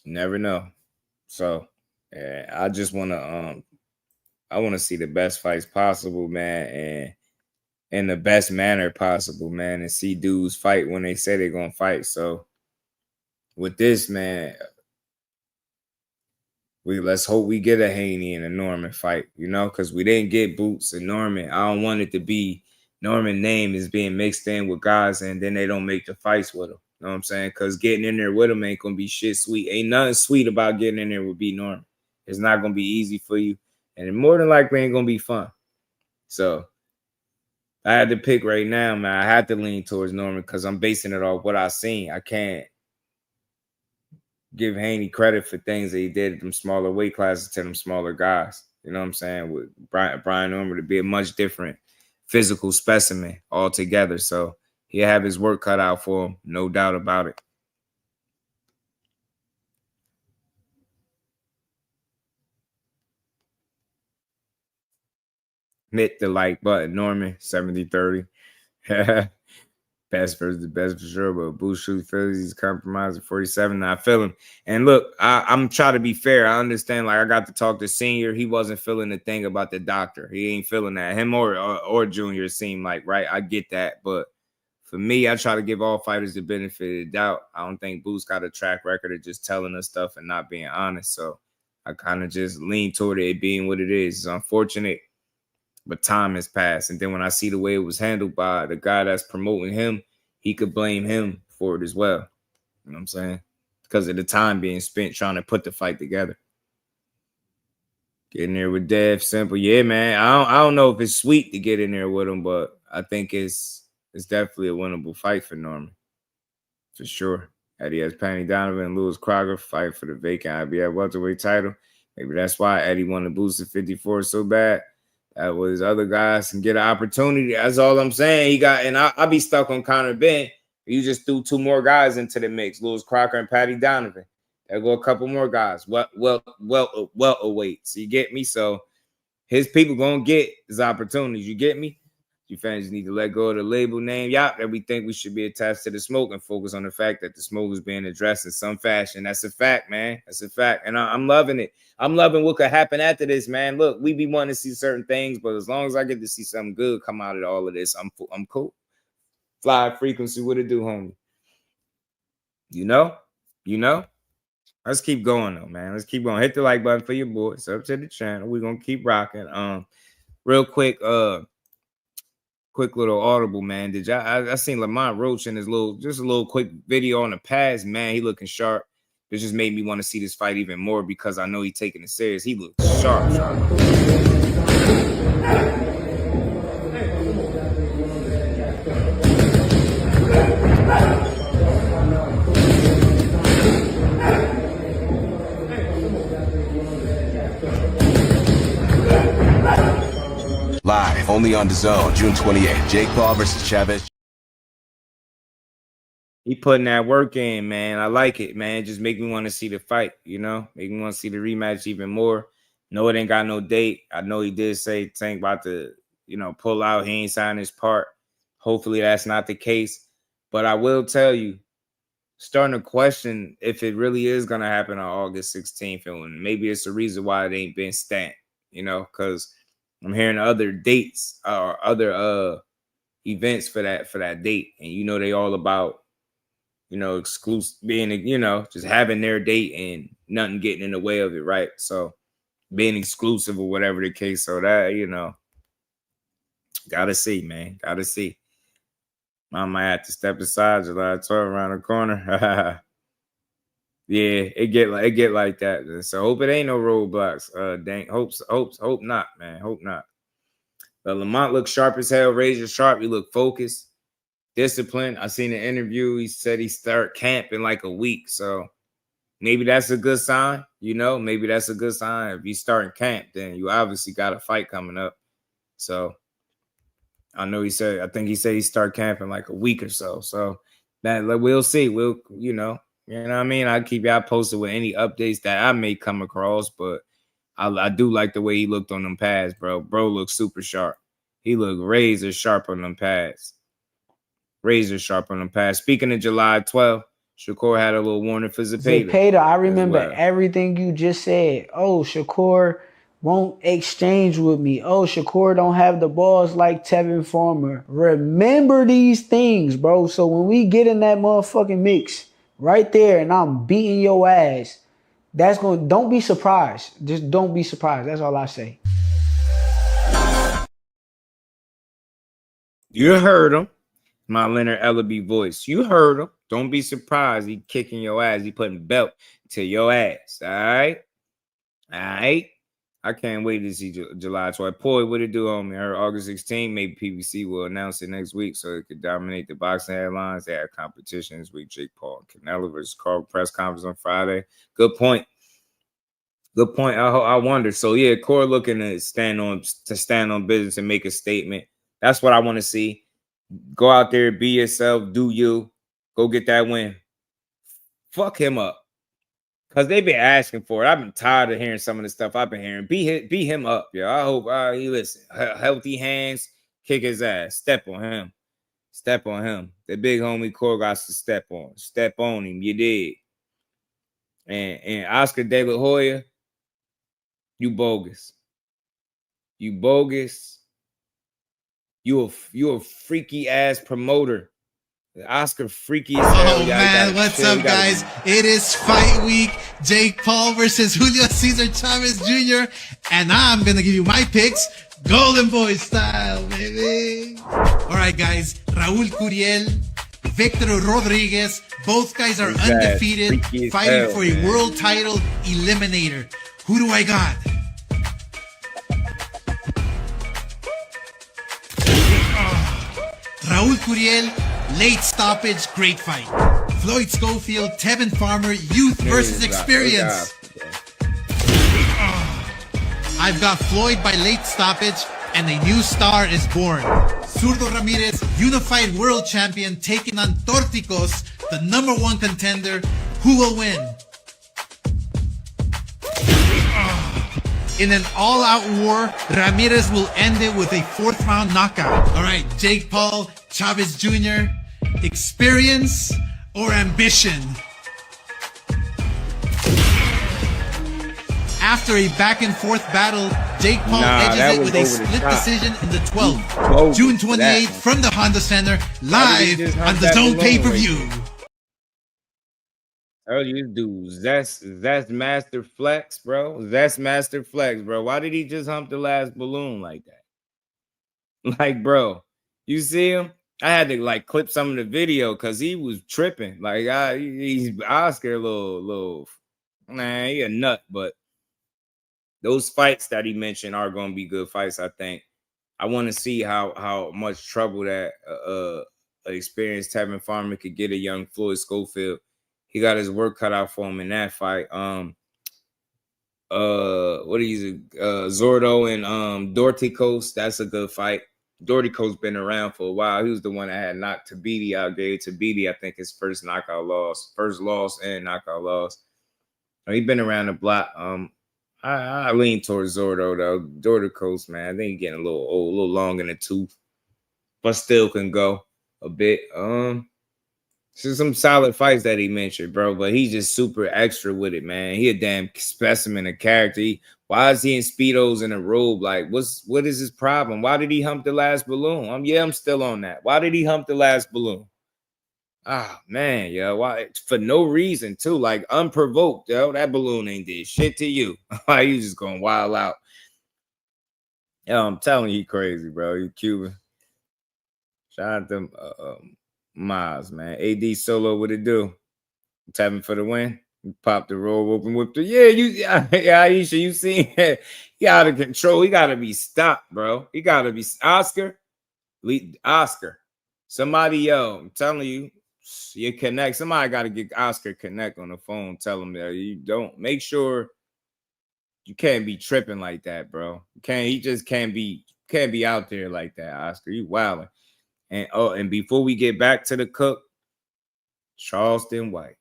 Never know. So, I just want to I want to see the best fights possible, man, and in the best manner possible, man, and see dudes fight when they say they're going to fight. So, with this, man, let's hope we get a Haney and a Norman fight, you know, because we didn't get Boots and Norman. I don't want it to be Norman's name is being mixed in with guys and then they don't make the fights with him. You know what I'm saying? Because getting in there with him ain't going to be shit sweet. Ain't nothing sweet about getting in there with B. Norman. It's not going to be easy for you. And it more than likely ain't going to be fun. So I had to pick right now, man. I had to lean towards Norman because I'm basing it off what I've seen. I can't give Haney credit for things that he did at them smaller weight classes to them smaller guys. You know what I'm saying? With Brian Norman to be a much different physical specimen altogether. So he'll have his work cut out for him, no doubt about it. Hit the like button, Norman, 70-30. Best versus the best for sure, but Boost shoots Phillies, he's compromised at 47. Now I feel him. And look, I'm trying to be fair. I understand, like, I got to talk to Senior. He wasn't feeling the thing about the doctor. He ain't feeling that. Him or Junior seem like, right? I get that. But for me, I try to give all fighters the benefit of the doubt. I don't think Boost got a track record of just telling us stuff and not being honest. So I kind of just lean toward it being what it is. It's unfortunate, but time has passed. And then when I see the way it was handled by the guy that's promoting him, he could blame him for it as well. You know what I'm saying? Because of the time being spent trying to put the fight together. Getting there with Dev, simple. Yeah, man. I don't know if it's sweet to get in there with him, but I think it's definitely a winnable fight for Norman. For sure. Eddie has Penny Donovan and Lewis Crocker fight for the vacant IBF welterweight title. Maybe that's why Eddie wanted to boost to 54 so bad. That was other guys can get an opportunity. That's all I'm saying. He got, and I'll be stuck on Conor Ben. You just threw two more guys into the mix, Lewis Crocker and Patty Donovan. There go a couple more guys. Welterweights. You get me? So his people gonna get his opportunities. You get me? You fans need to let go of the label name, that we think we should be attached to the smoke and focus on the fact that the smoke is being addressed in some fashion. That's a fact, man. That's a fact. And I'm loving it. I'm loving what could happen after this, man. Look, we be wanting to see certain things, but as long as I get to see something good come out of all of this, I'm cool. Fly frequency, what it do, homie? You know? Let's keep going, though, man. Let's keep going. Hit the like button for your boys. Up to the channel. We're going to keep rocking. Real quick, quick little audible, man. Did y'all? I seen Lamont Roach in his just a little quick video on the pass, man. He looking sharp. It just made me want to see this fight even more because I know he's taking it serious. He looks sharp. Live, only on DAZN, June 28th. Jake Paul versus Chavez. He putting that work in, man. I like it, man. Just make me want to see the fight, you know? Make me want to see the rematch even more. No, it ain't got no date. I know he did say Tank about to, pull out. He ain't signed his part. Hopefully that's not the case. But I will tell you, starting to question if it really is going to happen on August 16th. And maybe it's the reason why it ain't been stamped, because I'm hearing other dates or other events for that date. And they all about, exclusive being, just having their date and nothing getting in the way of it, right? So being exclusive or whatever the case. So that, gotta see, man. Gotta see. I might have to step aside July 12 around the corner. Yeah, it get like that. So hope it ain't no roadblocks. Dang, hope not, man. Hope not. But Lamont looks sharp as hell, razor sharp. He look focused, disciplined. I seen an interview. He said he start camp in like a week. So maybe that's a good sign. Maybe that's a good sign. If you start in camp, then you obviously got a fight coming up. So I think he said he start camp in like a week or so. So that we'll see. We'll, you know what I mean? I'll keep y'all posted with any updates that I may come across, but I do like the way he looked on them pads, bro. Bro looks super sharp. He looked razor sharp on them pads. Razor sharp on them pads. Speaking of July 12th, Shakur had a little warning for Zepeda. Zepeda, I remember everything you just said. Oh, Shakur won't exchange with me. Oh, Shakur don't have the balls like Tevin Farmer. Remember these things, bro. So when we get in that motherfucking mix right there and I'm beating your ass, don't be surprised. Just don't be surprised. That's all I say. You heard him. My Leonard Ellaby voice. You heard him. Don't be surprised. He kicking your ass. He putting belt to your ass. All right? All right? I can't wait to see July 12th. Poi, what it do, homie? I heard August 16th. Maybe PBC will announce it next week so it could dominate the boxing headlines. They had competition this week. Jake Paul and Canelo versus Carl press conference on Friday. Good point. Good point. I wonder. So, yeah, Core looking to stand on business and make a statement. That's what I want to see. Go out there, be yourself, do you. Go get that win. Fuck him up. Because they've been asking for it. I've been tired of hearing some of the stuff I've been hearing. Beat him up, yo. I hope he listen. Healthy hands, kick his ass. Step on him. Step on him. The big homie Core got to step on. Step on him. You did. And Oscar De La Hoya, you bogus. You bogus. You a freaky ass promoter. Oscar freaky as hell. Oh man, what's up, guys? It is fight week. Jake Paul versus Julio Cesar Chavez Jr. And I'm gonna give you my picks, Golden Boy style, baby. All right, guys. Raul Curiel, Victor Rodriguez. Both guys are undefeated, fighting for a world title eliminator. Who do I got? Raul Curiel, late stoppage, great fight. Floyd Schofield, Tevin Farmer, youth versus experience. I've got Floyd by late stoppage, and a new star is born. Zurdo Ramirez, unified world champion, taking on Torticos, the #1 contender. Who will win? In an all-out war, Ramirez will end it with a 4th round knockout. All right, Jake Paul, Chavez Jr., experience or ambition? After a back-and-forth battle, Jake Paul edges it with a split decision in the 12th. June 28th from the Honda Center, live on the Zone pay-per-view. Earlier dudes, that's Master Flex, bro. That's Master Flex, bro. Why did he just hump the last balloon like that? Like, bro, you see him? I had to like clip some of the video because he was tripping. Like, he's Oscar a little, nah, he a nut, but those fights that he mentioned are going to be good fights, I think. I want to see how much trouble that experienced Tevin Farmer could get a young Floyd Schofield. He got his work cut out for him in that fight. Zordo and Dorticos, that's a good fight. Dorticos been around for a while. He was the one that had knocked Tabiti out, gave Tabiti, I think, his first loss and knockout loss. He been around the block. I lean towards Zordo though. Dorticos, man, I think he's getting a little old, a little long in the tooth, but still can go a bit. So some solid fights that he mentioned, bro, but he's just super extra with it, man. He a damn specimen of character. Why is he in Speedos in a robe? Like, what is his problem? Why did he hump the last balloon? I'm still on that. Why did he hump the last balloon? Ah, man, yo, why? For no reason, too. Like, unprovoked, yo. That balloon ain't did shit to you. Like, you just gonna wild out. Yo, I'm telling you, he crazy, bro. You Cuban. Shout out to Miles, man. AD Solo, what it do? Tapping for the win. You popped the roll open, whipped the Aisha, you seen it. He out of control. He gotta be stopped, bro. He gotta be Oscar. Somebody, yo, I'm telling you, you connect. Somebody gotta get Oscar connect on the phone. Tell him that you don't. Make sure you can't be tripping like that, bro. He just can't be out there like that, Oscar. You wilding. And before we get back to the cook, Charleston White.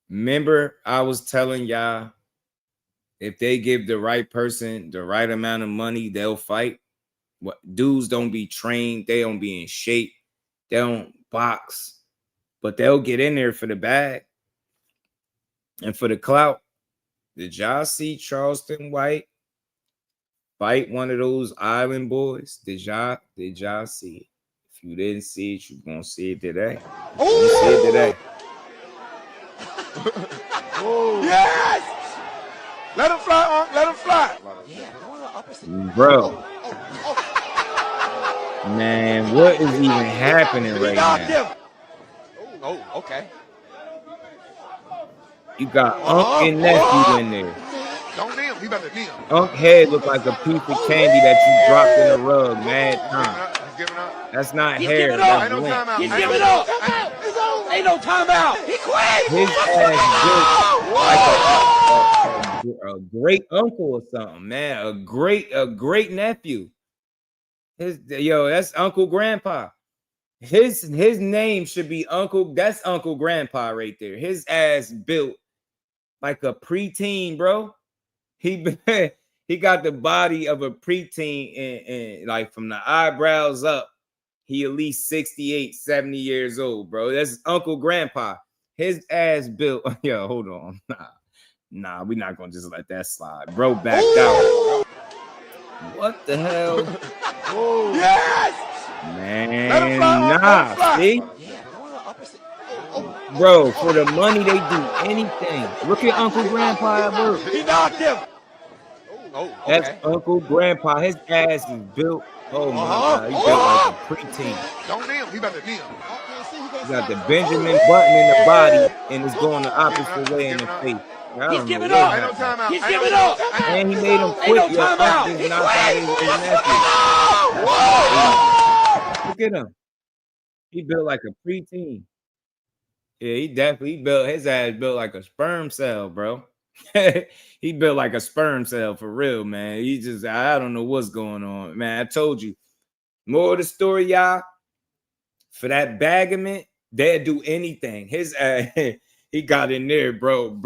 Remember, I was telling y'all, if they give the right person the right amount of money, they'll fight. What dudes don't be trained, they don't be in shape, they don't box, but they'll get in there for the bag and for the clout. Did y'all see Charleston White fight one of those island boys? Did y'all see it? If you didn't see it, you're gonna see it today. You see it today. Yes! Let him fly, let him fly. Bro. Man, what is even happening right now? Oh, okay. You got Unc and nephew in there. Don't kneel. He about to kneel. Unc head look like a piece of candy that you dropped in a rug, mad time. He's giving up. That's not He's hair. giving up. That's Ain't no timeout. lint. He's giving up. Ain't no timeout. He quit. His ass built like a great uncle or something, man. A great nephew. That's Uncle Grandpa. His name should be Uncle. That's Uncle Grandpa right there. His ass built like a preteen, bro. He got the body of a preteen and like from the eyebrows up, he at least 68, 70 years old, bro. That's Uncle Grandpa. His ass built. Yo, hold on. Nah, we're not gonna just let that slide. Bro backed out. What the hell? Yes! Man, Let him fly, nah, see? Bro, for the money, they do anything. Look at Uncle Grandpa at work. He knocked him. That's Uncle Grandpa. His ass is built. Oh my God, he built like a preteen. Don't kneel. He about to kneel. He got the Benjamin Button in the body, and it's going the opposite way in the face. He's giving up. Ain't no timeout. He's giving up. And he made him quit. Ain't no timeout. His nephew. Look at him. He built like a preteen. Yeah, he definitely built his ass built like a sperm cell, bro. He built like a sperm cell for real, man. I don't know what's going on, man. I told you. More of the story, y'all. For that bagament, they'd do anything. His he got in there, bro.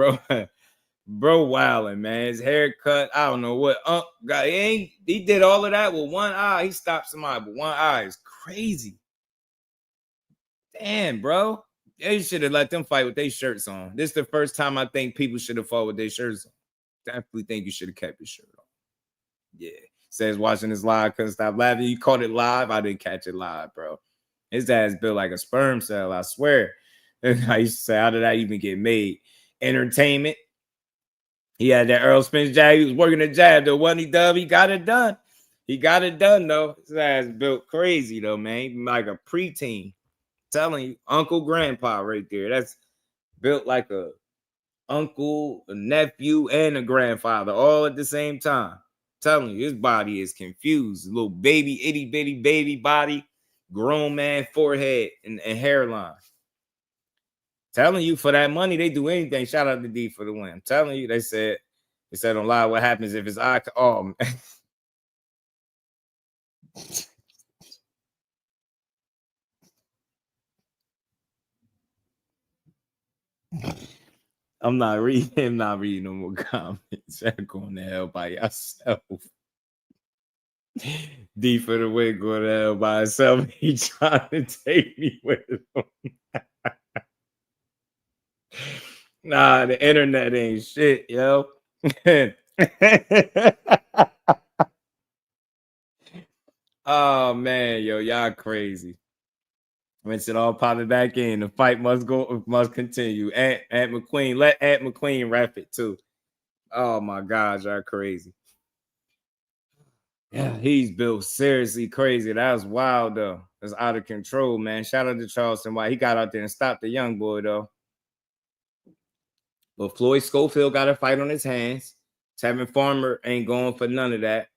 Bro wilding, man. His haircut, I don't know what. God, he did all of that with one eye. He stopped somebody with one eye. It's crazy. Damn, bro. They should have let them fight with their shirts on. This is the first time I think people should have fought with their shirts on. Definitely think you should have kept your shirt on. Yeah. Says watching this live, couldn't stop laughing. You caught it live. I didn't catch it live, bro. His ass built like a sperm cell, I swear. I used to say, how did that even get made? Entertainment. He had that Earl Spence jab. He was working the jab, though, wasn't he, Dub? He got it done. He got it done, though. His ass built crazy, though, man. Like a preteen. Telling you, uncle, grandpa right there. That's built like a uncle, a nephew, and a grandfather all at the same time. Telling you, his body is confused. A little baby, itty bitty baby body, grown man forehead and hairline. Telling you, for that money, they do anything. Shout out to D for the win. I'm telling you, they said on live what happens if his eye. Oh, man. I'm not reading no more comments. You're going to hell by yourself. D for the win, going to hell by himself. He trying to take me with him. Nah, the internet ain't shit, yo. Oh man, yo, y'all crazy. Rinse it all popping back in. The fight must continue. Aunt McQueen, let Aunt McQueen ref it too. Oh my gosh, y'all crazy. Yeah, he's built seriously crazy. That was wild though. It's out of control, man. Shout out to Charleston. Why he got out there and stopped the young boy though. But Floyd Schofield got a fight on his hands. Tevin Farmer ain't going for none of that.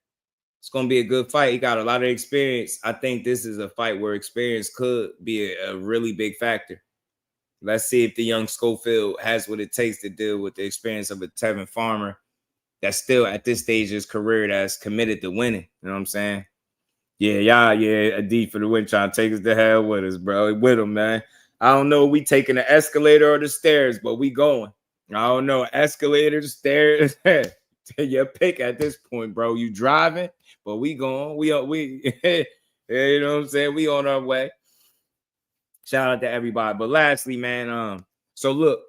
It's going to be a good fight. He got a lot of experience. I think this is a fight where experience could be a really big factor. Let's see if the young Schofield has what it takes to deal with the experience of a Tevin Farmer that's still at this stage of his career that's committed to winning. You know what I'm saying? Yeah, a D for the win trying to take us to hell with us, bro. With him, man. I don't know if we taking the escalator or the stairs, but we going. I don't know. Escalator, stairs. Your pick at this point, bro. You driving, but we going. We you know what I'm saying? We on our way. Shout out to everybody. But lastly, man, so look,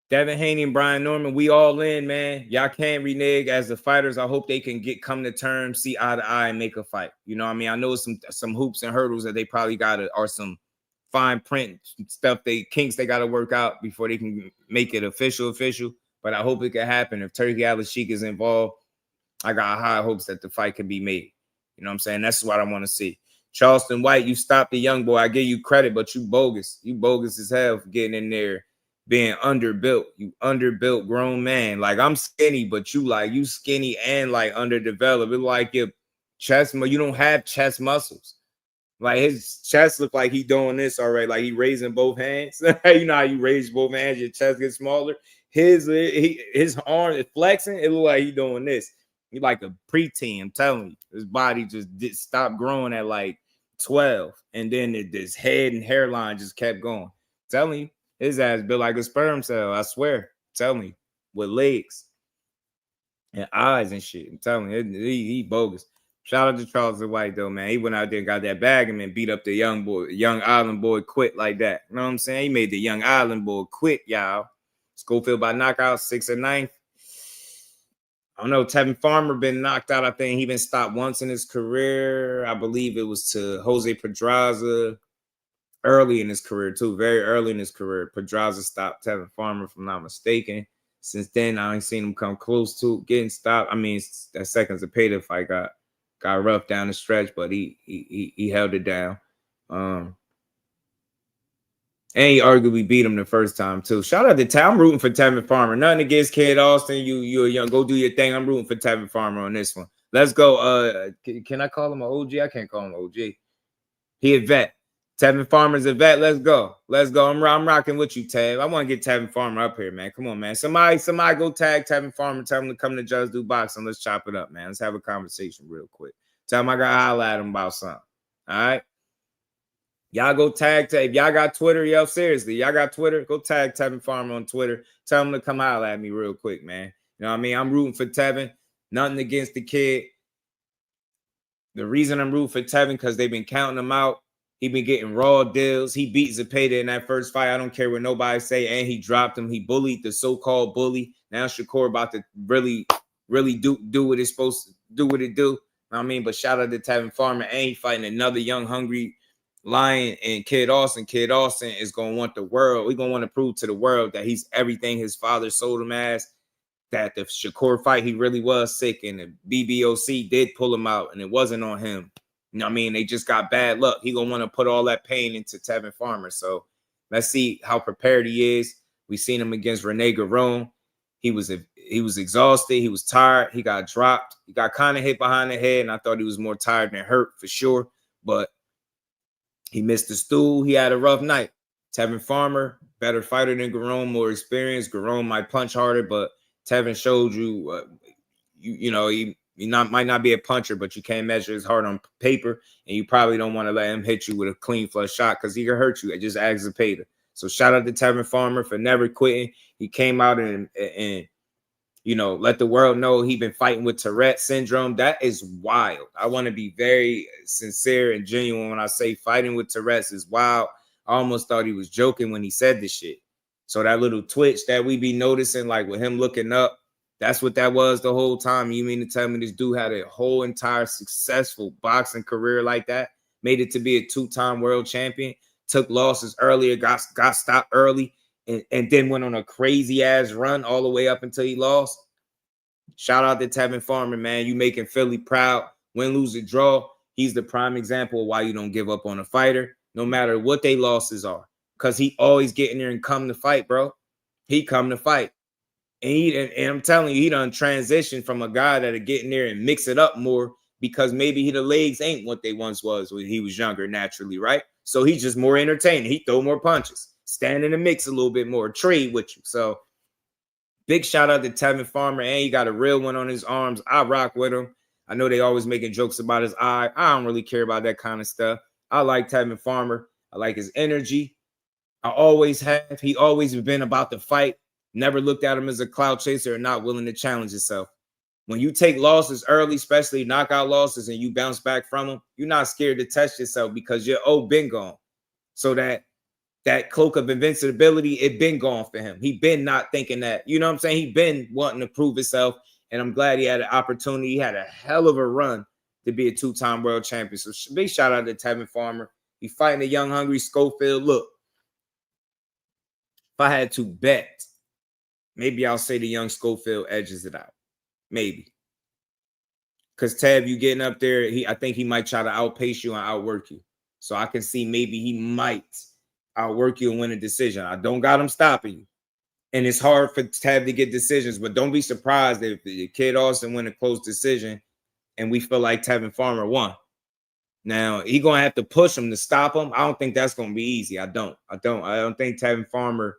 Devin Haney and Brian Norman, we all in, man. Y'all can't renege as the fighters. I hope they can come to terms, see eye to eye, and make a fight. You know what I mean? I know some hoops and hurdles that they probably got or some fine print stuff, kinks they got to work out before they can make it official. But I hope it can happen. If Turki Alashikh is involved, I got high hopes that the fight can be made. You know what I'm saying? That's what I want to see. Charleston White, you stopped the young boy. I give you credit, but you bogus. You bogus as hell for getting in there, being underbuilt. You underbuilt grown man. Like, I'm skinny, but you skinny and like underdeveloped. It's like your chest, you don't have chest muscles. Like, his chest look like he doing this already. Like, he raising both hands. You know how you raise both hands, your chest gets smaller. His arm is flexing. It look like he doing this. He like a preteen. I'm telling you, his body just stopped growing at like 12, and then this head and hairline just kept going. I'm telling you, his ass built like a sperm cell. I swear. I'm telling you, with legs and eyes and shit. I'm telling you, he bogus. Shout out to Charleston White though, man. He went out there and got that bag and then beat up the young island boy quick like that. You know what I'm saying? He made the young island boy quit, y'all. Schofield by knockout, 6th and 9th. I don't know. Tevin Farmer been knocked out. I think he been stopped once in his career. I believe it was to Jose Pedraza early in his career, too. Very early in his career. Pedraza stopped Tevin Farmer, if I'm not mistaken. Since then, I ain't seen him come close to getting stopped. I mean, that second Zepeda fight got rough down the stretch, but he held it down. And he arguably beat him the first time, too. Shout out to Tevin. I'm rooting for Tevin Farmer. Nothing against Kid Austin. You're young. Go do your thing. I'm rooting for Tevin Farmer on this one. Let's go. Can I call him an OG? I can't call him an OG. He a vet. Tevin Farmer's a vet. Let's go. I'm rocking with you, Tev. I want to get Tevin Farmer up here, man. Come on, man. Somebody go tag Tevin Farmer. Tell him to come to Jusdueboxing. Let's chop it up, man. Let's have a conversation real quick. Tell him I got to holler at him about something. All right? Y'all go tag. If y'all got Twitter, yo, seriously, y'all got Twitter, go tag Tevin Farmer on Twitter. Tell him to come holler at me real quick, man. You know what I mean? I'm rooting for Tevin. Nothing against the kid. The reason I'm rooting for Tevin because they've been counting him out. He been getting raw deals. He beat Zepeda in that first fight. I don't care what nobody say. And he dropped him. He bullied the so-called bully. Now Shakur about to really do what it's supposed to do, what it do. You know what I mean? But shout out to Tevin Farmer. And he fighting another young, hungry lion and Kid Austin. Kid Austin is going to want the world. We're going to want to prove to the world that he's everything his father sold him as. That the Shakur fight, he really was sick. And the BBOC did pull him out. And it wasn't on him. You know what I mean? They just got bad luck. He going to want to put all that pain into Tevin Farmer. So let's see how prepared he is. We seen him against Rene Garone. He was exhausted. He was tired. He got dropped. He got kind of hit behind the head, and I thought he was more tired than hurt for sure. But he missed the stool. He had a rough night. Tevin Farmer, better fighter than Garone, more experienced. Garone might punch harder, but Tevin showed you, he might not be a puncher, but you can't measure his heart on paper, and you probably don't want to let him hit you with a clean flush shot because he can hurt you. It just ask Zepeda. So shout out to Tevin Farmer for never quitting. He came out and let the world know he been fighting with Tourette syndrome. That is wild. I want to be very sincere and genuine when I say fighting with Tourette's is wild. I almost thought he was joking when he said this shit. So that little twitch that we be noticing, like with him looking up, that's what that was the whole time. You mean to tell me this dude had a whole entire successful boxing career like that? Made it to be a 2-time world champion, took losses earlier, got stopped early, and then went on a crazy-ass run all the way up until he lost? Shout out to Tevin Farmer, man. You making Philly proud. Win, lose, or draw. He's the prime example of why you don't give up on a fighter, no matter what they losses are. Because he always get in there and come to fight, bro. He come to fight. And I'm telling you, he done transitioned from a guy that'll get in there and mix it up more because maybe the legs ain't what they once was when he was younger naturally, right? So he's just more entertaining. He throw more punches, stand in the mix a little bit more, trade with you. So big shout out to Tevin Farmer, and he got a real one on his arms. I rock with him. I know they always making jokes about his eye. I don't really care about that kind of stuff. I like Tevin Farmer. I like his energy. I always have. He always been about the fight. Never looked at him as a clout chaser or not willing to challenge himself. When you take losses early, especially knockout losses, and you bounce back from them, you're not scared to test yourself because you're been gone. So that cloak of invincibility, it been gone for him. He been not thinking that, you know what I'm saying? He been wanting to prove himself, and I'm glad he had an opportunity. He had a hell of a run to be a 2-time world champion. So big shout out to Tevin Farmer. He fighting a young, hungry Schofield. Look, if I had to bet, maybe I'll say the young Schofield edges it out. Maybe. Because Tev, you getting up there, I think he might try to outpace you and outwork you. So I can see maybe he might outwork you and win a decision. I don't got him stopping you. And it's hard for Tev to get decisions, but don't be surprised if the Kid Austin win a close decision and we feel like Tevin Farmer won. Now, he going to have to push him to stop him. I don't think that's going to be easy. I don't think Tevin Farmer,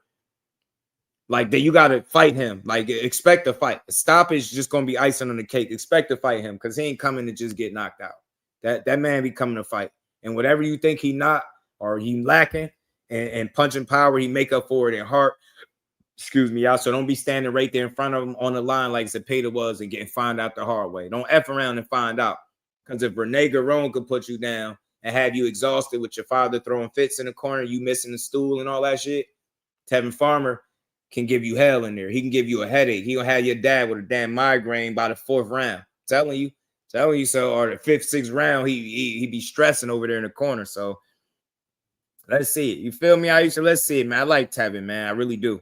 like, that you got to fight him. Like, expect a fight. Stop is just going to be icing on the cake. Expect to fight him because he ain't coming to just get knocked out. That man be coming to fight. And whatever you think he not or he lacking and punching power, he make up for it in heart. Excuse me, y'all. So don't be standing right there in front of him on the line like Zepeda was and getting found out the hard way. Don't F around and find out. Because if Rene Garone could put you down and have you exhausted with your father throwing fits in the corner, you missing the stool and all that shit, Tevin Farmer can give you hell in there. He can give you a headache. He gonna have your dad with a damn migraine by the 4th round. Telling you so. Or the 5th, 6th round, he be stressing over there in the corner. So let's see it. You feel me, Aisha? Let's see it, man. I like Tevin, man. I really do.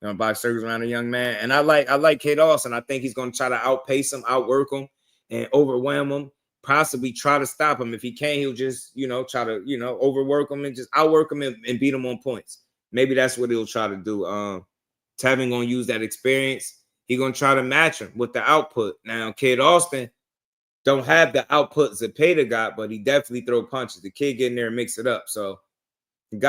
You know, box circles around a young man, and I like Kid Austin. I think he's gonna try to outpace him, outwork him, and overwhelm him. Possibly try to stop him. If he can't, he'll just try to overwork him and just outwork him and beat him on points. Maybe that's what he'll try to do. Tevin gonna use that experience. He gonna try to match him with the output. Now, Kid Austin don't have the output Zepeda got, but he definitely throw punches. The kid get in there and mix it up. So he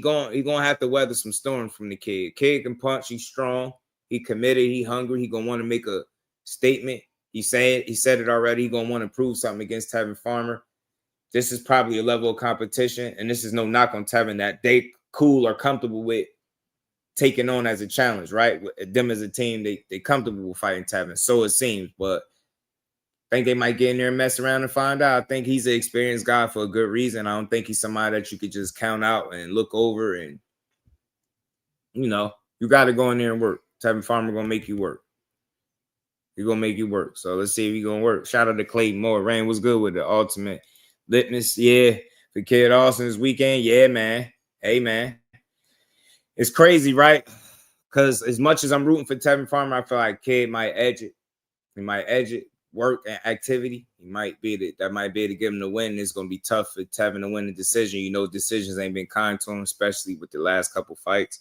gonna have to weather some storms from the kid. Kid can punch. He's strong. He committed. He hungry. He gonna want to make a statement. He said it already. He gonna want to prove something against Tevin Farmer. this is probably a level of competition, and this is no knock on Tevin that they cool or comfortable with taking on as a challenge, right? Them as a team, they comfortable with fighting Tevin. So it seems, but I think they might get in there and mess around and find out. I think he's an experienced guy for a good reason. I don't think he's somebody that you could just count out and look over and, you know, you got to go in there and work. Tevin Farmer going to make you work. He's going to make you work. So let's see if he's going to work. Shout out to Clayton Moore. Rain was good with the ultimate litmus. Yeah. For Kid Austin this weekend. Yeah, man. Hey, man. It's crazy, right? Because as much as I'm rooting for Tevin Farmer, I feel like Kid might edge it. He might edge it. Work and activity. He might be that might be able to give him the win. It's going to be tough for Tevin to win the decision. You know, decisions ain't been kind to him, especially with the last couple fights.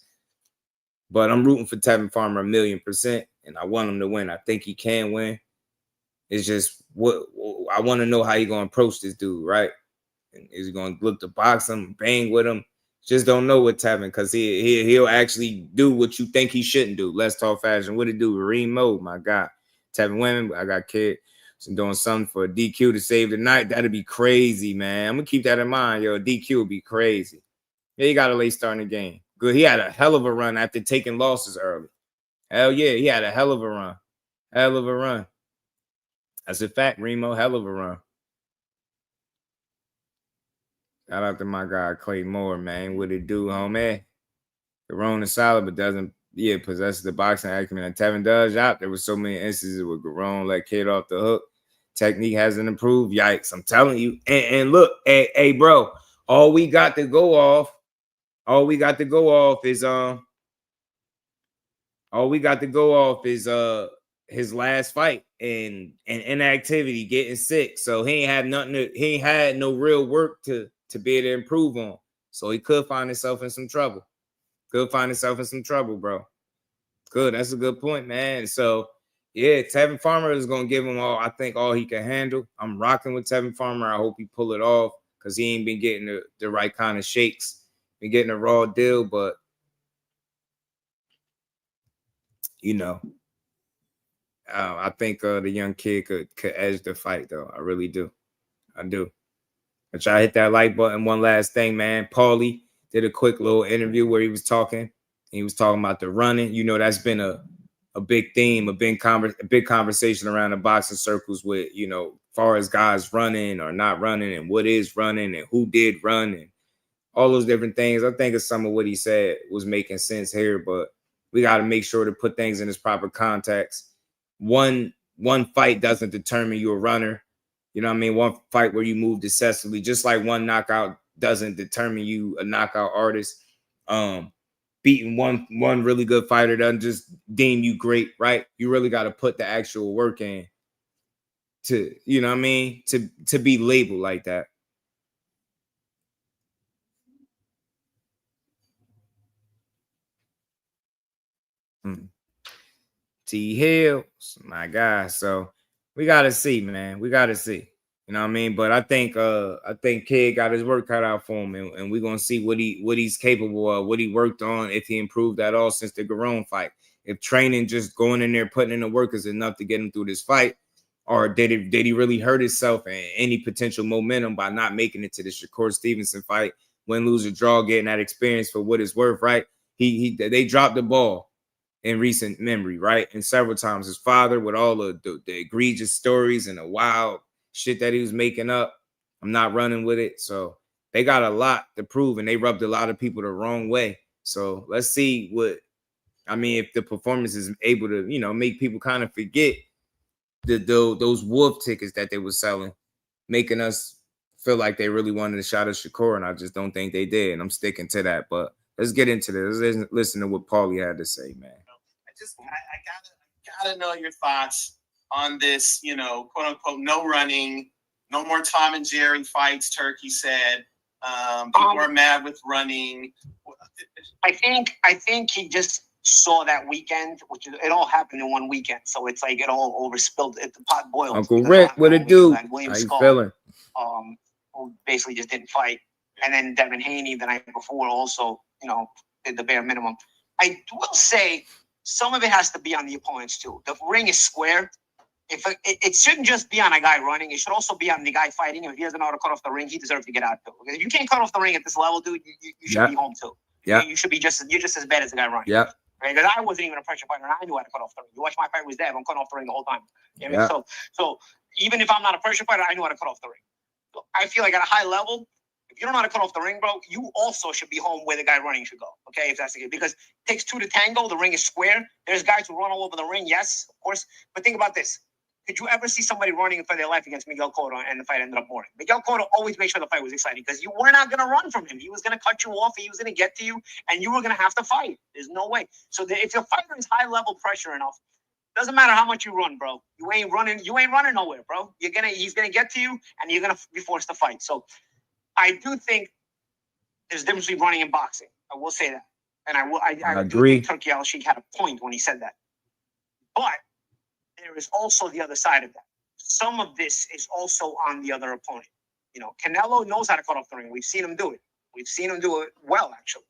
But I'm rooting for Tevin Farmer 1,000,000%, and I want him to win. I think he can win. It's just what I want to know how he going to approach this dude, right? And is he going to look to box him, bang with him? Just don't know with Tevin because he'll actually do what you think he shouldn't do. Let's talk fashion. What it do? Remote, my God. Tevin women, I got Kid doing something for a DQ to save the night. That'd be crazy, man. I'm gonna keep that in mind, yo. DQ would be crazy. Yeah, he got a late start in the game. Good. He had a hell of a run after taking losses early. Hell yeah, he had a hell of a run. Hell of a run. That's a fact, Remo. Hell of a run. Shout out to my guy Clay Moore, man. What it do, homie? The Garone is solid, but doesn't possess the boxing acumen that Tevin does. There were so many instances where Garone let Kid off the hook. Technique hasn't improved. Yikes! I'm telling you. And look, hey, bro. All we got to go off is his last fight and inactivity, getting sick. So he ain't had no real work to be able to improve on. So he could find himself in some trouble. Bro. Good. That's a good point, man. So yeah, Tevin Farmer is gonna give him all he can handle. I'm rocking with Tevin Farmer. I hope he pull it off because he ain't been getting the right kind of shakes. Been getting a raw deal, but you know, I think the young kid could edge the fight, though. I really do. I do. I try to hit that like button. One last thing, man. Paulie did a quick little interview where he was talking. He was talking about the running. You know, that's been a big theme, a big conversation around the boxing circles with, you know, far as guys running or not running and what is running and who did run and all those different things. I think some of what he said was making sense here, but we got to make sure to put things in its proper context. One fight doesn't determine you're a runner. You know what I mean? One fight where you move decisively, just like one knockout doesn't determine you a knockout artist. Beating one really good fighter doesn't just deem you great, right? You really got to put the actual work in to, you know what I mean, to be labeled like that. T Hills, my guy. So we gotta see, man. We gotta see. You know what I mean? But I think Kid got his work cut out for him, and we're gonna see what he's capable of, what he worked on, if he improved at all since the Garone fight. If training, just going in there, putting in the work is enough to get him through this fight, or did he really hurt himself and any potential momentum by not making it to the Shakur Stevenson fight? Win, lose, or draw, getting that experience for what it's worth, right? They dropped the ball in recent memory, right? And several times his father with all the egregious stories and the wild shit that he was making up. I'm not running with it. So they got a lot to prove, and they rubbed a lot of people the wrong way. So let's see if the performance is able to, you know, make people kind of forget those wolf tickets that they were selling, making us feel like they really wanted a shot at Shakur, and I just don't think they did. And I'm sticking to that. But let's get into this. Let's listen to what Paulie had to say, man. I gotta know your thoughts on this, you know, quote unquote, no running, no more Tom and Jerry fights. Turki said people are mad with running. I think he just saw that weekend, which it all happened in one weekend, so it's like it all overspilled. The pot boiled. Uncle Rick, what it do? How you feeling? Who basically just didn't fight, and then Devin Haney the night before also, you know, did the bare minimum. I will say some of it has to be on the opponents too. The ring is square. It shouldn't just be on a guy running. It should also be on the guy fighting. If he doesn't know how to cut off the ring, he deserves to get out too. Because if you can't cut off the ring at this level, dude, you should be home too. Yeah. You should be you're just as bad as the guy running. Yeah. Right? Because I wasn't even a pressure fighter, and I knew how to cut off the ring. You watch my fight with Dev, I'm cutting off the ring the whole time. You know what I mean? So even if I'm not a pressure fighter, I knew how to cut off the ring. So I feel like at a high level, if you don't know how to cut off the ring, bro, you also should be home where the guy running should go. Okay, if that's the case. Because it takes two to tango. The ring is square. There's guys who run all over the ring, yes, of course. But think about this. Did you ever see somebody running for their life against Miguel Cotto and the fight ended up boring? Miguel Cotto always made sure the fight was exciting because you were not going to run from him. He was going to cut you off. He was going to get to you, and you were going to have to fight. There's no way. So if your fighter is high-level pressure enough, doesn't matter how much you run, bro. You ain't running nowhere, bro. He's going to get to you, and you're going to be forced to fight. So I do think there's a difference between running and boxing. I will say that. And I agree. Turki Alashikh had a point when he said that. But there is also the other side of that. Some of this is also on the other opponent. You know, Canelo knows how to cut off the ring. We've seen him do it. We've seen him do it well, actually.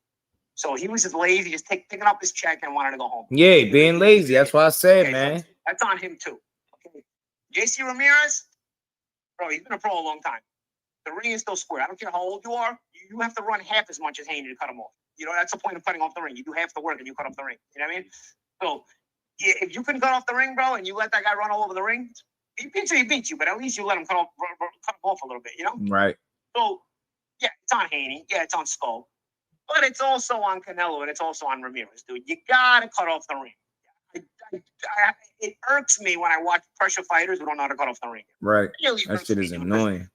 So he was just lazy, just picking up his check and wanted to go home. Yeah, being lazy. That's what I said, man. So that's on him, too. Okay. JC Ramirez, bro, he's been a pro a long time. The ring is still square. I don't care how old you are. You have to run half as much as Haney to cut him off. You know, that's the point of cutting off the ring. You do half the work and you cut off the ring. You know what I mean? So if you couldn't cut off the ring, bro, and you let that guy run all over the ring, he beats you, but at least you let him cut him off a little bit, you know? Right. So, yeah, it's on Haney. Yeah, it's on Skull. But it's also on Canelo and it's also on Ramirez, dude. You got to cut off the ring. It irks me when I watch pressure fighters who don't know how to cut off the ring. Right. That shit is annoying.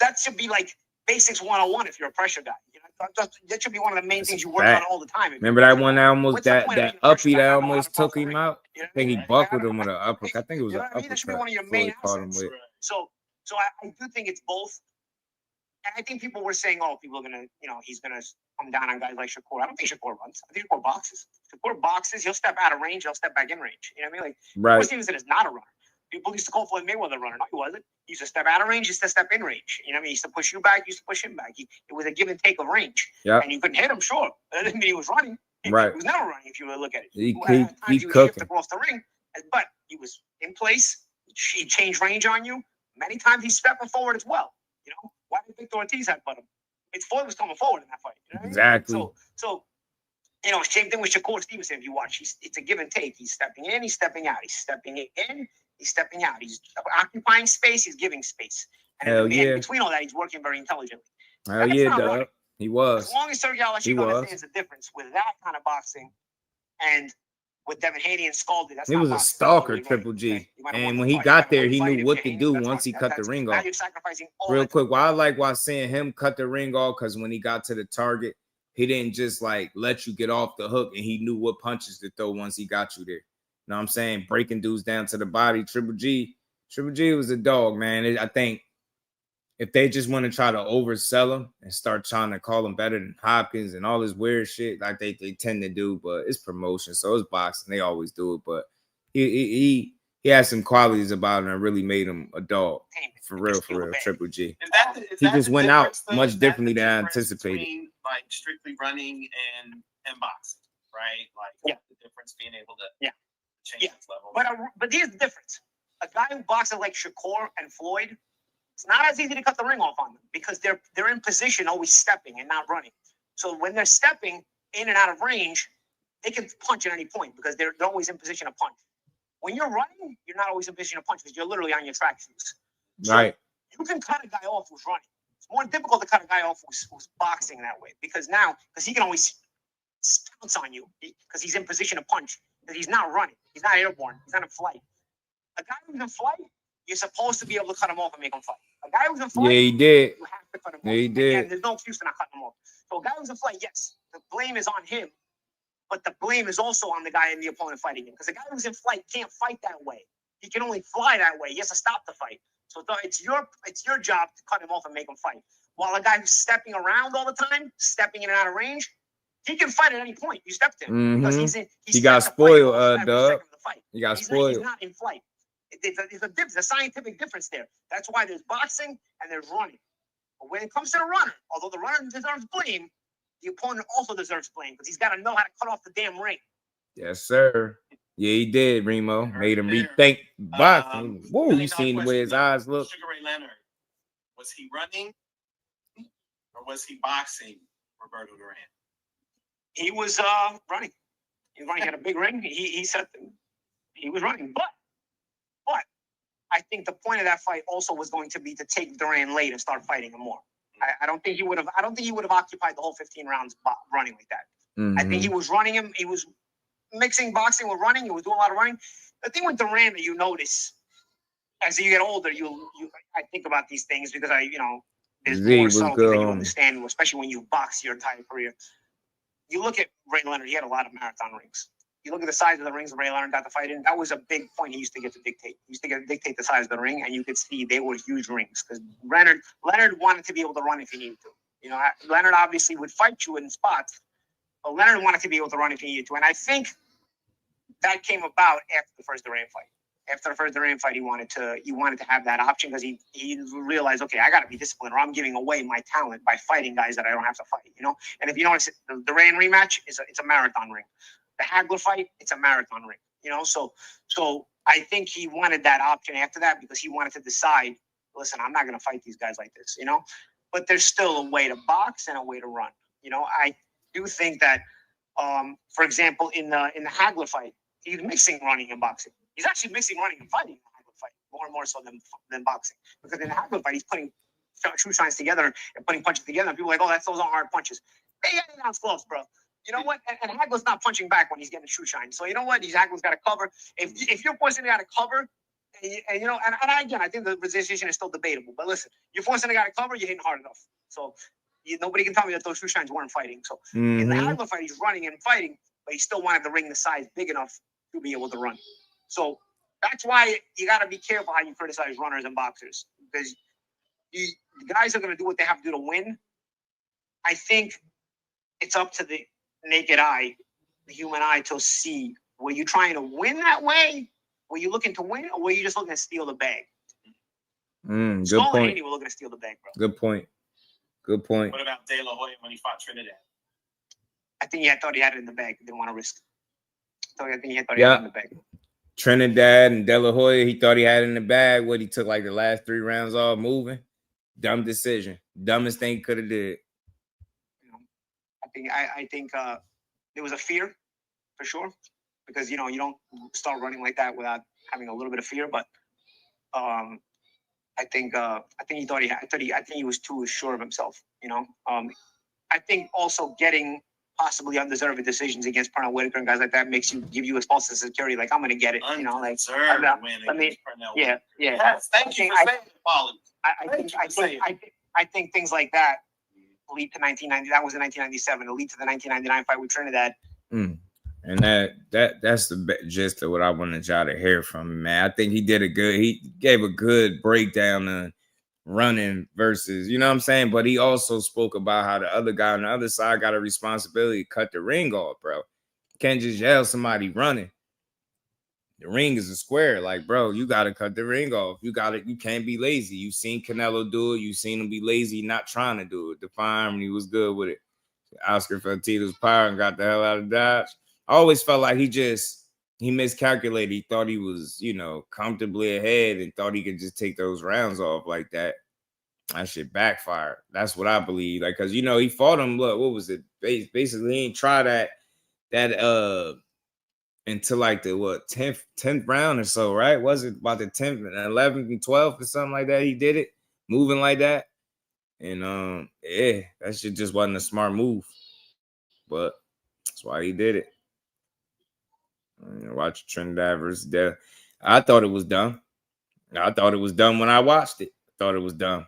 That should be like basics 101 if you're a pressure guy. You know, that should be one of the main things you work on all the time. Remember that one that almost that uppie that almost took him out? I think he buckled him with an uppercut. I think it was an uppercut. That should be one of your main assets. So I do think it's both. And I think people were saying, oh, people are going to, you know, he's going to come down on guys like Shakur. I don't think Shakur runs. I think Shakur boxes. Shakur boxes. He'll step out of range. He'll step back in range. You know what I mean? Like, Stevenson is not a runner. People used to call FLOYD Mayweather a runner. No, he wasn't. He used to step out of range. He used to step in range. You know what I mean? He used to push you back. He used to push him back. It was a give and take of range. Yeah. And you couldn't hit him, sure. That didn't mean he was running. Right. He was never running if you really look at it. He cooking across the ring, but he was in place. He changed range on you. Many times he's stepping forward as well. You know? Why did Victor Ortiz headbutt him? It's Floyd was coming forward in that fight. You know exactly. I mean? So, you know, same thing with Shakur Stevenson. If you watch, it's a give and take. He's stepping in, he's stepping out. He's stepping in, he's stepping out. He's occupying space, he's giving space. And between all that, he's working very intelligently. Hell yeah, dog. He was. As long as Turki Alashikh understands the difference with that kind of boxing and with Devin Haney and Scalded. He was a stalker, Triple G. And when he got there, he knew what to do once he cut the ring off. Real quick, why I like seeing him cut the ring off, because when he got to the target, he didn't just like let you get off the hook, and he knew what punches to throw once he got you there. You know what I'm saying? Breaking dudes down to the body. Triple G was a dog, man. I think if they just want to try to oversell him and start trying to call him better than Hopkins and all this weird shit like they tend to do, but it's promotion, so it's boxing. They always do it, but he has some qualities about him that really made him a dog. For real, Triple G. He just went out much differently than I anticipated. Between, like, strictly running and boxing, right? Like the difference being able to change its level. But here's the difference. A guy who boxes like Shakur and Floyd, it's not as easy to cut the ring off on them because they're in position, always stepping and not running. So when they're stepping in and out of range, they can punch at any point because they're always in position to punch. When you're running, you're not always in position to punch because you're literally on your track shoes. So right. You can cut a guy off who's running. It's more difficult to cut a guy off who's boxing that way because he can always pounce on you because he's in position to punch because he's not running. He's not airborne. He's not in flight. A guy who's in flight, you're supposed to be able to cut him off and make him fight. A guy who's in flight, he did. You have to cut him off. He did. Again, there's no excuse to not cut him off. So a guy who's in flight, yes, the blame is on him, but the blame is also on the guy in the opponent fighting him. Because a guy who's in flight can't fight that way. He can only fly that way. He has to stop the fight. So it's your job to cut him off and make him fight. While a guy who's stepping around all the time, stepping in and out of range, he can fight at any point. You stepped in because he got spoiled, Doug. He got spoiled. He's not in flight. There's a scientific difference there. That's why there's boxing and there's running. But when it comes to the runner, although the runner deserves blame, the opponent also deserves blame because he's got to know how to cut off the damn ring. Yes, sir. Yeah, he did, Remo. Made him rethink boxing. Whoa, you seen the way his eyes look. Sugar Ray Leonard, was he running or was he boxing Roberto Duran? He was running. He was running. He had a big ring. He said he was running, but I think the point of that fight also was going to be to take Duran late and start fighting him more. I don't think he would have. I don't think he would have occupied the whole 15 rounds running like that. I think he was running him. He was mixing boxing with running. He was doing a lot of running. The thing with Duran that you notice as you get older, I think about these things because there's more subtleties that you understand, especially when you box your entire career. You look at Ray Leonard. He had a lot of marathon rings. You look at the size of the rings that Ray Leonard got to fight in. That was a big point he used to get to dictate. He used to get to dictate the size of the ring, and you could see they were huge rings because Leonard wanted to be able to run if he needed to. Leonard obviously would fight you in spots, but Leonard wanted to be able to run if he needed to. And I think that came about after the first Duran fight. After the first Duran fight, he wanted to have that option because he realized, okay, I got to be disciplined, or I'm giving away my talent by fighting guys that I don't have to fight. And if you notice, the Duran rematch it's a marathon ring. The Hagler fight, it's a marathon ring, So I think he wanted that option after that because he wanted to decide, listen, I'm not going to fight these guys like this, But there's still a way to box and a way to run. I do think that, for example, in the Hagler fight, he's mixing running and boxing. He's actually mixing running and fighting in the Hagler fight more and more so than boxing. Because in the Hagler fight, he's putting shoe shines together and putting punches together. And people are like, oh, those aren't hard punches. They got 8-ounce gloves, bro. You know what? And Hagler's not punching back when he's getting shoe shine. So you know what? Hagler's got to cover. If you're forcing a guy to cover, and I think the position is still debatable. But listen, you're forcing a guy to cover, you're hitting hard enough. So nobody can tell me that those shoe shines weren't fighting. So in the Hagler fight, he's running and fighting, but he still wanted the ring the size big enough to be able to run. So that's why you got to be careful how you criticize runners and boxers because the guys are going to do what they have to do to win. I think it's up to the naked eye, the human eye, to see, were you trying to win that way? Were you looking to win, or were you just looking to steal the bag? Good Skull point. and Haney were looking to steal the bag, bro. Good point. What about De La Hoya when he fought Trinidad? I think he thought he had it in the bag. Didn't want to risk. I think he thought he had it in the bag. Trinidad and De La Hoya, he thought he had it in the bag. What, he took like the last 3 rounds off moving? Dumb decision. Dumbest thing he could have did. I think there was a fear for sure because you don't start running like that without having a little bit of fear. But I think he thought I think he was too sure of himself. I think also getting possibly undeserved decisions against Pernell Whitaker and guys like that give you a false sense of security. Like I'm gonna get it. Yeah. Yes, thank you for saying it, I think things like that lead to 1990. That was in 1997. It'll lead to the 1999 fight with Trinidad. And that's the gist of what I wanted y'all to hear from him, man. I think he gave a good breakdown on running versus, you know what I'm saying? But he also spoke about how the other guy on the other side got a responsibility to cut the ring off, bro. You can't just yell somebody running. The ring is a square. Like, bro, you got to cut the ring off. You can't be lazy. You've seen Canelo do it. You've seen him be lazy, not trying to do it. Define him, he was good with it. Oscar felt Tito's power and got the hell out of Dodge. I always felt like he miscalculated. He thought he was, comfortably ahead and thought he could just take those rounds off like that. That shit backfired. That's what I believe. Like, cause he fought him. Look, what was it? Basically, he ain't try that until like the 10th round or so, right? Was it about the 10th and 11th and 12th or something like that? He did it, moving like that. And that shit just wasn't a smart move. But that's why he did it. Watch Trinidad versus Death. I thought it was dumb. I thought it was dumb when I watched it. I thought it was dumb.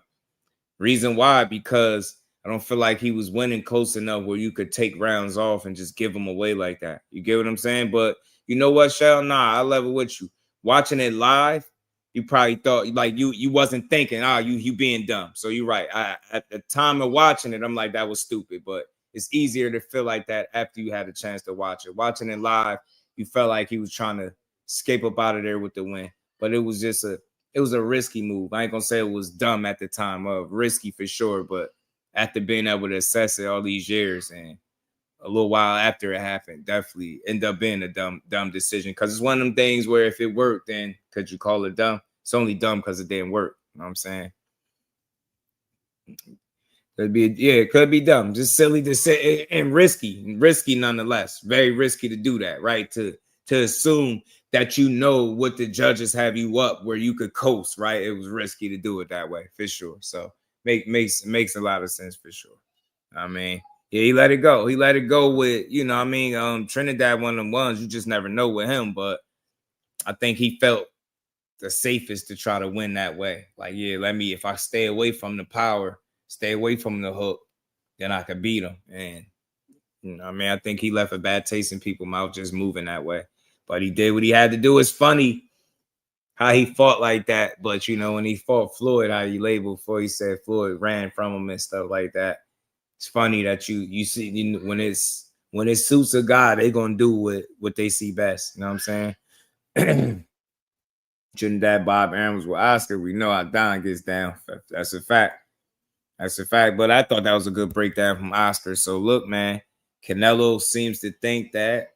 Reason why, because I don't feel like he was winning close enough where you could take rounds off and just give them away like that. You get what I'm saying? But you know what, Shell? Nah, I level with you. Watching it live, you probably thought like you wasn't thinking, you being dumb. So you're right. At the time of watching it, I'm like, that was stupid. But it's easier to feel like that after you had a chance to watch it. Watching it live, you felt like he was trying to escape up out of there with the win. But it was just a risky move. I ain't gonna say it was dumb at the time, risky for sure. But after being able to assess it all these years, and a little while after it happened, definitely end up being a dumb decision. Because it's one of them things where if it worked, then could you call it dumb? It's only dumb because it didn't work. You know what I'm saying? It could be dumb, just silly to say, and risky nonetheless. Very risky to do that, right? To assume that you know what the judges have you up where you could coast, right? It was risky to do it that way for sure. So makes a lot of sense for sure. I mean, yeah, he let it go. He let it go with, you know what I mean? Trinidad, one of them ones, you just never know with him, but I think he felt the safest to try to win that way. Like, yeah, if I stay away from the power, stay away from the hook, then I could beat him. And, you know what I mean? I think he left a bad taste in people's mouth just moving that way. But he did what he had to do. It's funny how he fought like that. But, you know, when he fought Floyd, how he labeled before he said Floyd ran from him and stuff like that. It's funny that you see, you know, when it suits a guy, they're going to do what they see best. You know what I'm saying? Trinidad Bob Aarons with Oscar, we know how Don gets down. That's a fact. That's a fact. But I thought that was a good breakdown from Oscar. So look, man, Canelo seems to think that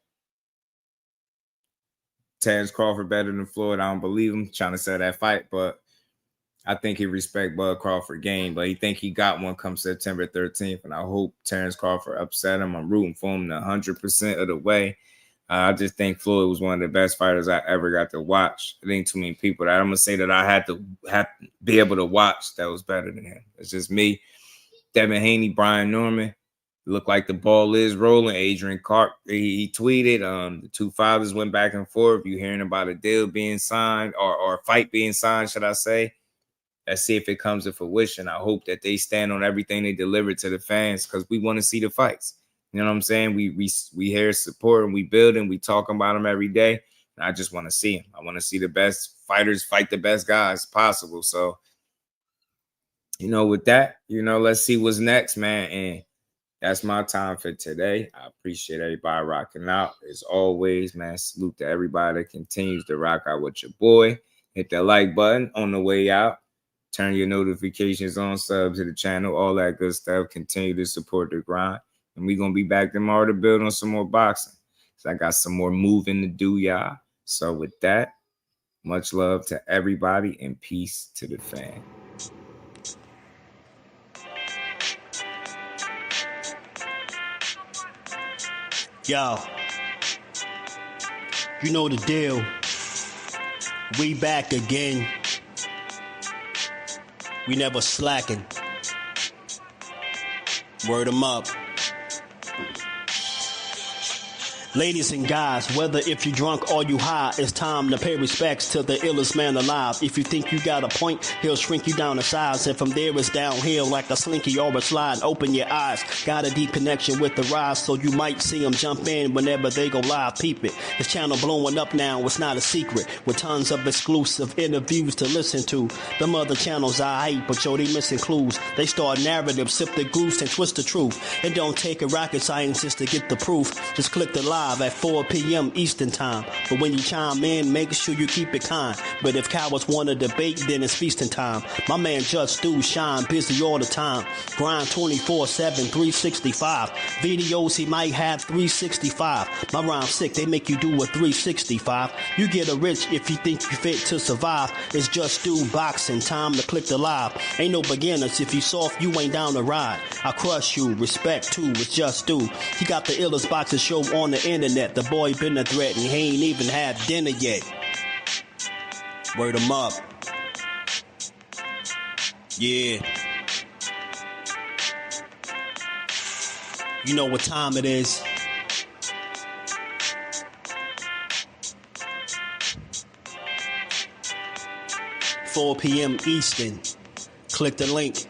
Terence Crawford better than Floyd. I don't believe him trying to sell that fight, but I think he respect Bud Crawford game, but he think he got one come September 13th, and I hope Terence Crawford upset him. I'm rooting for him 100% of the way. I just think Floyd was one of the best fighters I ever got to watch. It ain't too many people that I'm gonna say that I had to be able to watch that was better than him. It's just me, Devin Haney, Brian Norman. Look like the ball is rolling. Adrian Clark, he tweeted. The two fathers went back and forth. You hearing about a deal being signed or a fight being signed, should I say? Let's see if it comes to fruition. I hope that they stand on everything they delivered to the fans because we want to see the fights. You know what I'm saying? We hear support and we build and we talk about them every day. And I just want to see them. I want to see the best fighters fight the best guys possible. So, you know, with that, you know, let's see what's next, man. And that's my time for today. I appreciate everybody rocking out. As always, man, salute to everybody that continues to rock out with your boy. Hit that like button on the way out. Turn your notifications on, sub to the channel, all that good stuff. Continue to support the grind. And we're going to be back tomorrow to build on some more boxing. So I got some more moving to do, y'all. So with that, much love to everybody and peace to the fan. Yo, you know the deal. We back again. We never slacking. Word 'em up. Ladies and guys, whether if you drunk or you high, it's time to pay respects to the illest man alive. If you think you got a point, he'll shrink you down to size. And from there it's downhill like a slinky or a slide. Open your eyes, got a deep connection with the rise, so you might see him jump in whenever they go live. Peep it, this channel blowing up now, it's not a secret. With tons of exclusive interviews to listen to. Them other channels I hate, but yo, they missing clues. They start narratives, sip the goose and twist the truth. It don't take a rocket scientist to get the proof. Just click the live at 4 p.m. Eastern time. But when you chime in, make sure you keep it kind. But if cowards want to debate, then it's feasting time. My man Jusdu shine busy all the time. Grind 24/7, 365. Videos he might have 365. My rhyme sick, they make you do a 365. You get a rich if you think you fit to survive. It's Jusdueboxing, time to click the live. Ain't no beginners, if you soft, you ain't down to ride. I crush you, respect too, it's Jusdu. He got the illest boxing show on the internet. The boy been a threat and he ain't even had dinner yet. Word 'em up. Yeah. You know what time it is. "4 p.m. Eastern. Click the link.